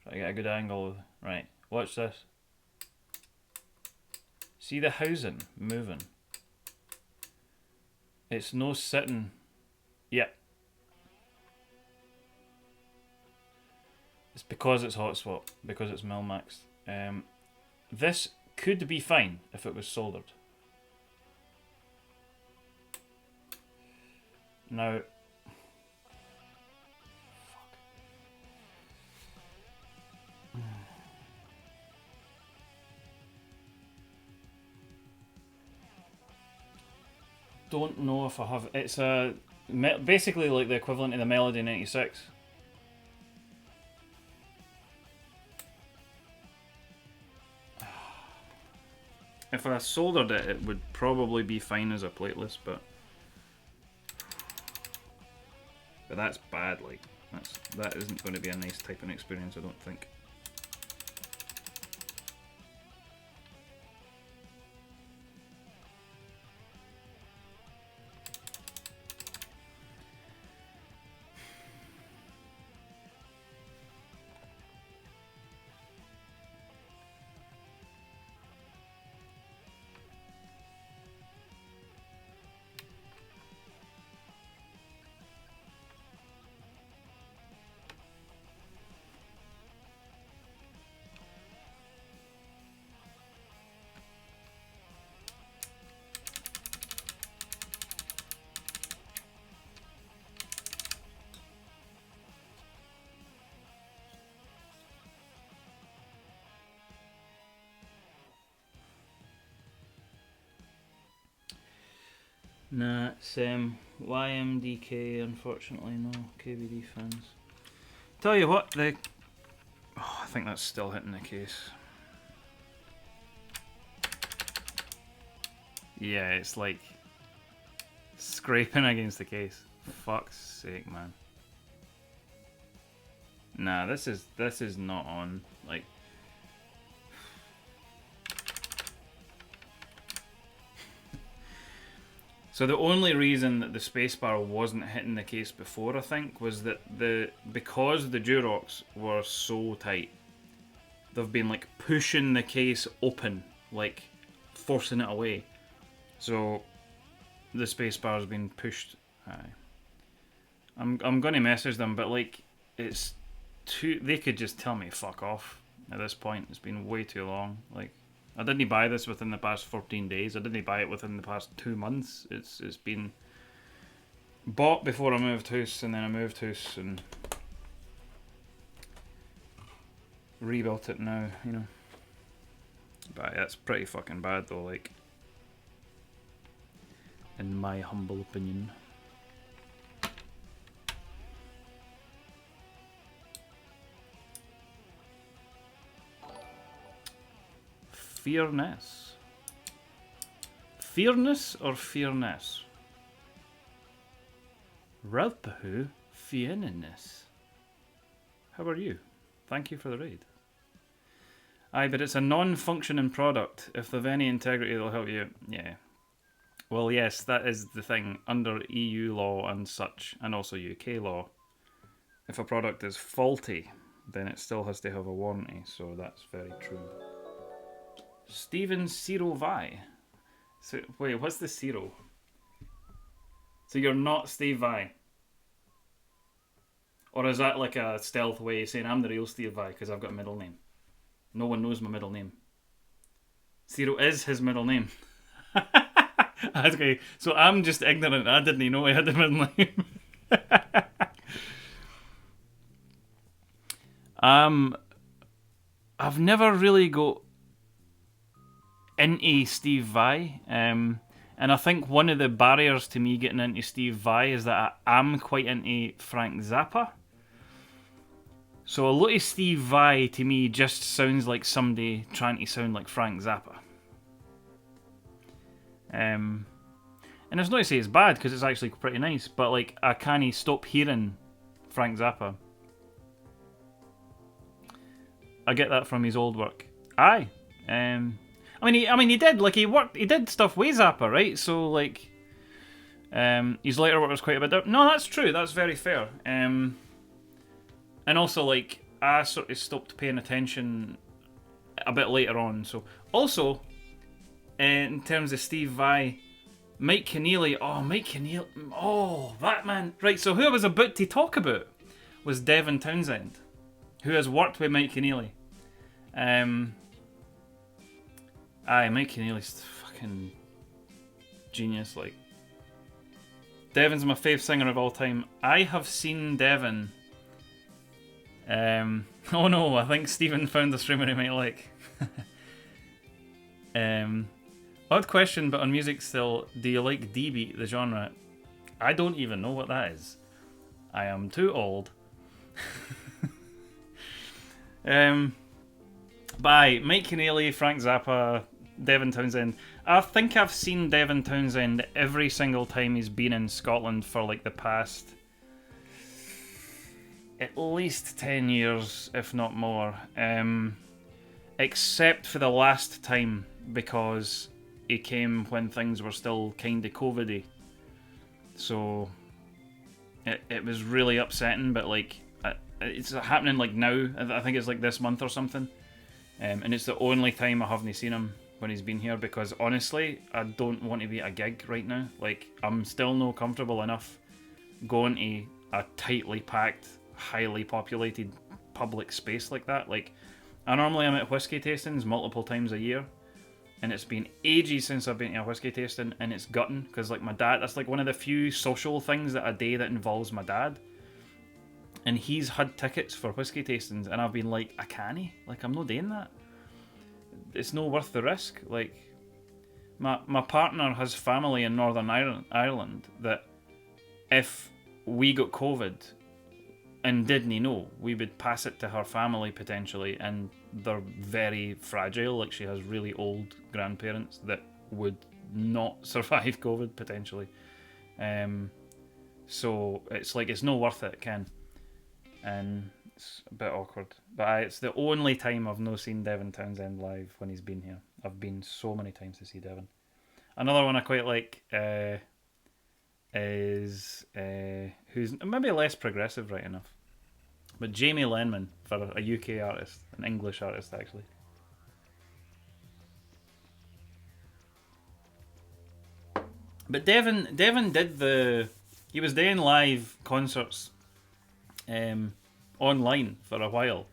Try to get a good angle. Right, watch this. See the housing moving? It's no sitting. Yep. It's because it's hot swap, because it's mil-maxed. This could be fine if it was soldered. Now, don't know if I have. It's a basically like the equivalent of the Melody 96. If I soldered it, it would probably be fine as a plateless, but that's bad. Like that isn't going to be a nice typing experience, I don't think. Nah, it's YMDK, unfortunately, no KBD fans. Tell you what, I think that's still hitting the case. Yeah, it's like scraping against the case. Fuck's sake, man. Nah, this is not on. Like, So the only reason that the spacebar wasn't hitting the case before, I think, was that because the Durox were so tight, they've been like pushing the case open, like forcing it away. So the spacebar's been pushed. Aye. I'm gonna message them, but like it's too. They could just tell me fuck off at this point. It's been way too long. Like I didn't buy this within the past 14 days. I didn't buy it within the past 2 months. It's been bought before I moved house, and then I moved house and rebuilt it now. You know, but that's pretty fucking bad though. Like in my humble opinion. Fearness. Fearness or fearness? Ralpahu Fieniness. How are you? Thank you for the raid. Aye, but it's a non-functioning product. If they've any integrity, they'll help you. Yeah. Well, yes, that is the thing. Under EU law and such, and also UK law, if a product is faulty, then it still has to have a warranty. So that's very true. Steven Ciro Vi. So wait, what's the Ciro? So you're not Steve Vai? Or is that like a stealth way of saying I'm the real Steve Vai because I've got a middle name? No one knows my middle name. Ciro is his middle name. Okay, so I'm just ignorant. I didn't know he had a middle name. I've never really got into Steve Vai, and I think one of the barriers to me getting into Steve Vai is that I am quite into Frank Zappa. So a lot of Steve Vai to me just sounds like somebody trying to sound like Frank Zappa. And it's not to say it's bad because it's actually pretty nice, but like I can't stop hearing Frank Zappa. I get that from his old work. Aye. I mean, he did stuff with Zappa, right? So like, his later work was quite a bit different. No, that's true. That's very fair. And also like, I sort of stopped paying attention a bit later on. So also, in terms of Steve Vai, Mike Keneally. Oh, that man. Right. So who I was about to talk about was Devin Townsend, who has worked with Mike Keneally. Aye, Mike Keneally's fucking genius. Like, Devin's my favourite singer of all time. I have seen Devin. Oh no, I think Stephen found a streamer he might like. Odd question, but on music still. Do you like D-beat, the genre? I don't even know what that is. I am too old. By Mike Keneally, Frank Zappa, Devin Townsend. I think I've seen Devin Townsend every single time he's been in Scotland for like the past at least 10 years, if not more. Except for the last time, because he came when things were still kind of COVID-y. So it was really upsetting, but like it's happening like now. I think it's like this month or something. And it's the only time I haven't seen him when he's been here, because honestly, I don't want to be at a gig right now. Like, I'm still not comfortable enough going to a tightly packed, highly populated public space like that. Like, I normally am at whiskey tastings multiple times a year, and it's been ages since I've been to a whiskey tasting, and it's gutting, because like my dad, that's like one of the few social things that a day that involves my dad. And he's had tickets for whiskey tastings, and I've been like, I can't. Like, I'm not doing that. It's not worth the risk. Like, my partner has family in Northern Ireland that if we got COVID and didn't know, we would pass it to her family potentially, and they're very fragile. Like, she has really old grandparents that would not survive COVID potentially. So it's like, it's not worth it, Ken. And it's a bit awkward, but it's the only time I've not seen Devin Townsend live when he's been here. I've been so many times to see Devin. Another one I quite like, is who's maybe less progressive, right enough, but Jamie Lenman for a UK artist, an English artist actually. But Devin did he was doing live concerts online for a while,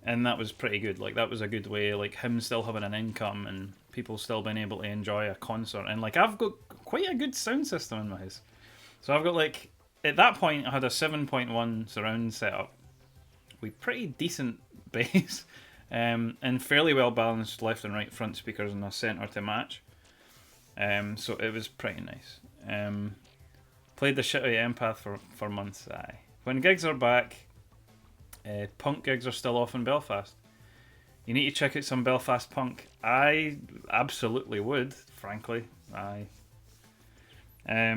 and that was pretty good. Like that was a good way, like him still having an income and people still being able to enjoy a concert. And like I've got quite a good sound system in my house, so I've got like at that point I had a 7.1 surround setup with pretty decent bass, and fairly well balanced left and right front speakers and a centre to match. So it was pretty nice. Played the shit out of Empath for months. Aye. When gigs are back, punk gigs are still off in Belfast. You need to check out some Belfast punk. I absolutely would, frankly. Aye. I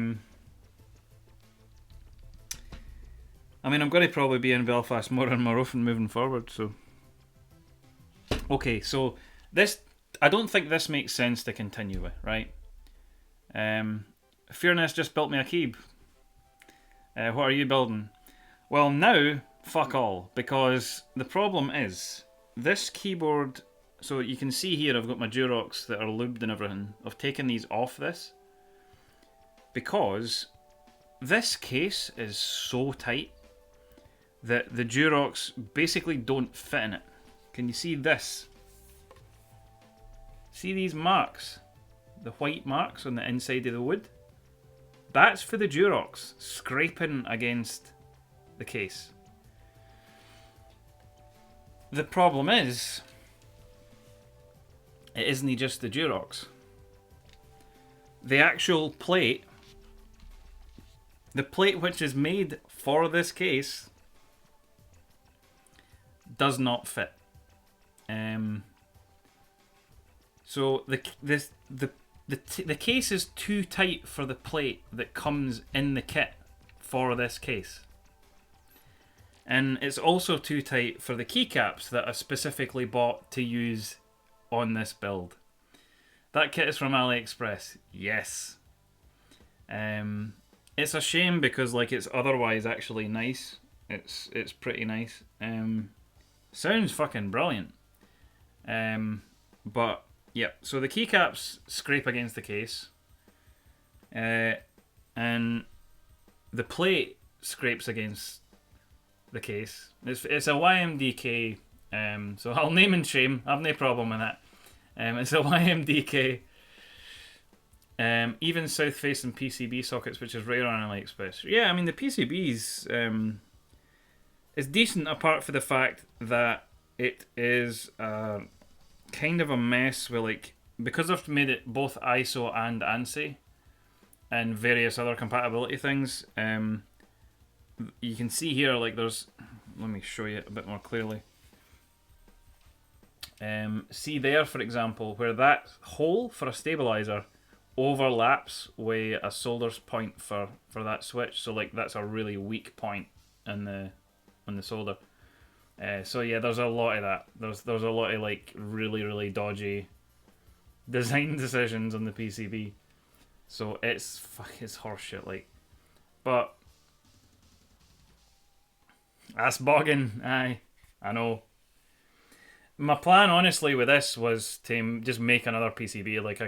mean, I'm going to probably be in Belfast more and more often moving forward. So, okay, so this I don't think this makes sense to continue with, right? Fearness just built me a keyb. What are you building? Well, now, fuck all, because the problem is this keyboard. So you can see here I've got my Durox that are lubed and everything. I've taken these off this because this case is so tight that the Durox basically don't fit in it. Can you see this? See these marks? The white marks on the inside of the wood? That's for the Durox scraping against the case. The problem is, it isn't just the Durox. The actual plate, the plate which is made for this case, does not fit. So the case is too tight for the plate that comes in the kit for this case. And it's also too tight for the keycaps that are specifically bought to use on this build. That kit is from AliExpress. Yes. It's a shame because like it's otherwise actually nice. It's pretty nice. Sounds fucking brilliant. But yeah, so the keycaps scrape against the case, and the plate scrapes against the case. It's a YMDK, so I'll name and shame. I've no problem with that. It's a YMDK. Even south facing PCB sockets, which is rare on AliExpress. Yeah, I mean the PCBs is decent apart from the fact that it is kind of a mess with like, because I've made it both ISO and ANSI and various other compatibility things. You can see here like there's, let me show you it a bit more clearly. See there, for example, where that hole for a stabilizer overlaps with a solder point for that switch. So like that's a really weak point in the solder. So yeah, there's a lot of that. There's a lot of like really dodgy design decisions on the PCB. So it's horseshit like. But that's bogging. Aye, I know. My plan, honestly, with this was to just make another PCB. Like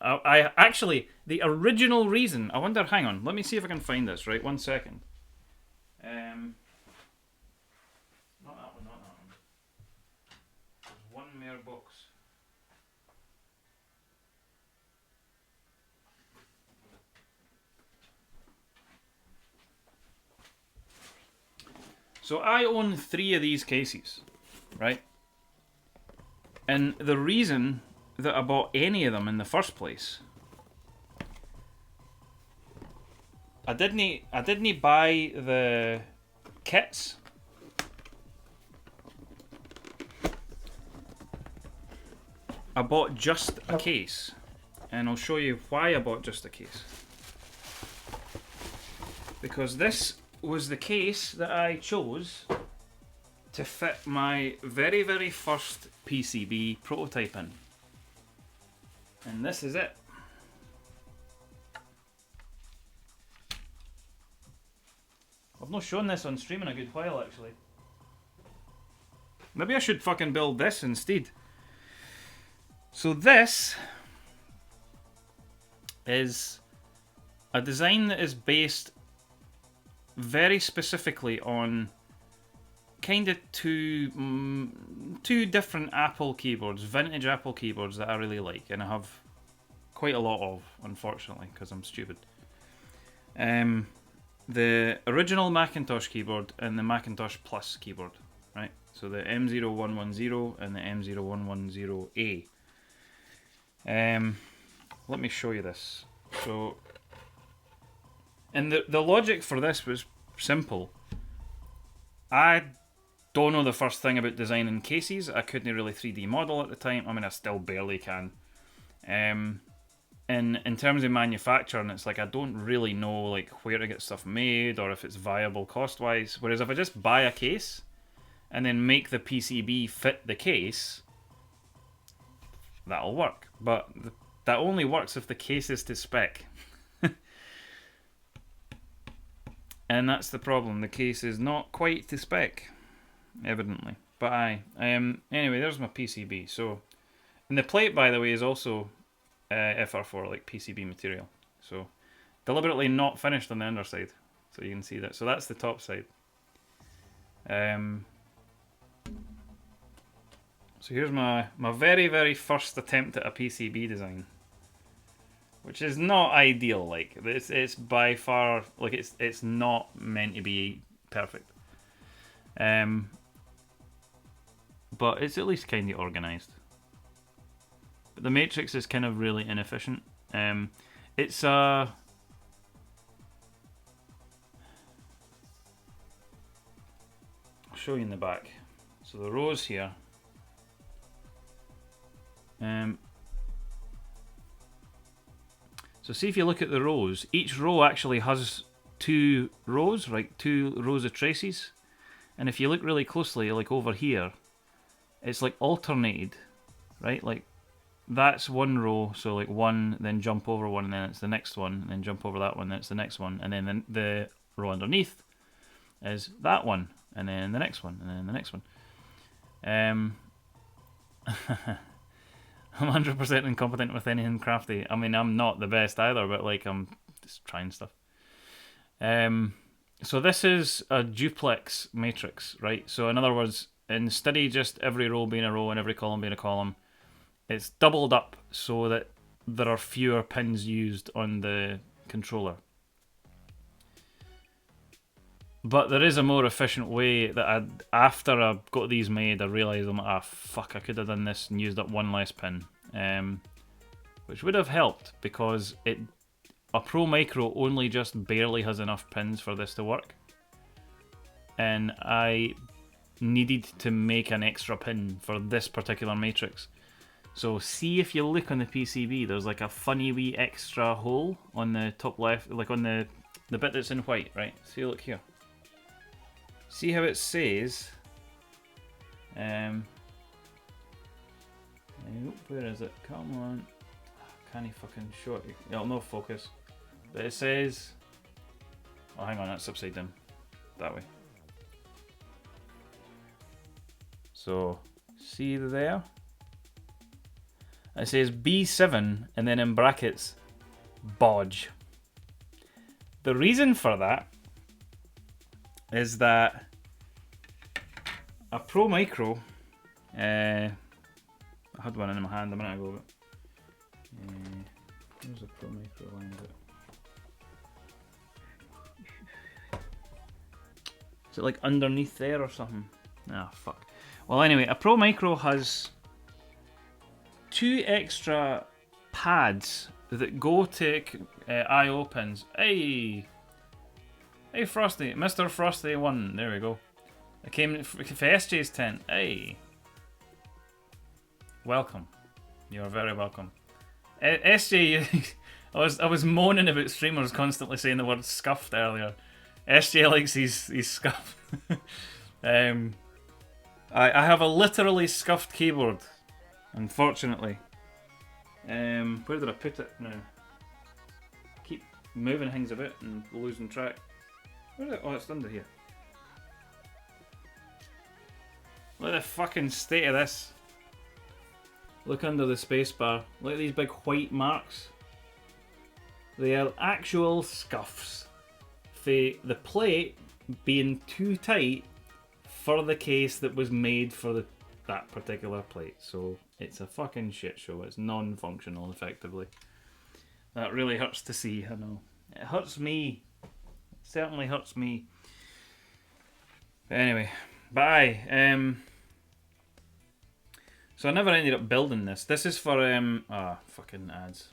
I actually, the original reason. I wonder. Hang on. Let me see if I can find this. Right, 1 second. Not that one. There's one more box. So I own 3 of these cases, right? And the reason that I bought any of them in the first place, I didn't buy the kits. I bought just a case, and I'll show you why I bought just a case. Because this was the case that I chose to fit my very first PCB prototype in. And this is it. I've not shown this on stream in a good while, actually. Maybe I should fucking build this instead. So this is a design that is based very specifically on kind of two different Apple keyboards, vintage Apple keyboards that I really like, and I have quite a lot of, unfortunately, because I'm stupid. The original Macintosh keyboard and the Macintosh Plus keyboard, right? So the M0110 and the M0110A. Let me show you this. So, and the logic for this was simple. I don't know the first thing about designing cases. I couldn't really 3D model at the time. I mean, I still barely can. In terms of manufacturing, it's like I don't really know like where to get stuff made or if it's viable cost-wise. Whereas if I just buy a case and then make the PCB fit the case, that'll work. But that only works if the case is to spec. And that's the problem. The case is not quite to spec, evidently. But aye. Anyway, there's my PCB. So, and the plate, by the way, is also FR4, like PCB material. So, deliberately not finished on the underside, so you can see that. So that's the top side. So here's my very, very first attempt at a PCB design, which is not ideal. Like it's by far like it's not meant to be perfect. But it's at least kind of organized. But the matrix is kind of really inefficient. It's I'll show you in the back. So the rows here. So see if you look at the rows, each row actually has two rows, right? Two rows of traces. And if you look really closely, like over here, it's like alternated, right? Like that's one row, so like one, then jump over one, and then it's the next one, and then jump over that one, then it's the next one, and then the row underneath is that one, and then the next one, and then the next one. I'm 100% incompetent with anything crafty. I mean, I'm not the best either, but like I'm just trying stuff. So this is a duplex matrix, right? So in other words, instead of just every row being a row and every column being a column, it's doubled up so that there are fewer pins used on the controller. But there is a more efficient way that after I got these made, I realised I'm like, ah, fuck, I could have done this and used up one less pin. Which would have helped because a Pro Micro only just barely has enough pins for this to work. And I needed to make an extra pin for this particular matrix. So see if you look on the PCB, there's like a funny wee extra hole on the top left, like on the bit that's in white, right? See, look here. See how it says, where is it? Come on. Can't he fucking show it? It'll no focus. But it says, oh hang on, that's upside down. That way. So, see there? It says B7 and then in brackets, bodge. The reason for that is that a Pro Micro, I had one in my hand a minute ago, but where's a Pro Micro line? Is it like underneath there or something? Ah, fuck. Well, anyway, a Pro Micro has two extra pads that go to I/O pins. Hey, Frosty, Mr. Frosty 1. There we go. I came for SJ's tent. Hey, welcome. You are very welcome. SJ, I was moaning about streamers constantly saying the word scuffed earlier. SJ likes his scuff. I have a literally scuffed keyboard, unfortunately. Where did I put it now? Keep moving things a bit and losing track. Where is it? Oh, it's under here. Look at the fucking state of this. Look under the spacebar. Look at these big white marks. They are actual scuffs. The plate being too tight for the case that was made for that particular plate. So it's a fucking shit show. It's non-functional, effectively. That really hurts to see, I know. It hurts me. It certainly hurts me. But anyway, bye. So I never ended up building this. This is for fucking ads.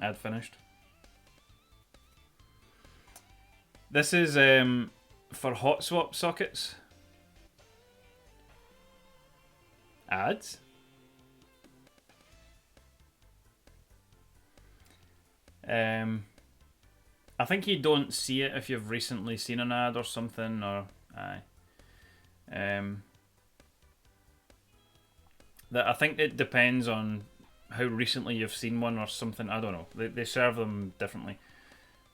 Ad finished. This is for hot swap sockets. Ads. I think you don't see it if you've recently seen an ad or something, or that I think it depends on how recently you've seen one or something. I don't know. They serve them differently.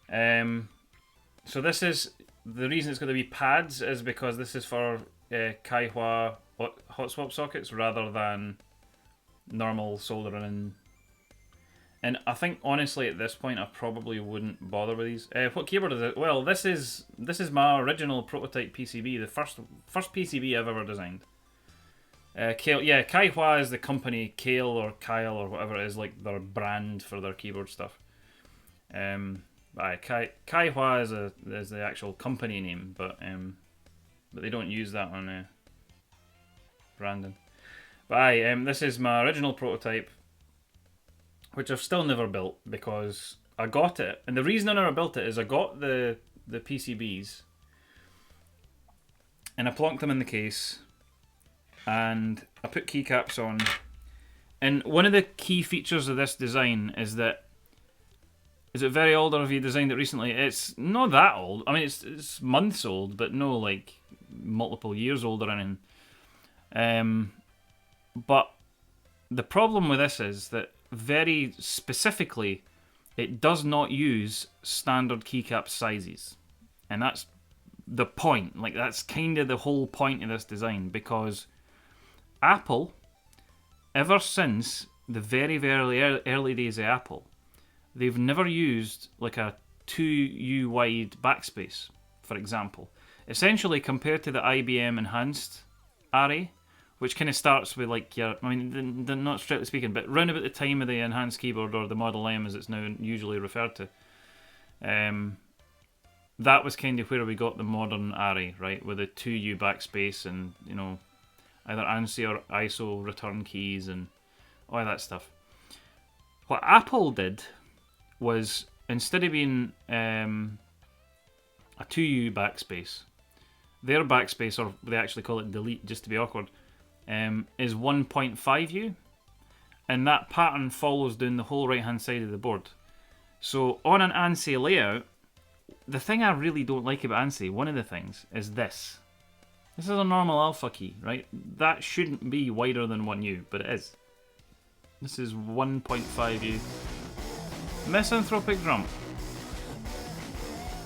So this is the reason it's going to be pads is because this is for Kaihua hot swap sockets rather than normal soldering in. And I think honestly at this point I probably wouldn't bother with these. What keyboard is it? Well, this is my original prototype PCB, the first PCB I've ever designed. Kale, yeah, Kaihua is the company, Kale or Kyle or whatever it is, like their brand for their keyboard stuff. Kaihua is the actual company name, but they don't use that on branding. But this is my original prototype, which I've still never built because I got it, and the reason I never built it is I got the PCBs and I plonked them in the case and I put keycaps on. And one of the key features of this design is that, is it very old or have you designed it recently? It's not that old. I mean, it's months old, but no like multiple years old or anything. But the problem with this is that very specifically, it does not use standard keycap sizes, and that's the point. Like that's kind of the whole point of this design, because Apple, ever since the very early days of Apple, they've never used like a 2U wide backspace, for example. Essentially, compared to the IBM Enhanced array, which kind of starts with like your, I mean, they're not strictly speaking, but round about the time of the enhanced keyboard, or the Model M as it's now usually referred to, that was kind of where we got the modern array, right, with a 2U backspace and, you know, either ANSI or ISO return keys and all that stuff. What Apple did was, instead of being a 2U backspace, their backspace, or they actually call it delete just to be awkward, is 1.5U, and that pattern follows down the whole right hand side of the board. So on an ANSI layout, the thing I really don't like about ANSI, one of the things, is this. This is a normal alpha key, right? That shouldn't be wider than 1U, but it is. This is 1.5U. Misanthropic Drum.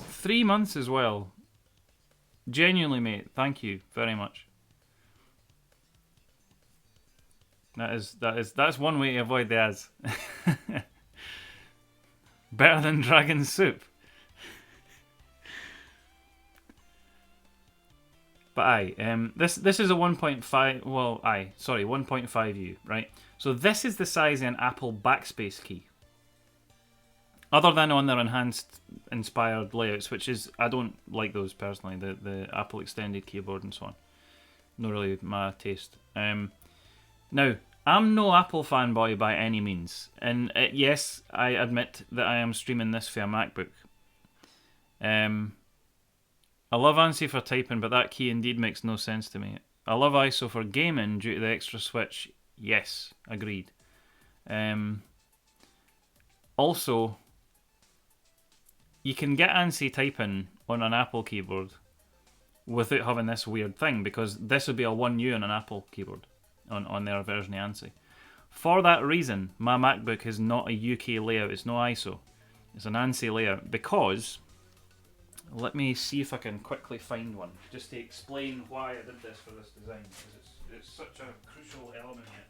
3 months as well. Genuinely, mate, thank you very much. That's one way to avoid the ads. Better than dragon soup. But this is a 1.5. Well, 1.5U, right? So this is the size of an Apple backspace key. Other than on their enhanced inspired layouts, which is, I don't like those personally. The Apple extended keyboard and so on. Not really my taste. Now, I'm no Apple fanboy by any means, and yes, I admit that I am streaming this via MacBook. I love ANSI for typing, but that key indeed makes no sense to me. I love ISO for gaming due to the extra switch. Yes, agreed. Also, you can get ANSI typing on an Apple keyboard without having this weird thing, because this would be a 1U on an Apple keyboard on their version of ANSI. For that reason, my MacBook is not a UK layout, it's no ISO. It's an ANSI layout because, let me see if I can quickly find one, just to explain why I did this for this design, because it's such a crucial element here.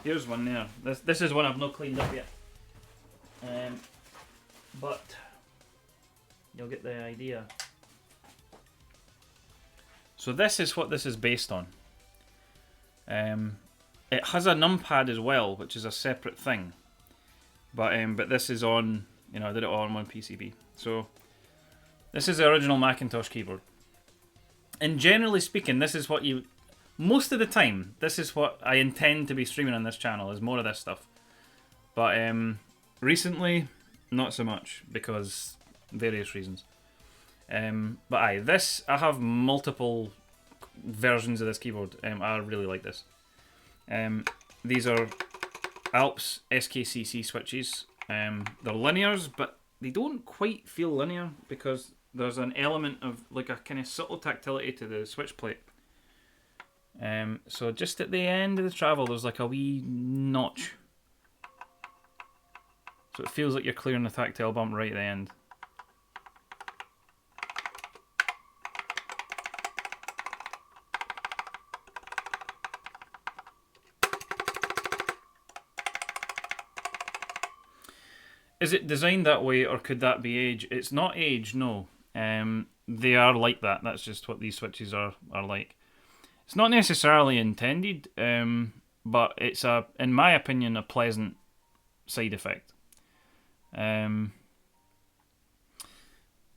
Here's one there. This is one I've not cleaned up yet. But you'll get the idea. So this is what this is based on. It has a numpad as well, which is a separate thing. But this is on, you know, I did it all on one PCB. So this is the original Macintosh keyboard. And generally speaking, this is what you, most of the time, this is what I intend to be streaming on this channel, is more of this stuff. But recently, not so much, because various reasons. But aye, this, I have multiple versions of this keyboard. I really like this. These are Alps SKCC switches. They're linears, but they don't quite feel linear because there's an element of like a kind of subtle tactility to the switch plate. So just at the end of the travel, there's like a wee notch. So it feels like you're clearing the tactile bump right at the end. Is it designed that way, or could that be age? It's not age, no. They are like that. That's just what these switches are like. It's not necessarily intended, but it's in my opinion, a pleasant side effect.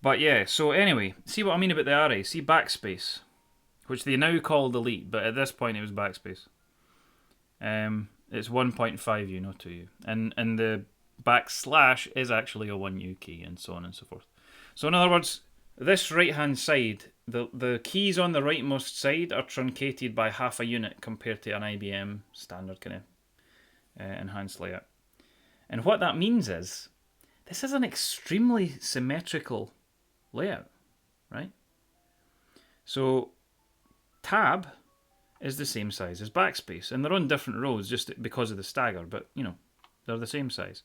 But yeah, so anyway, see what I mean about the array. See backspace, which they now call delete, but at this point it was backspace. It's 1.5U, not 2U, and the backslash is actually a 1U key, and so on and so forth. So in other words, this right hand side, the keys on the rightmost side are truncated by half a unit compared to an IBM standard kind of enhanced layout. And what that means is, this is an extremely symmetrical layout, right? So tab is the same size as backspace, and they're on different rows just because of the stagger, but you know, they're the same size.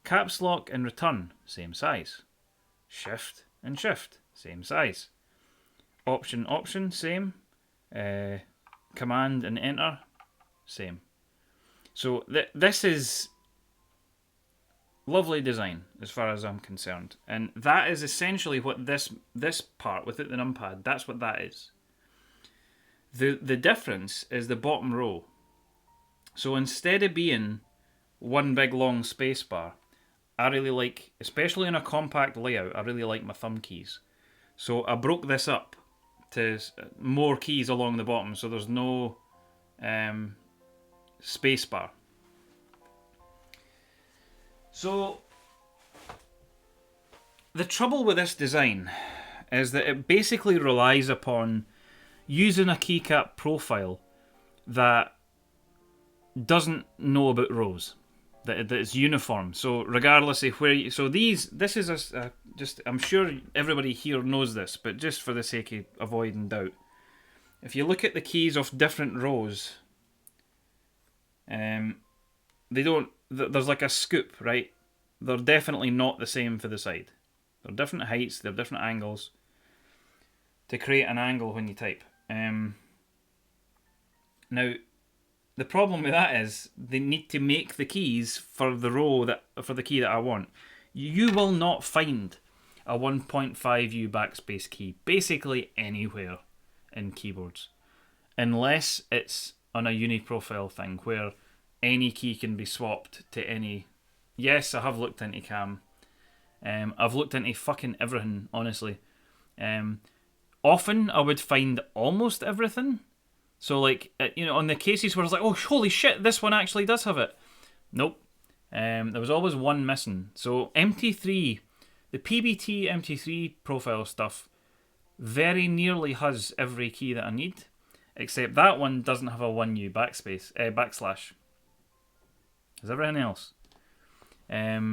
Caps lock and return, same size. Shift and shift, same size. Option, same. Command and enter, same. So this is lovely design as far as I'm concerned, and that is essentially what this part without the numpad, that's what that is. The difference is the bottom row. So instead of being one big long space bar, I really like, especially in a compact layout, I really like my thumb keys. So I broke this up to more keys along the bottom, so there's no space bar. So the trouble with this design is that it basically relies upon using a keycap profile that doesn't know about rows, that it's uniform. So regardless of where you, so this is just, I'm sure everybody here knows this, but just for the sake of avoiding doubt, if you look at the keys of different rows, they don't, there's like a scoop, right? They're definitely not the same for the side. They're different heights, they're different angles to create an angle when you type. Now, the problem with that is they need to make the keys for the row for the key that I want. You will not find a 1.5U backspace key basically anywhere in keyboards, unless it's on a uniprofile thing where any key can be swapped to any. Yes, I have looked into CAM. I've looked into fucking everything, honestly. Often I would find almost everything. So like, you know, on the cases where I was like, oh, holy shit, this one actually does have it. Nope. There was always one missing. So MT3, the PBT MT3 profile stuff very nearly has every key that I need. Except that one doesn't have a 1U backslash. As everything else. Why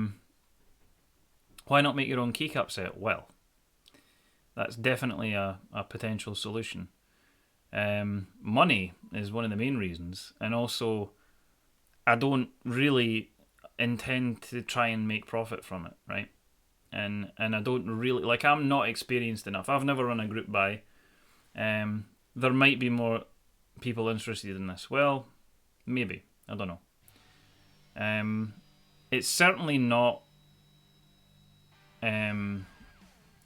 not make your own keycap set? Well, that's definitely a potential solution. Money is one of the main reasons, and also I don't really intend to try and make profit from it, right? And I don't really, like, I'm not experienced enough. I've never run a group buy. There might be more people interested in this. Well, maybe. I don't know. It's certainly not. I'm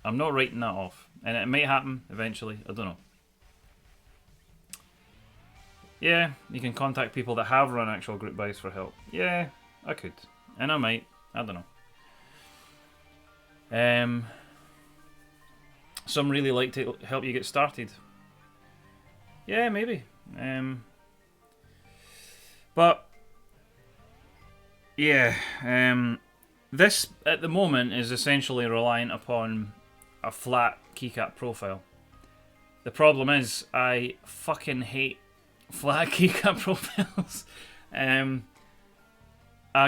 not writing that off, and it might happen eventually. I don't know. Yeah, you can contact people that have run actual group buys for help. Yeah, I could, and I might. I don't know. Some really like to help you get started. Yeah, maybe. But yeah, this at the moment is essentially reliant upon a flat keycap profile. The problem is I fucking hate flat keycap profiles. I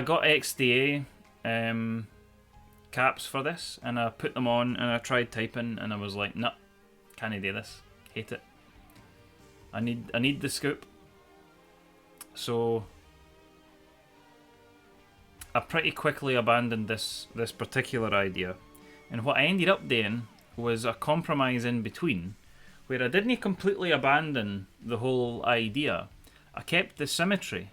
got XDA caps for this, and I put them on, and I tried typing, and I was like, nah, can't do this. Hate it. I need the scoop. So I pretty quickly abandoned this particular idea, and what I ended up doing was a compromise in between, where I didn't completely abandon the whole idea. I kept the symmetry,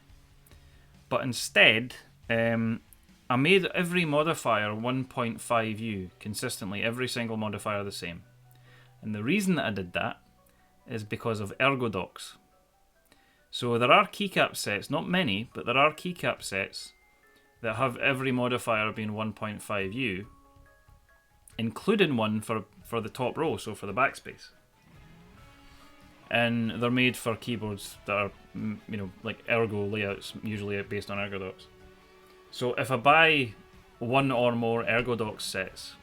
but instead I made every modifier 1.5U consistently, every single modifier the same. And the reason that I did that is because of ergodox. So there are keycap sets, not many, but there are keycap sets that have every modifier being 1.5U, including one for the top row, so for the backspace. And they're made for keyboards that are, like ergo layouts, usually based on ergodox. So if I buy one or more ergodox sets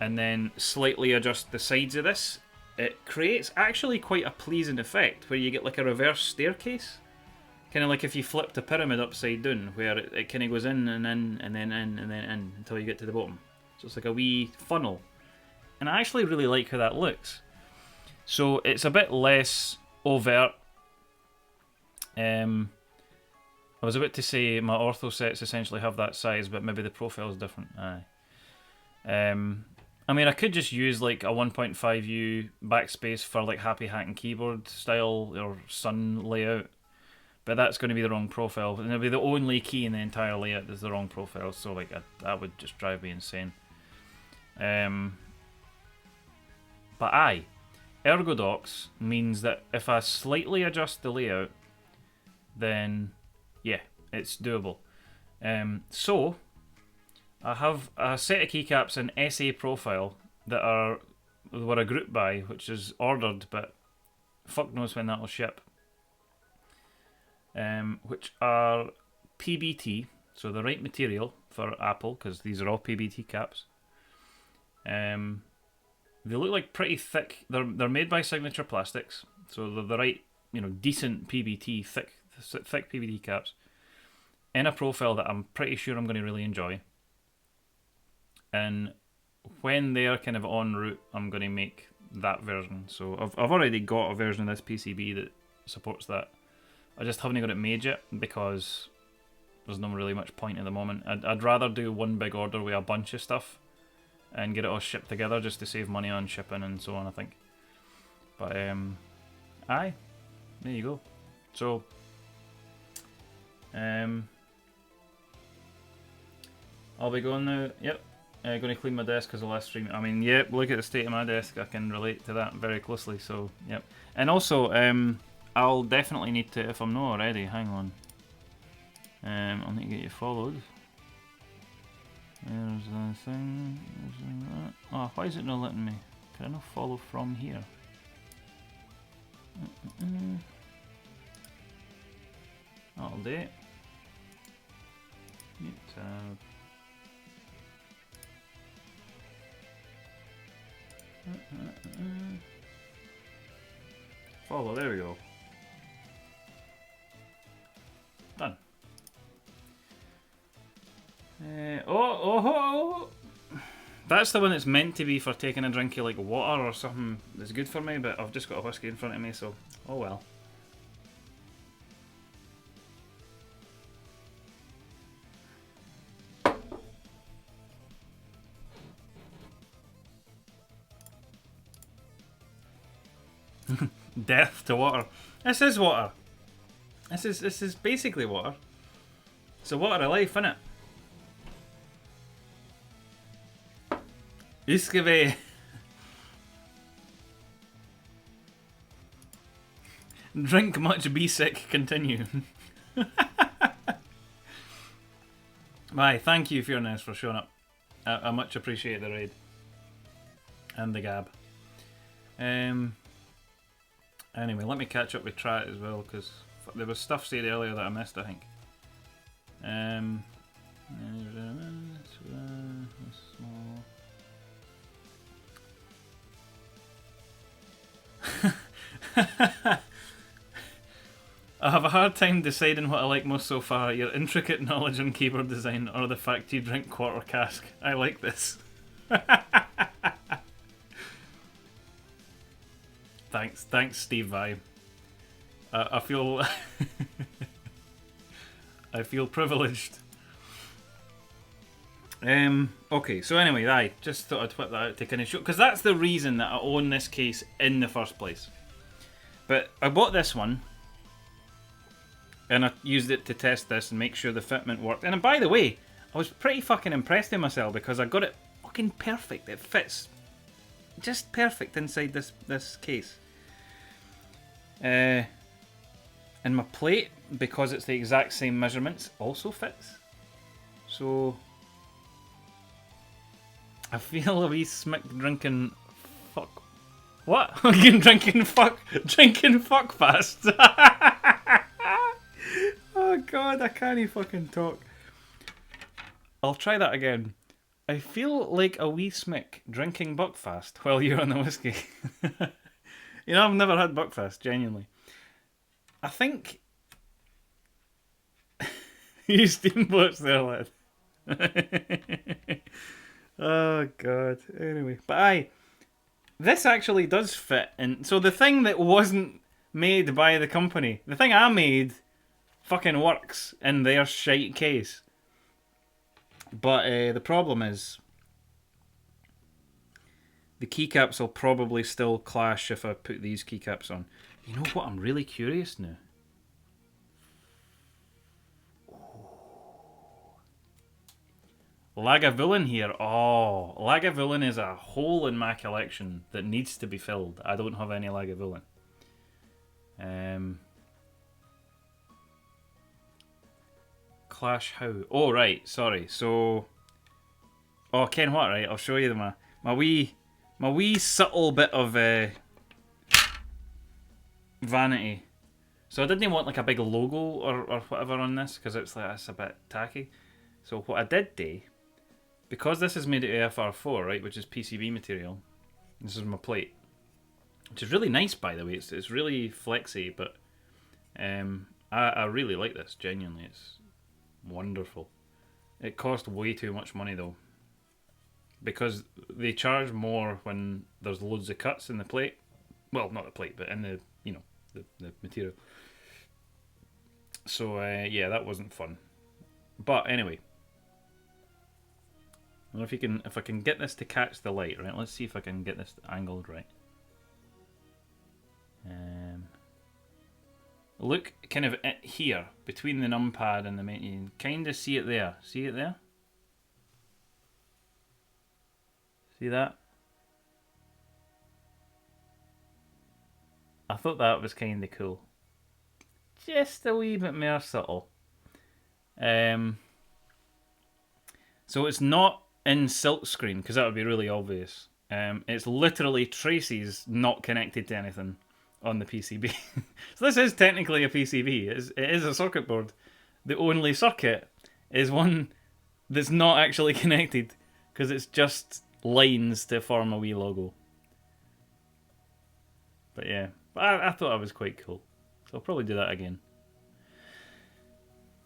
and then slightly adjust the sides of this, it creates actually quite a pleasing effect where you get like a reverse staircase. Kind of like if you flipped a pyramid upside down, where it kind of goes in and in and then in and then in until you get to the bottom. So it's like a wee funnel. And I actually really like how that looks. So it's a bit less overt. I was about to say my ortho sets essentially have that size, but maybe the profile is different. Aye. I mean, I could just use like a 1.5U backspace for like happy hacking keyboard style or sun layout, but that's going to be the wrong profile. And it'll be the only key in the entire layout that's the wrong profile. So like that would just drive me insane. But aye, ergodox means that if I slightly adjust the layout, then yeah, it's doable. So I have a set of keycaps in SA profile that were a group buy, which is ordered, but fuck knows when that'll ship. Which are PBT, so the right material for Apple, because these are all PBT caps. They look like pretty thick. They're made by Signature Plastics, so they're the right, decent PBT, thick PBT caps in a profile that I'm pretty sure I'm going to really enjoy. And when they're kind of en route, I'm going to make that version. So I've already got a version of this PCB that supports that. I just haven't got it made yet because there's not really much point at the moment. I'd rather do one big order with a bunch of stuff and get it all shipped together just to save money on shipping and so on, I think. But aye, there you go. So I'll be going now. Yep. Going to clean my desk because the last stream. I mean, yep. Look at the state of my desk. I can relate to that very closely. So, yep. And also, I'll definitely need to, if I'm not already. Hang on. I'll need to get you followed. There's the thing. There's that. Oh, why is it not letting me? Can I not follow from here? That'll do it. Mute tab. Follow, there we go. Oh. That's the one that's meant to be for taking a drink of like water or something that's good for me, but I've just got a whiskey in front of me, so oh well. Death to water. This is water. This is basically water. It's the water of life, innit? Iskave. Drink much, be sick, continue. Bye, thank you, Fearness, for showing up. I much appreciate the raid. And the gab. Anyway, let me catch up with Trat as well, because there was stuff said earlier that I missed, I think. I have a hard time deciding what I like most so far, your intricate knowledge on keyboard design or the fact you drink quarter cask. I like this. Thanks, Steve Vai. I feel I feel privileged. Okay, so anyway, I just thought I'd whip that out to kind of show, because that's the reason that I own this case in the first place. But I bought this one, and I used it to test this and make sure the fitment worked. And by the way, I was pretty fucking impressed with myself because I got it fucking perfect. It fits just perfect inside this case. And my plate, because it's the exact same measurements, also fits. So I feel a wee smick drinking fuck. What? drinking fuck fast. Oh god, I can't even fucking talk. I'll try that again. I feel like a wee smick drinking Buckfast while you're on the whiskey. You know, I've never had Buckfast, genuinely. I think... You steamboats there, lad. Oh, God. Anyway. But this actually does fit. And so the thing that wasn't made by the company, the thing I made, fucking works in their shite case. But the problem is... the keycaps will probably still clash if I put these keycaps on. You know what? I'm really curious now. Lagavulin here. Oh, Lagavulin is a hole in my collection that needs to be filled. I don't have any Lagavulin. Clash how? Oh, right. Sorry. So... oh, Ken what, right? I'll show you my wee subtle bit of vanity. So I didn't want like a big logo or whatever on this because it's like that's a bit tacky. So what I did do, because this is made of AFR4, right, which is PCB material. This is my plate, which is really nice, by the way. It's really flexy, but I really like this. Genuinely, it's wonderful. It cost way too much money though, because they charge more when there's loads of cuts in the plate. Well, not the plate, but in the the material. So yeah, that wasn't fun. But anyway, I don't know if I can get this to catch the light, right? Let's see if I can get this angled right. Look kind of here between the numpad and the main. You can kind of see it there. See it there? See that? I thought that was kind of cool. Just a wee bit more subtle. So it's not in silkscreen, because that would be really obvious. It's literally traces not connected to anything on the PCB. So this is technically a PCB. It is a circuit board. The only circuit is one that's not actually connected, because it's just lines to form a wee logo. But yeah, but I thought that was quite cool. So I'll probably do that again.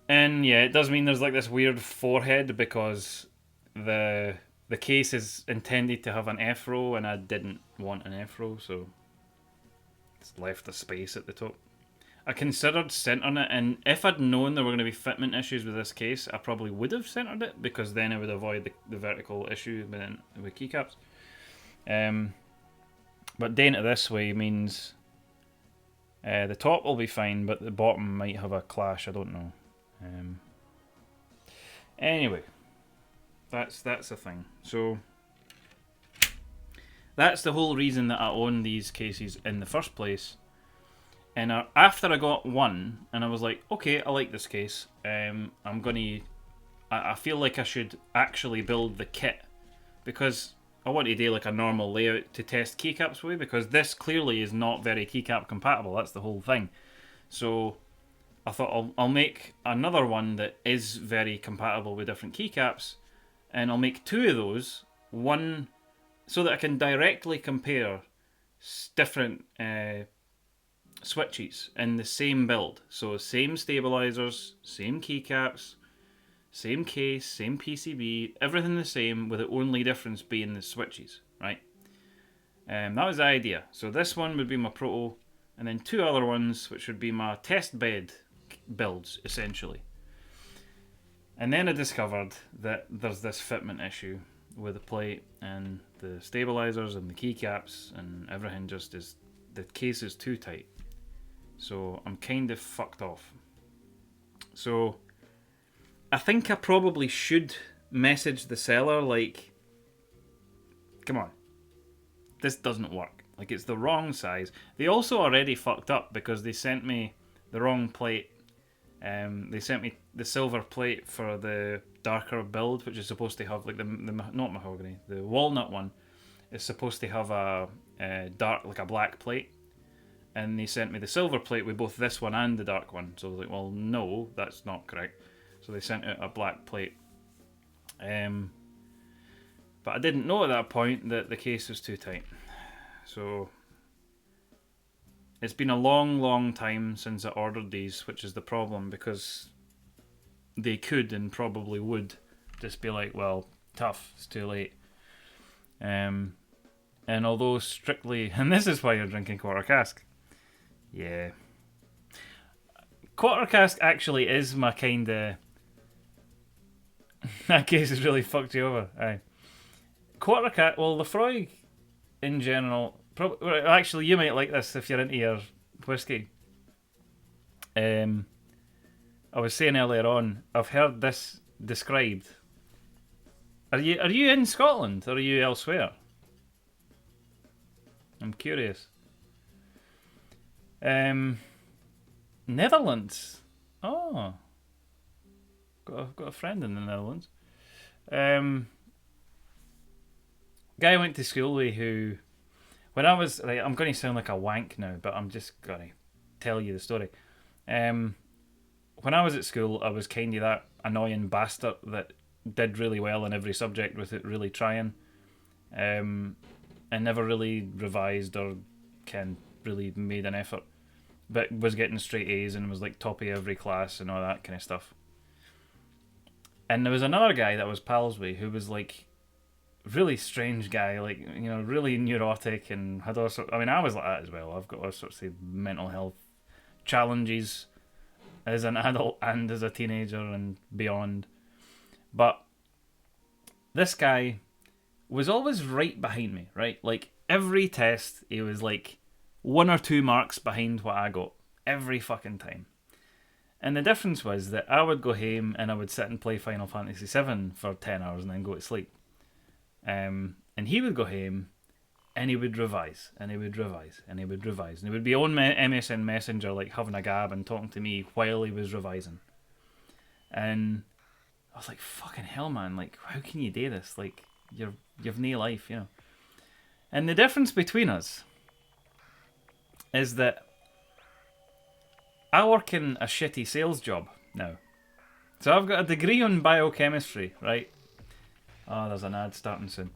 And yeah, it does mean there's like this weird forehead because the case is intended to have an F row, and I didn't want an F row, so it's left a space at the top. I considered centering it, and if I'd known there were going to be fitment issues with this case, I probably would have centered it, because then I would avoid the vertical issue with keycaps. But doing it this way means the top will be fine, but the bottom might have a clash. I don't know. Anyway, that's a thing. So that's the whole reason that I own these cases in the first place. And after I got one, and I was like, okay, I like this case. I feel like I should actually build the kit, because I want to do like a normal layout to test keycaps with, because this clearly is not very keycap compatible. That's the whole thing. So I thought I'll make another one that is very compatible with different keycaps, and I'll make two of those. One so that I can directly compare different switches in the same build. So same stabilisers, same keycaps, same case, same PCB, everything the same, with the only difference being the switches, right? That was the idea. So this one would be my proto, and then two other ones which would be my test bed builds, essentially. And then I discovered that there's this fitment issue with the plate and the stabilizers and the keycaps, and everything just is, the case is too tight. So I'm kind of fucked off. So I think I probably should message the seller like, come on, this doesn't work. Like, it's the wrong size. They also already fucked up because they sent me the wrong plate. They sent me the silver plate for the darker build, which is supposed to have like the not mahogany, the walnut one is supposed to have a dark, like a black plate, and they sent me the silver plate with both this one and the dark one. So I was like, well, no, that's not correct. So they sent out a black plate. But I didn't know at that point that the case was too tight. So it's been a long time since I ordered these, which is the problem, because they could and probably would just be like, well, tough, it's too late. And although strictly, and this is why you're drinking quarter cask. Yeah. Quarter cask actually is my kind of... That case has really fucked you over. Aye. Quarter cask, well, Lefroy in general, actually you might like this if you're into your whiskey. I was saying earlier on, I've heard this described. Are you in Scotland or are you elsewhere? I'm curious. Netherlands. Oh, got a friend in the Netherlands. Guy I went to school with who, when I was, like, I'm going to sound like a wank now, but I'm just going to tell you the story. When I was at school, I was kind of that annoying bastard that did really well in every subject without really trying, and never really revised or really made an effort, but was getting straight A's and was like top of every class and all that kind of stuff. And there was another guy that I was pals with who was like really strange guy, like, you know, really neurotic, and had all sorts. I mean, I was like that as well. I've got all sorts of mental health challenges as an adult and as a teenager and beyond. But this guy was always right behind me, right? Like, every test, he was like 1 or 2 marks behind what I got every fucking time. And the difference was that I would go home and I would sit and play Final Fantasy VII for 10 hours and then go to sleep. And he would go home and he would revise, and he would revise, and he would revise. And he would be on MSN Messenger, like, having a gab and talking to me while he was revising. And I was like, fucking hell, man, like, how can you do this? Like, you've no life, you know. And the difference between us is that I work in a shitty sales job now. So I've got a degree in biochemistry, right? Oh, there's an ad starting soon.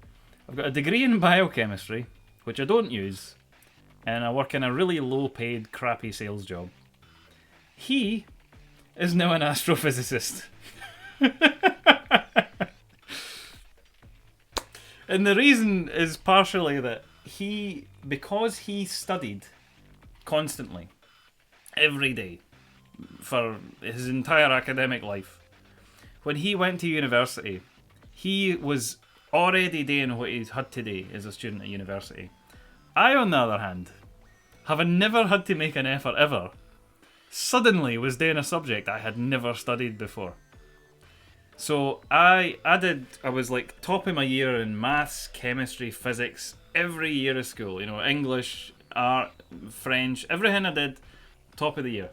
I've got a degree in biochemistry, which I don't use, and I work in a really low-paid, crappy sales job. He is now an astrophysicist. And the reason is partially that because he studied constantly, every day, for his entire academic life, when he went to university, he was already doing what he's had to do as a student at university. I, on the other hand, having never had to make an effort ever, suddenly was doing a subject I had never studied before. So I was like top of my year in maths, chemistry, physics, every year of school. You know, English, art, French, everything I did, top of the year.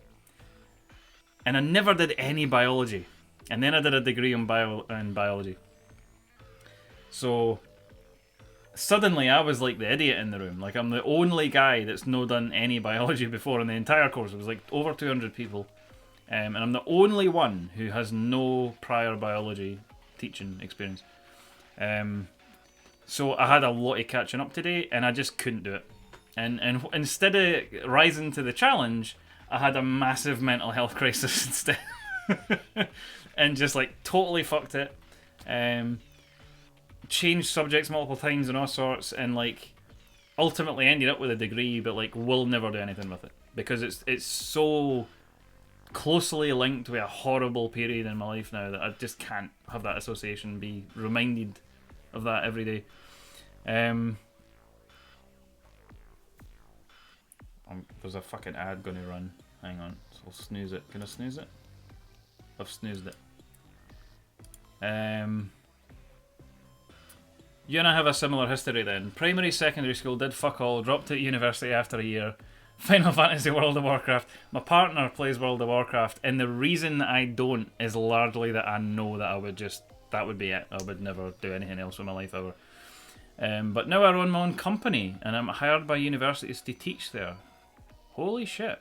And I never did any biology. And then I did a degree in biology. So suddenly I was like the idiot in the room. Like, I'm the only guy that's no done any biology before in the entire course. It was like over 200 people. And I'm the only one who has no prior biology teaching experience. So I had a lot of catching up to do, and I just couldn't do it. And instead of rising to the challenge, I had a massive mental health crisis instead. And just like totally fucked it. Changed subjects multiple times and all sorts, and like ultimately ended up with a degree, but like will never do anything with it because it's so closely linked with a horrible period in my life now that I just can't have that association, be reminded of that every day. There's a fucking ad going to run. Hang on, so I'll snooze it. Can I snooze it? I've snoozed it. You and I have a similar history then. Primary, secondary school, did fuck all, dropped out of university after a year. Final Fantasy World of Warcraft. My partner plays World of Warcraft, and the reason that I don't is largely that I know that that would be it. I would never do anything else with my life ever. But now I run my own company, and I'm hired by universities to teach there. Holy shit.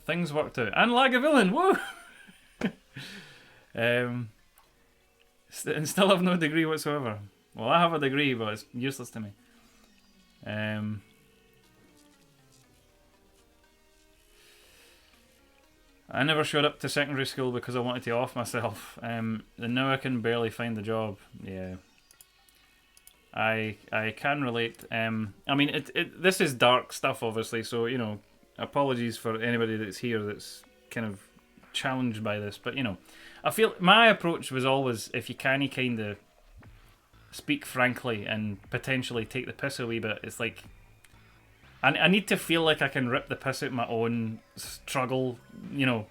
Things worked out. And Lagavulin, woo! And still have no degree whatsoever. Well, I have a degree, but it's useless to me. I never showed up to secondary school because I wanted to off myself. And now I can barely find a job. Yeah. I can relate. I mean, this is dark stuff, obviously, so, you know, apologies for anybody that's here that's kind of challenged by this, but, you know, I feel my approach was always, if you can, kind of speak frankly and potentially take the piss a wee bit. It's like, I need to feel like I can rip the piss out my own struggle, you know.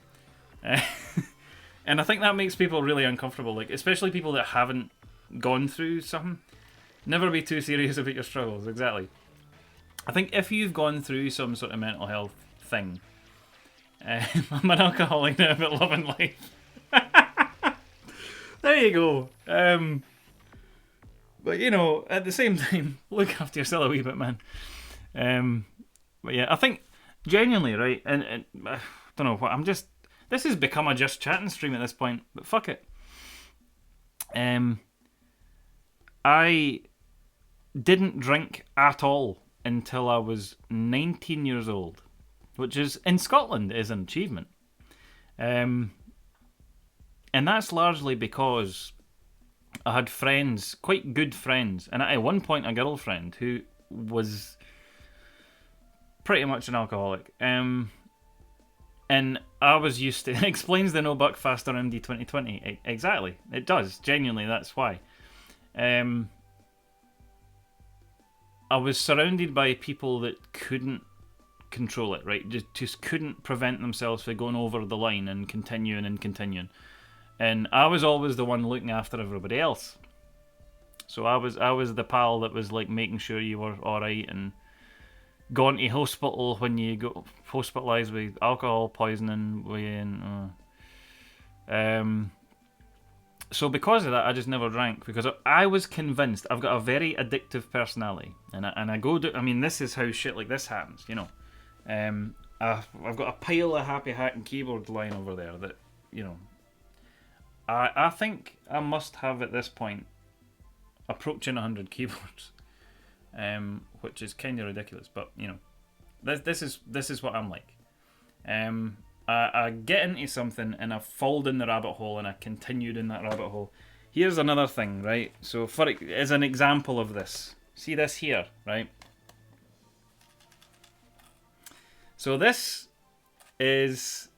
And I think that makes people really uncomfortable, like, especially people that haven't gone through something. Never be too serious about your struggles, exactly. I think if you've gone through some sort of mental health thing, I'm an alcoholic now, but loving life. There you go. But, you know, at the same time, look after yourself a wee bit, man. But yeah, I think genuinely, right, and I don't know what, this has become a just chatting stream at this point, but fuck it. I didn't drink at all until I was 19 years old, which is, in Scotland, is an achievement. And that's largely because I had friends, quite good friends, and at one point a girlfriend who was pretty much an alcoholic. And I was used to... It explains the No Buck Faster MD 2020. Exactly. It does. Genuinely, that's why. I was surrounded by people that couldn't control it, right? Just couldn't prevent themselves from going over the line and continuing and continuing. And I was always the one looking after everybody else. So I was the pal that was like making sure you were alright and going to hospital when you got hospitalised with alcohol poisoning. So because of that, I just never drank, because I was convinced I've got a very addictive personality, and I go do. I mean, this is how shit like this happens, you know. I've got a pile of Happy Hacking keyboards lying over there that, you know, I think I must have at this point approaching 100 keyboards, which is kind of ridiculous, but you know, this is what I'm like. I get into something and I fall down the rabbit hole and I continued in that rabbit hole. Here's another thing, right? So as an example of this, see this here, right? So this is,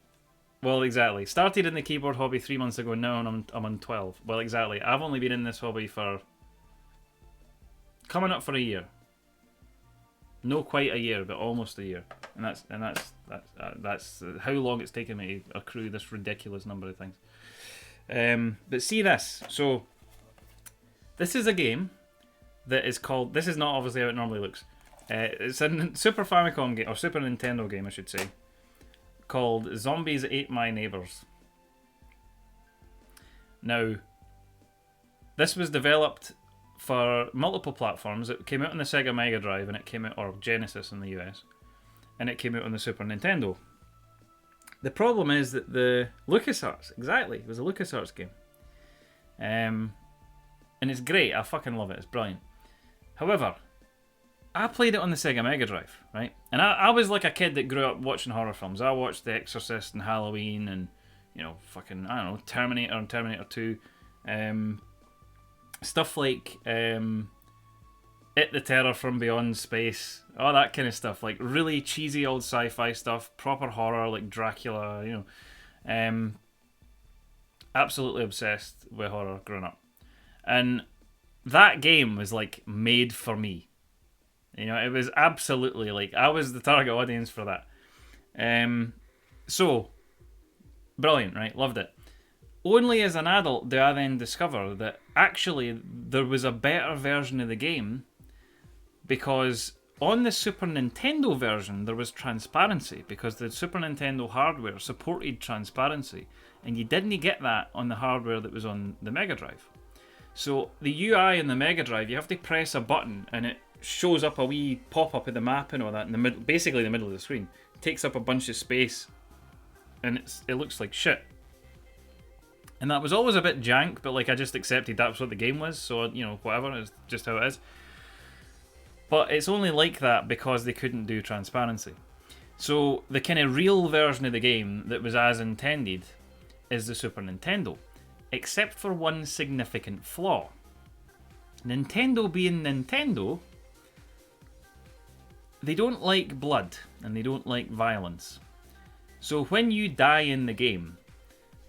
well, exactly. Started in the keyboard hobby 3 months ago. Now I'm on 12. Well, exactly. I've only been in this hobby for coming up for a year. No, quite a year, but almost a year. And that's how long it's taken me to accrue this ridiculous number of things. But see this. So this is a game that is called. This is not obviously how it normally looks. It's a Super Famicom game, or Super Nintendo game, I should say, called Zombies Ate My Neighbors. Now, this was developed for multiple platforms. It came out on the Sega Mega Drive, and it came out, or Genesis in the US, and it came out on the Super Nintendo. The problem is that the LucasArts, exactly, it was a LucasArts game. And it's great, I fucking love it, it's brilliant. However, I played it on the Sega Mega Drive, right? And I was like a kid that grew up watching horror films. I watched The Exorcist and Halloween and, you know, fucking, I don't know, Terminator and Terminator 2. Stuff like It the Terror from Beyond Space, all that kind of stuff. Like really cheesy old sci-fi stuff, proper horror like Dracula, you know. Absolutely obsessed with horror growing up. And that game was like made for me. You know, it was absolutely like I was the target audience for that. So brilliant, right? Loved it. Only as an adult do I then discover that actually there was a better version of the game, because on the Super Nintendo version there was transparency, because the Super Nintendo hardware supported transparency, and you didn't get that on the hardware that was on the Mega Drive. So the UI in the Mega Drive, you have to press a button and it shows up a wee pop-up of the map and all that in the middle, basically the middle of the screen. It takes up a bunch of space and it looks like shit. And that was always a bit jank, but like I just accepted that's what the game was, so you know, whatever, it's just how it is. But it's only like that because they couldn't do transparency. So the kind of real version of the game that was as intended is the Super Nintendo, except for one significant flaw. Nintendo being Nintendo, they don't like blood and they don't like violence. So when you die in the game,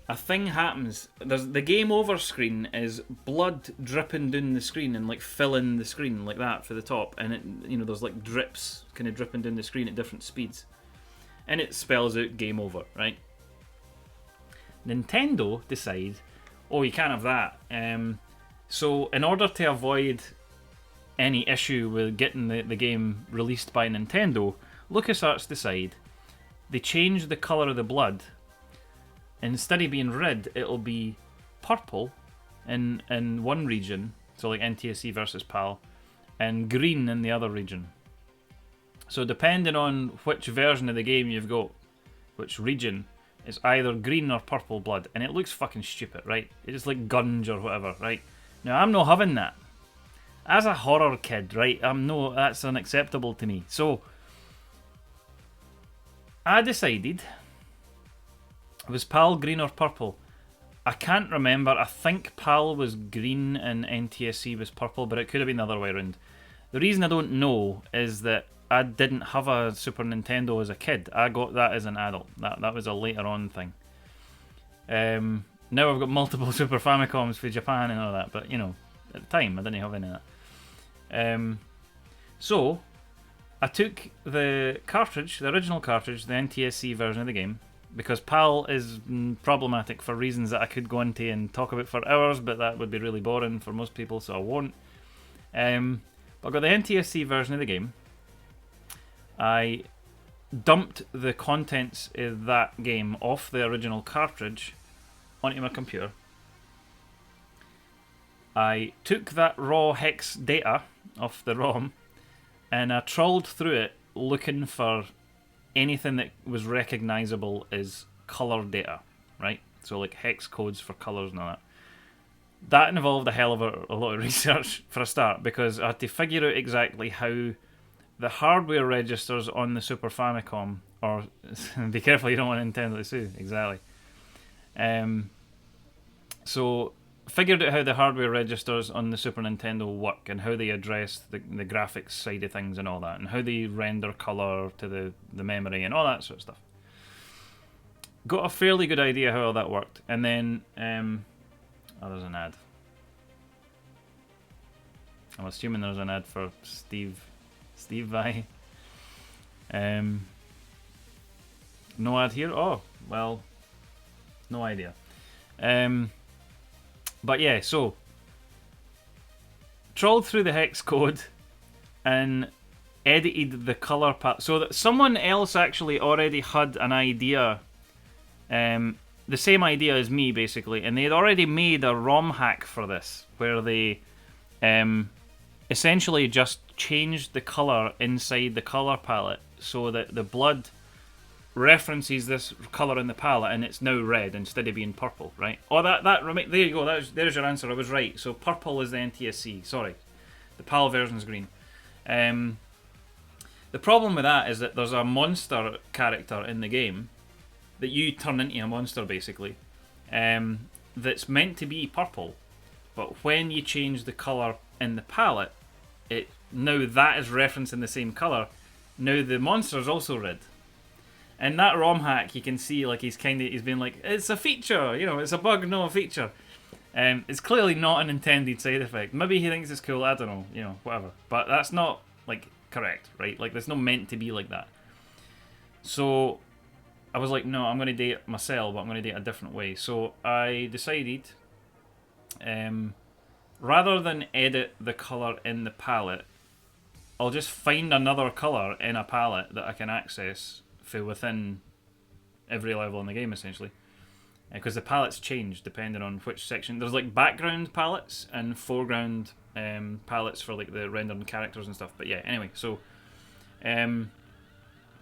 a thing happens. There's the game over screen is blood dripping down the screen and like filling the screen like that for the top, and it, you know, there's like drips kind of dripping down the screen at different speeds, and it spells out game over, right? Nintendo decide, oh, you can't have that. So in order to avoid any issue with getting the game released by Nintendo, LucasArts decide they change the colour of the blood. Instead of being red, it'll be purple in one region, so like NTSC versus PAL, and green in the other region. So depending on which version of the game you've got, which region, it's either green or purple blood, and it looks fucking stupid, right? It's like gunge or whatever, right? Now I'm not having that. As a horror kid, right? That's unacceptable to me. So I decided, was PAL green or purple? I can't remember. I think PAL was green and NTSC was purple, but it could have been the other way around. The reason I don't know is that I didn't have a Super Nintendo as a kid. I got that as an adult. That was a later on thing. Now I've got multiple Super Famicoms for Japan and all that, but you know, at the time I didn't have any of that. So I took the cartridge, the original cartridge, the NTSC version of the game, because PAL is problematic for reasons that I could go into and talk about for hours, but that would be really boring for most people, so I won't. But I got the NTSC version of the game. I dumped the contents of that game off the original cartridge onto my computer. I took that raw hex data off the ROM and I trawled through it looking for anything that was recognisable as colour data, right? So like hex codes for colours and all that. That involved a hell of a lot of research for a start, because I had to figure out exactly how the hardware registers on the Super Famicom, or be careful you don't want Nintendo to sue, exactly. So figured out how the hardware registers on the Super Nintendo work and how they address the graphics side of things and all that, and how they render colour to the memory and all that sort of stuff. Got a fairly good idea how all that worked, and then oh, there's an ad. I'm assuming there's an ad for Steve Vai. No ad here? Oh, well, no idea. But yeah, so trawled through the hex code and edited the color palette so that someone else actually already had an idea, the same idea as me basically, and they had already made a ROM hack for this where they essentially just changed the color inside the color palette so that the blood references this color in the palette and it's now red instead of being purple, right? Oh, there you go. There's your answer. I was right. So purple is the NTSC. Sorry, the PAL version's green. The problem with that is that there's a monster character in the game that you turn into a monster basically, that's meant to be purple, but when you change the color in the palette, now that is referencing the same color. Now the monster is also red. And that ROM hack, you can see, like he's been like, it's a feature, it's a bug, no a feature. It's clearly not an intended side effect. Maybe he thinks it's cool, I don't know, whatever. But that's not like correct, right? Like it's not meant to be like that. So I was like, no, I'm going to date it myself, but I'm going to date it a different way. So I decided, rather than edit the color in the palette, I'll just find another color in a palette that I can access for within every level in the game, essentially. Because the palettes change depending on which section. There's like background palettes and foreground palettes for like the rendered characters and stuff. But yeah, anyway, so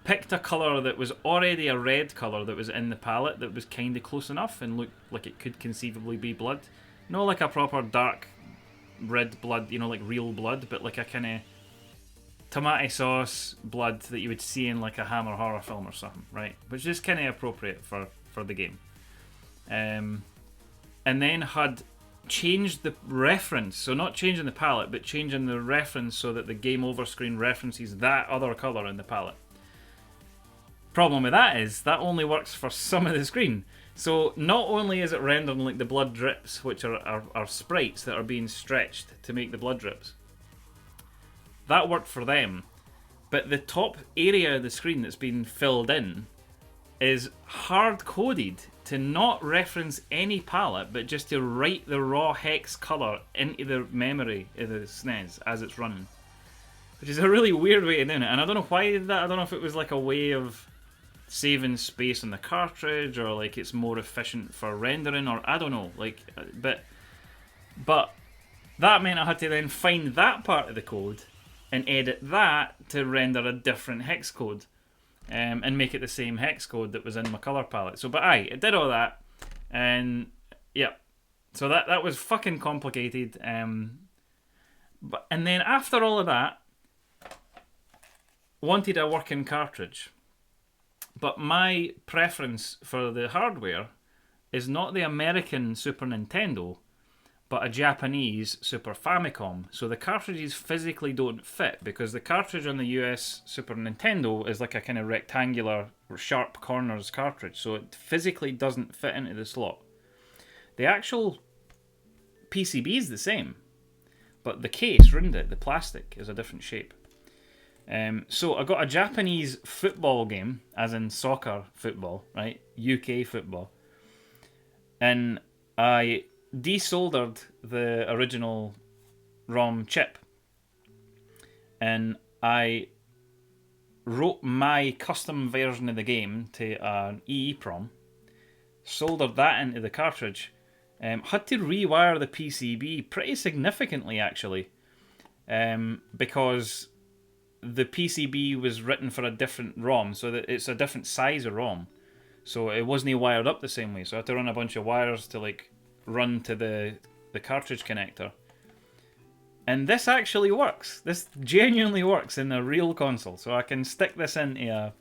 picked a color that was already a red color that was in the palette that was kind of close enough and looked like it could conceivably be blood. Not like a proper dark red blood, like real blood, but like a kind of tomato sauce blood that you would see in like a Hammer horror film or something, right? Which is kind of appropriate for the game. And then had changed the reference, so not changing the palette, but changing the reference so that the game over screen references that other colour in the palette. Problem with that is that only works for some of the screen. So not only is it rendering like the blood drips, which are sprites that are being stretched to make the blood drips. That worked for them, but the top area of the screen that's been filled in is hard-coded to not reference any palette, but just to write the raw hex colour into the memory of the SNES as it's running. Which is a really weird way of doing it, and I don't know why they did that. I don't know if it was like a way of saving space on the cartridge, or like it's more efficient for rendering, or I don't know. But that meant I had to then find that part of the code and edit that to render a different hex code, and make it the same hex code that was in my color palette. So, but it did all that, and yeah, so that was fucking complicated. And then after all of that, wanted a working cartridge, but my preference for the hardware is not the American Super Nintendo, but a Japanese Super Famicom. So the cartridges physically don't fit, because the cartridge on the US Super Nintendo is like a kind of rectangular, sharp corners cartridge, so it physically doesn't fit into the slot. The actual PCB is the same, but the case around it, the plastic, is a different shape. So I got a Japanese football game, as in soccer football, right? UK football. And I desoldered the original ROM chip, and I wrote my custom version of the game to an EEPROM, soldered that into the cartridge, had to rewire the PCB pretty significantly actually, because the PCB was written for a different ROM, so that it's a different size of ROM, so it wasn't wired up the same way, so I had to run a bunch of wires to like run to the cartridge connector. And this actually works. This genuinely works in a real console. So I can stick this into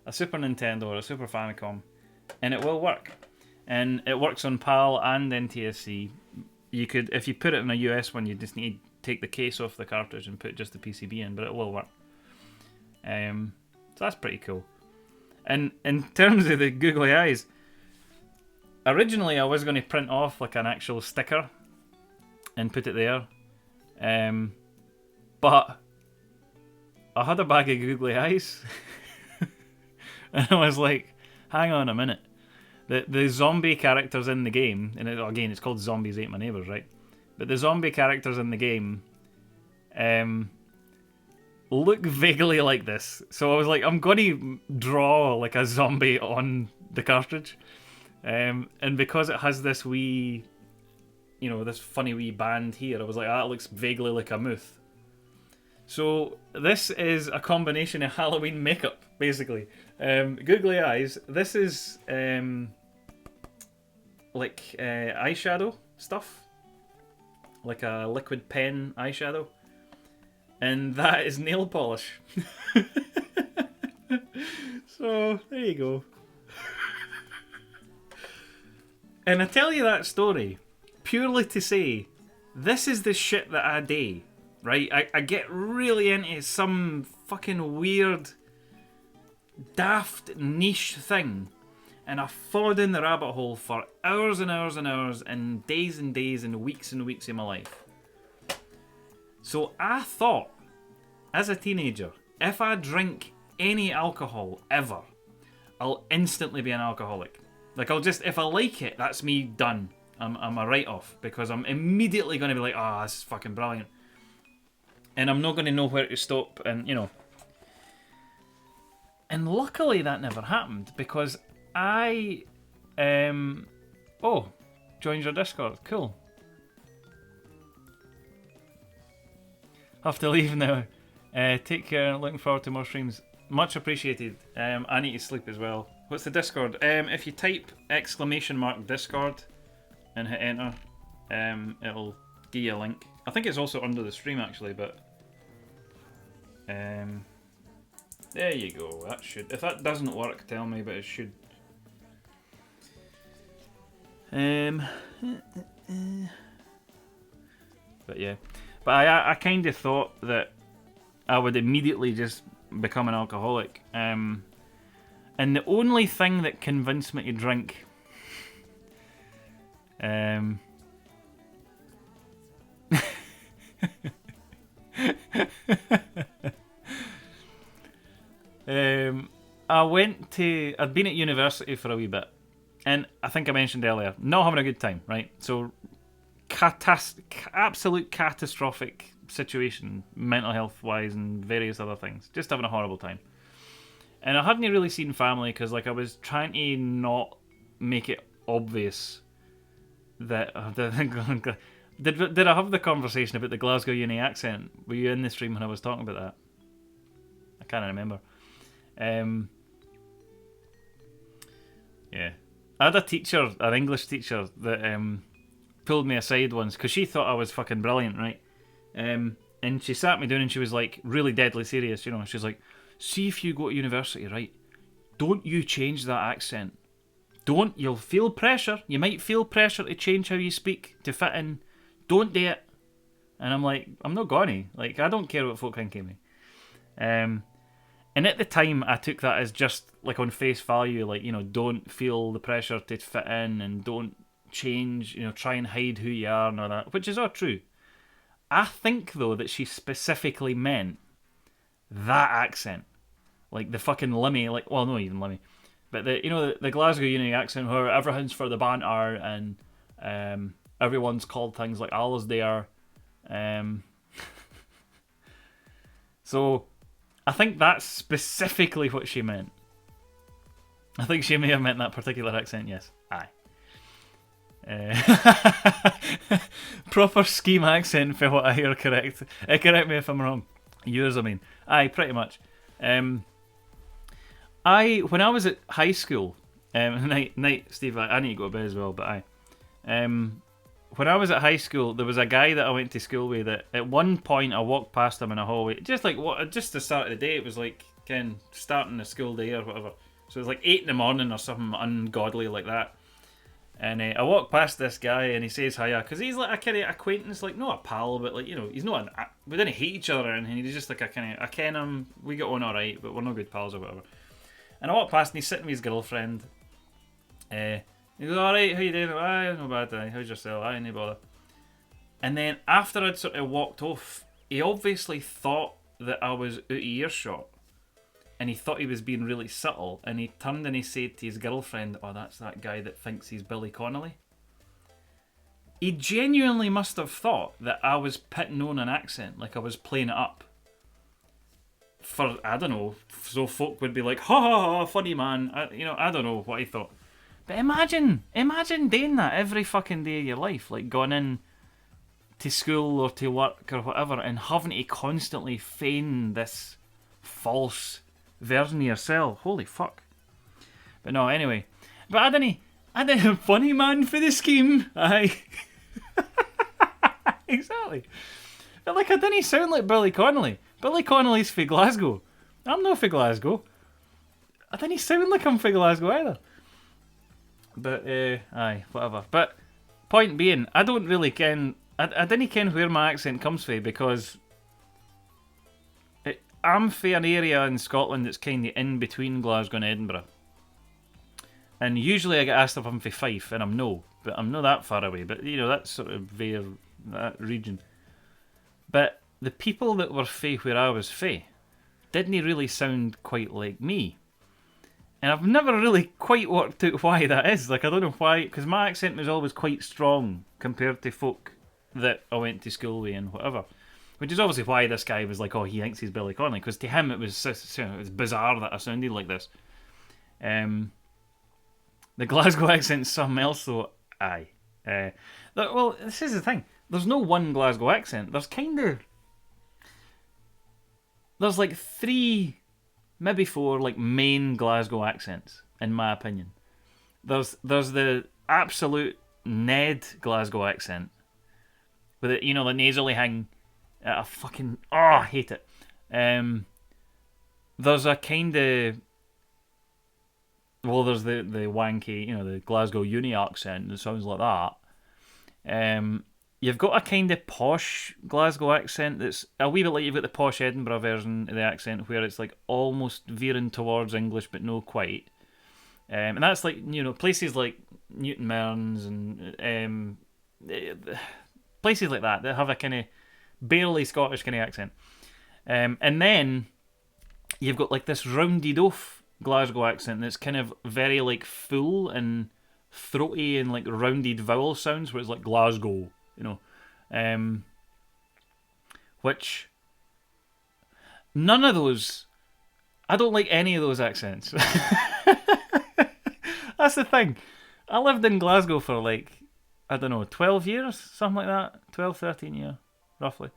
a Super Nintendo or a Super Famicom, and it will work. And it works on PAL and NTSC. You could, if you put it in a US one, you just need to take the case off the cartridge and put just the PCB in, but it will work. So that's pretty cool. And in terms of the googly eyes, originally I was going to print off like an actual sticker and put it there. But I had a bag of googly eyes and I was like, hang on a minute. The zombie characters in the game, and again it's called Zombies Ate My Neighbours, right? But the zombie characters in the game look vaguely like this. So I was like, I'm going to draw like a zombie on the cartridge. And because it has this wee, this funny wee band here, I was like, that looks vaguely like a muth. So this is a combination of Halloween makeup, basically. Googly eyes. This is like eyeshadow stuff, like a liquid pen eyeshadow, and that is nail polish. So there you go. And I tell you that story purely to say, this is the shit that I do. Right, I get really into some fucking weird, daft niche thing, and I fall down the rabbit hole for hours and hours and hours, and days and weeks of my life. So I thought, as a teenager, if I drink any alcohol ever, I'll instantly be an alcoholic. Like, if I like it, that's me done. I'm a write-off, because I'm immediately going to be like, oh, this is fucking brilliant. And I'm not going to know where to stop, and And luckily that never happened, because I joined your Discord. Cool. Have to leave now. Take care. Looking forward to more streams. Much appreciated. I need to sleep as well. What's the Discord? If you type !Discord and hit enter, it'll give you a link. I think it's also under the stream actually, but there you go. That should. If that doesn't work, tell me, but it should. But yeah, but I kind of thought that I would immediately just become an alcoholic. And the only thing that convinced me to drink, I'd been at university for a wee bit, and I think I mentioned earlier, not having a good time, right? So, absolute catastrophic situation, mental health wise, and various other things. Just having a horrible time. And I hadn't really seen family because, like, I was trying to not make it obvious that did I have the conversation about the Glasgow Uni accent? Were you in the stream when I was talking about that? I can't remember. Yeah, I had a teacher, an English teacher, that pulled me aside once because she thought I was fucking brilliant, right? And she sat me down and she was like really deadly serious, She's like, see if you go to university, right? Don't you change that accent. You'll feel pressure. You might feel pressure to change how you speak to fit in. Don't do it. And I'm like, I'm not going to. Like, I don't care what folk think of me. And at the time, I took that as just, like, on face value, like, don't feel the pressure to fit in and don't change, try and hide who you are and all that, which is all true. I think, though, that she specifically meant that accent. Like, the fucking Limmy, like, well, not even Limmy, but the Glasgow Uni accent where everything's for the banter and everyone's called things like Alasdair. So I think that's specifically what she meant. I think she may have meant that particular accent, yes. Aye. Proper scheme accent for what I hear, correct. Correct me if I'm wrong. Yours, I mean. Aye, pretty much. When I was at high school, night, Steve, I need to go to bed as well, but aye. when I was at high school, there was a guy that I went to school with that at one point I walked past him in a hallway, just the start of the day. It was like starting the school day or whatever. So it was like 8 in the morning or something ungodly like that. And I walked past this guy and he says hiya because he's like a kind of acquaintance, like not a pal, but like he's not we didn't hate each other and he's just like a kind of I ken him, we get on all right, but we're not good pals or whatever. And I walked past and he's sitting with his girlfriend. He goes, alright, how you doing? Aye, no bad, aye. How's yourself? Aye, no bother. And then after I'd sort of walked off, he obviously thought that I was out of earshot. And he thought he was being really subtle. And he turned and he said to his girlfriend, oh, that's that guy that thinks he's Billy Connolly. He genuinely must have thought that I was putting on an accent, like I was playing it up. For, I don't know, so folk would be like, ha ha ha, funny man. I don't know what he thought. But imagine doing that every fucking day of your life, like going in to school or to work or whatever, and having to constantly feign this false version of yourself. Holy fuck! But no, anyway. But I didn't funny man for the scheme. Aye, exactly. But like I didn't sound like Billy Connolly. Billy Connolly's for Glasgow. I'm not for Glasgow. I didn't sound like I'm for Glasgow either. But, aye, whatever. But, point being, I don't really ken... I didn't ken where my accent comes from because... I'm from an area in Scotland that's kind of in between Glasgow and Edinburgh. And usually I get asked if I'm from Fife, and I'm no. But I'm not that far away. But, that's sort of that region. But the people that were from where I was from didn't really sound quite like me. And I've never really quite worked out why that is. Like, I don't know why, because my accent was always quite strong compared to folk that I went to school with and whatever. Which is obviously why this guy was like, oh, he thinks he's Billy Connolly, because to him it was bizarre that I sounded like this. The Glasgow accent's something else, though. Aye. Well, this is the thing. There's no one Glasgow accent. There's like 3... maybe 4 like main Glasgow accents, in my opinion. There's the absolute Ned Glasgow accent with it, the nasally hang. I hate it. There's a kind of there's the wanky, the Glasgow uni accent that sounds like that. You've got a kind of posh Glasgow accent that's a wee bit like you've got the posh Edinburgh version of the accent where it's like almost veering towards English but no quite. And that's like, places like Newton Mearns and places like that have a kind of barely Scottish kind of accent. And then you've got like this rounded off Glasgow accent that's kind of very like full and throaty and like rounded vowel sounds where it's like Glasgow. Which none of those, I don't like any of those accents. That's the thing. I lived in Glasgow for like, I don't know, 12 years, something like that. 12, 13 years, roughly.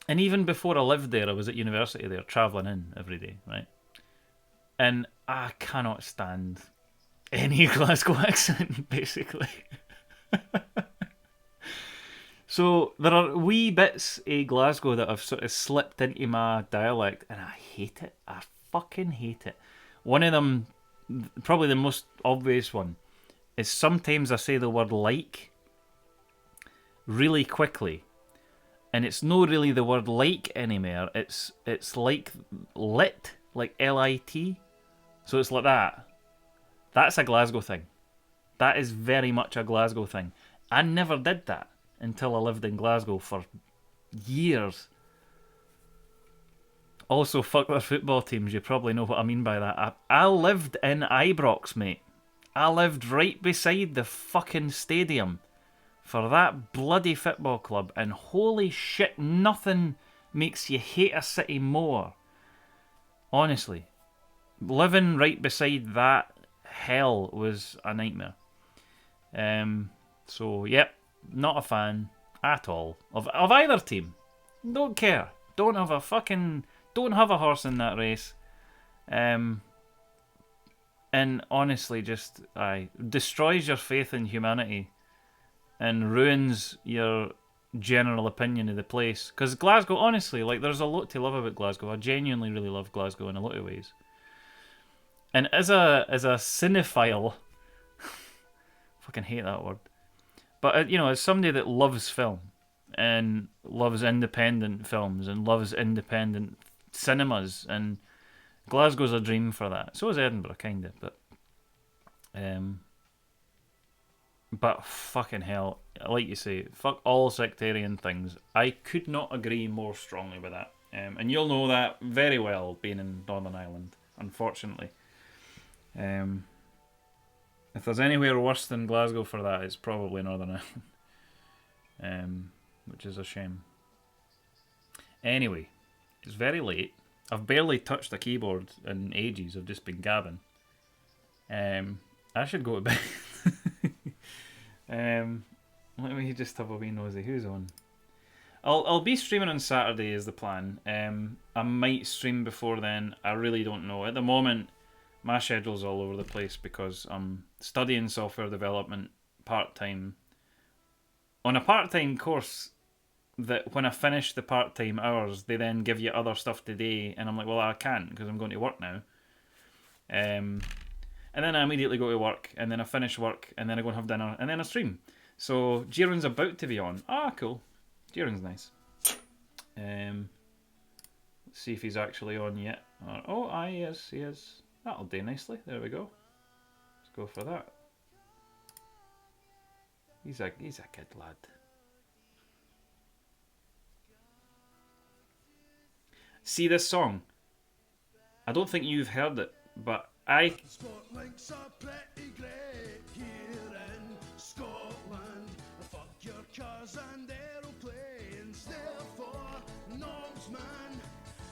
And even before I lived there, I was at university there, travelling in every day, right? And I cannot stand any Glasgow accent, basically. So there are wee bits of Glasgow that have sort of slipped into my dialect, and I hate it. I fucking hate it. One of them, probably the most obvious one, is sometimes I say the word like really quickly, and it's not really the word like anymore. It's like lit, like L-I-T. So it's like that. That's a Glasgow thing. That is very much a Glasgow thing. I never did that until I lived in Glasgow for years. Also, fuck their football teams. You probably know what I mean by that. I lived in Ibrox, mate. I lived right beside the fucking stadium for that bloody football club. And holy shit, nothing makes you hate a city more. Honestly. Living right beside that hell was a nightmare. So, yep, not a fan at all of either team. Don't care. Don't have a horse in that race. and honestly just destroys your faith in humanity and ruins your general opinion of the place. Because Glasgow, honestly, like, there's a lot to love about Glasgow. I genuinely really love Glasgow in a lot of ways. And as a cinephile, fucking hate that word. But as somebody that loves film and loves independent films and loves independent cinemas, and Glasgow's a dream for that. So is Edinburgh, kind of, but fucking hell, like you say, fuck all sectarian things. I could not agree more strongly with that. And you'll know that very well, being in Northern Ireland, unfortunately. If there's anywhere worse than Glasgow for that, it's probably Northern Ireland. Which is a shame. Anyway, it's very late. I've barely touched a keyboard in ages. I've just been gabbing. I should go to bed. Let me just have a wee nosy. Who's on? I'll be streaming on Saturday is the plan. I might stream before then. I really don't know. At the moment, my schedule's all over the place because I'm studying software development part-time. On a part-time course that when I finish the part-time hours, they then give you other stuff today, and I'm like, well, I can't because I'm going to work now. And then I immediately go to work, and then I finish work, and then I go and have dinner, and then I stream. So Jiren's about to be on. Ah, cool. Jiren's nice. Let's see if he's actually on yet. He is. That'll do nicely. There we go. Let's go for that. He's a good lad. See this song? I don't think you've heard it, but Spotlinks are pretty great here in Scotland. Fuck your cars and aeroplanes, therefore, Nogs man,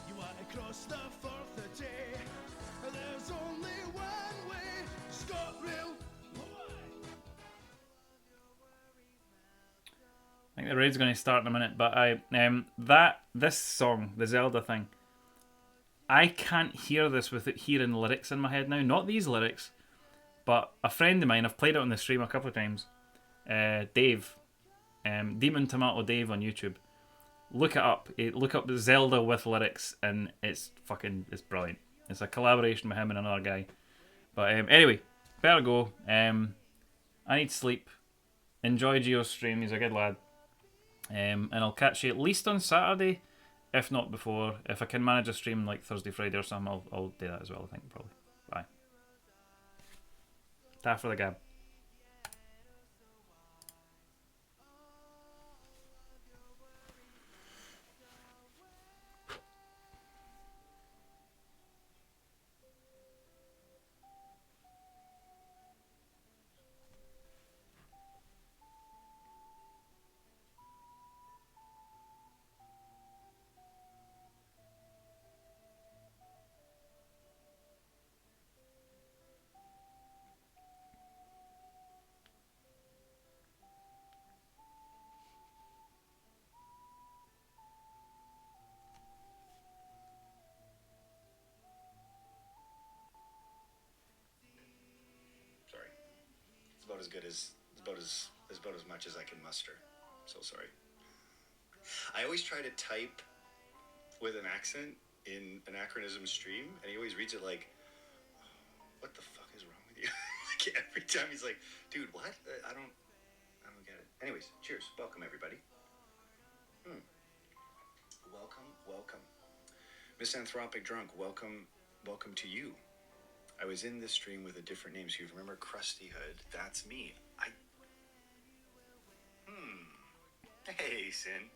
you want to cross the Firth of Tay. There's only one way, ScotRail. I think the raid's going to start in a minute, but this song, the Zelda thing, I can't hear this without hearing lyrics in my head now. Not these lyrics, but a friend of mine, I've played it on the stream a couple of times, Dave, Demon Tomato Dave on YouTube. Look it up. Look up Zelda with lyrics, and it's brilliant. It's a collaboration with him and another guy. But anyway, better go. I need sleep. Enjoy Geo's stream. He's a good lad. And I'll catch you at least on Saturday, if not before. If I can manage a stream like Thursday, Friday or something, I'll do that as well, I think, probably. Bye. Ta for the gab. Sorry. It's about as much as I can muster. So sorry. I always try to type with an accent in Anachronism stream, and he always reads it like, "What the fuck is wrong with you?" Like every time he's like, "Dude, what? I don't get it." Anyways, cheers. Welcome everybody. Welcome. Misanthropic Drunk, welcome to you. I was in this stream with a different name, so you remember Krusty Hood. That's me. Hey, Sin.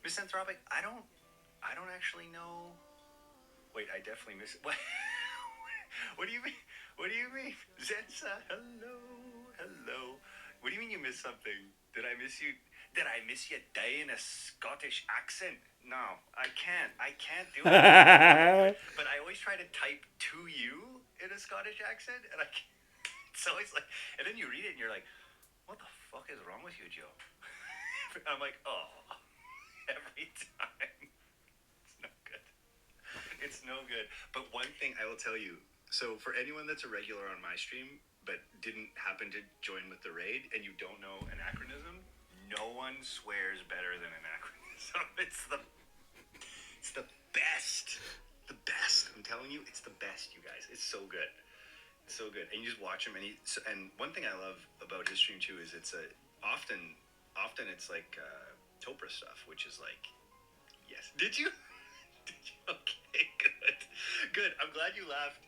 Misanthropic, I don't actually know. Wait, I definitely miss what? What do you mean? What do you mean? Zensa, hello. What do you mean you missed something? Did I miss you die in a Scottish accent? No, I can't do it. But I always try to type to you in a Scottish accent, and I can't. It's always like, and then you read it and you're like, what the fuck is wrong with you, Joe? I'm like, oh, every time. It's no good. But one thing I will tell you, So for anyone that's a regular on my stream but didn't happen to join with the raid and you don't know anachronism, no one swears better than anachronism. It's the best. The best. I'm telling you, it's the best, you guys. It's so good. It's so good. And you just watch him, and and one thing I love about his stream too is it's often it's like Topra stuff, which is like, yes. Did you? Did you? Okay, good. Good. I'm glad you laughed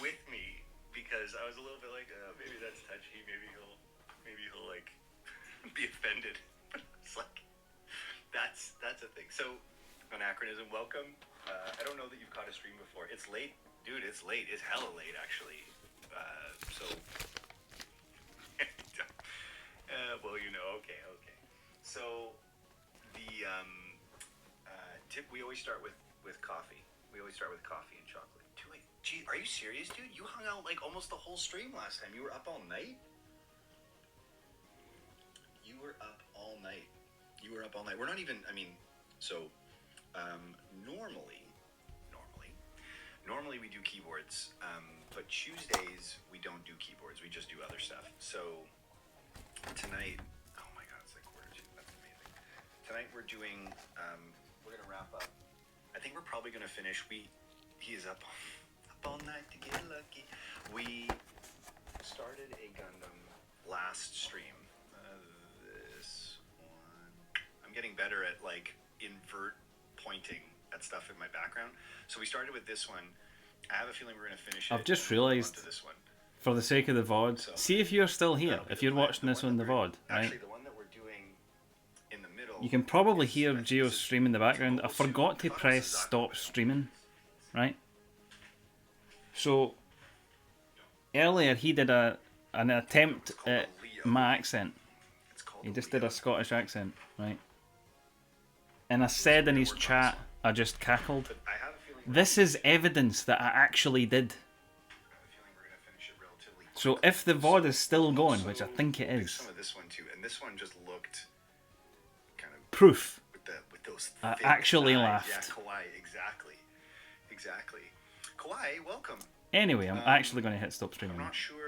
with me because I was a little bit like, maybe that's touchy. Maybe he'll like be offended. But it's like that's a thing. So anachronism, welcome. I don't know that you've caught a stream before. It's late, dude. It's late. It's hella late actually. So well, you know. Okay. So the tip, we always start with coffee. We always start with coffee and chocolate. Wait, gee, are you serious, dude? You hung out like almost the whole stream last time. You were up all night? You were up all night. We're not even, I mean, so normally we do keyboards, but Tuesdays we don't do keyboards. We just do other stuff. So tonight, oh my god, it's like quarter to. That's amazing. Tonight we're doing, we're gonna wrap up. I think we're probably gonna finish. He is up all night to get lucky. We started a Gundam last stream. This one. I'm getting better at like invert pointing at stuff in my background. So we started with this one. I have a feeling we're gonna finish it. I've just realised, this one. for the sake of the VOD, So, see if you're still here, if you're watching this on the VOD, right? Actually, the one that we're doing in the middle. You can probably hear Geo's stream in the background. I forgot to press stop streaming, right? So earlier he did an attempt at my accent. He just did a Scottish accent, right? And I said in his chat, I just cackled. This is evidence that I actually did. So if the VOD is still going, which I think it is, Some of this one too, and this one just looked kind of proof with those. I thick actually thighs. laughed. Yeah, Kawhi, exactly. Kawhi, welcome. Anyway, I'm actually going to hit stop I'm streaming. not sure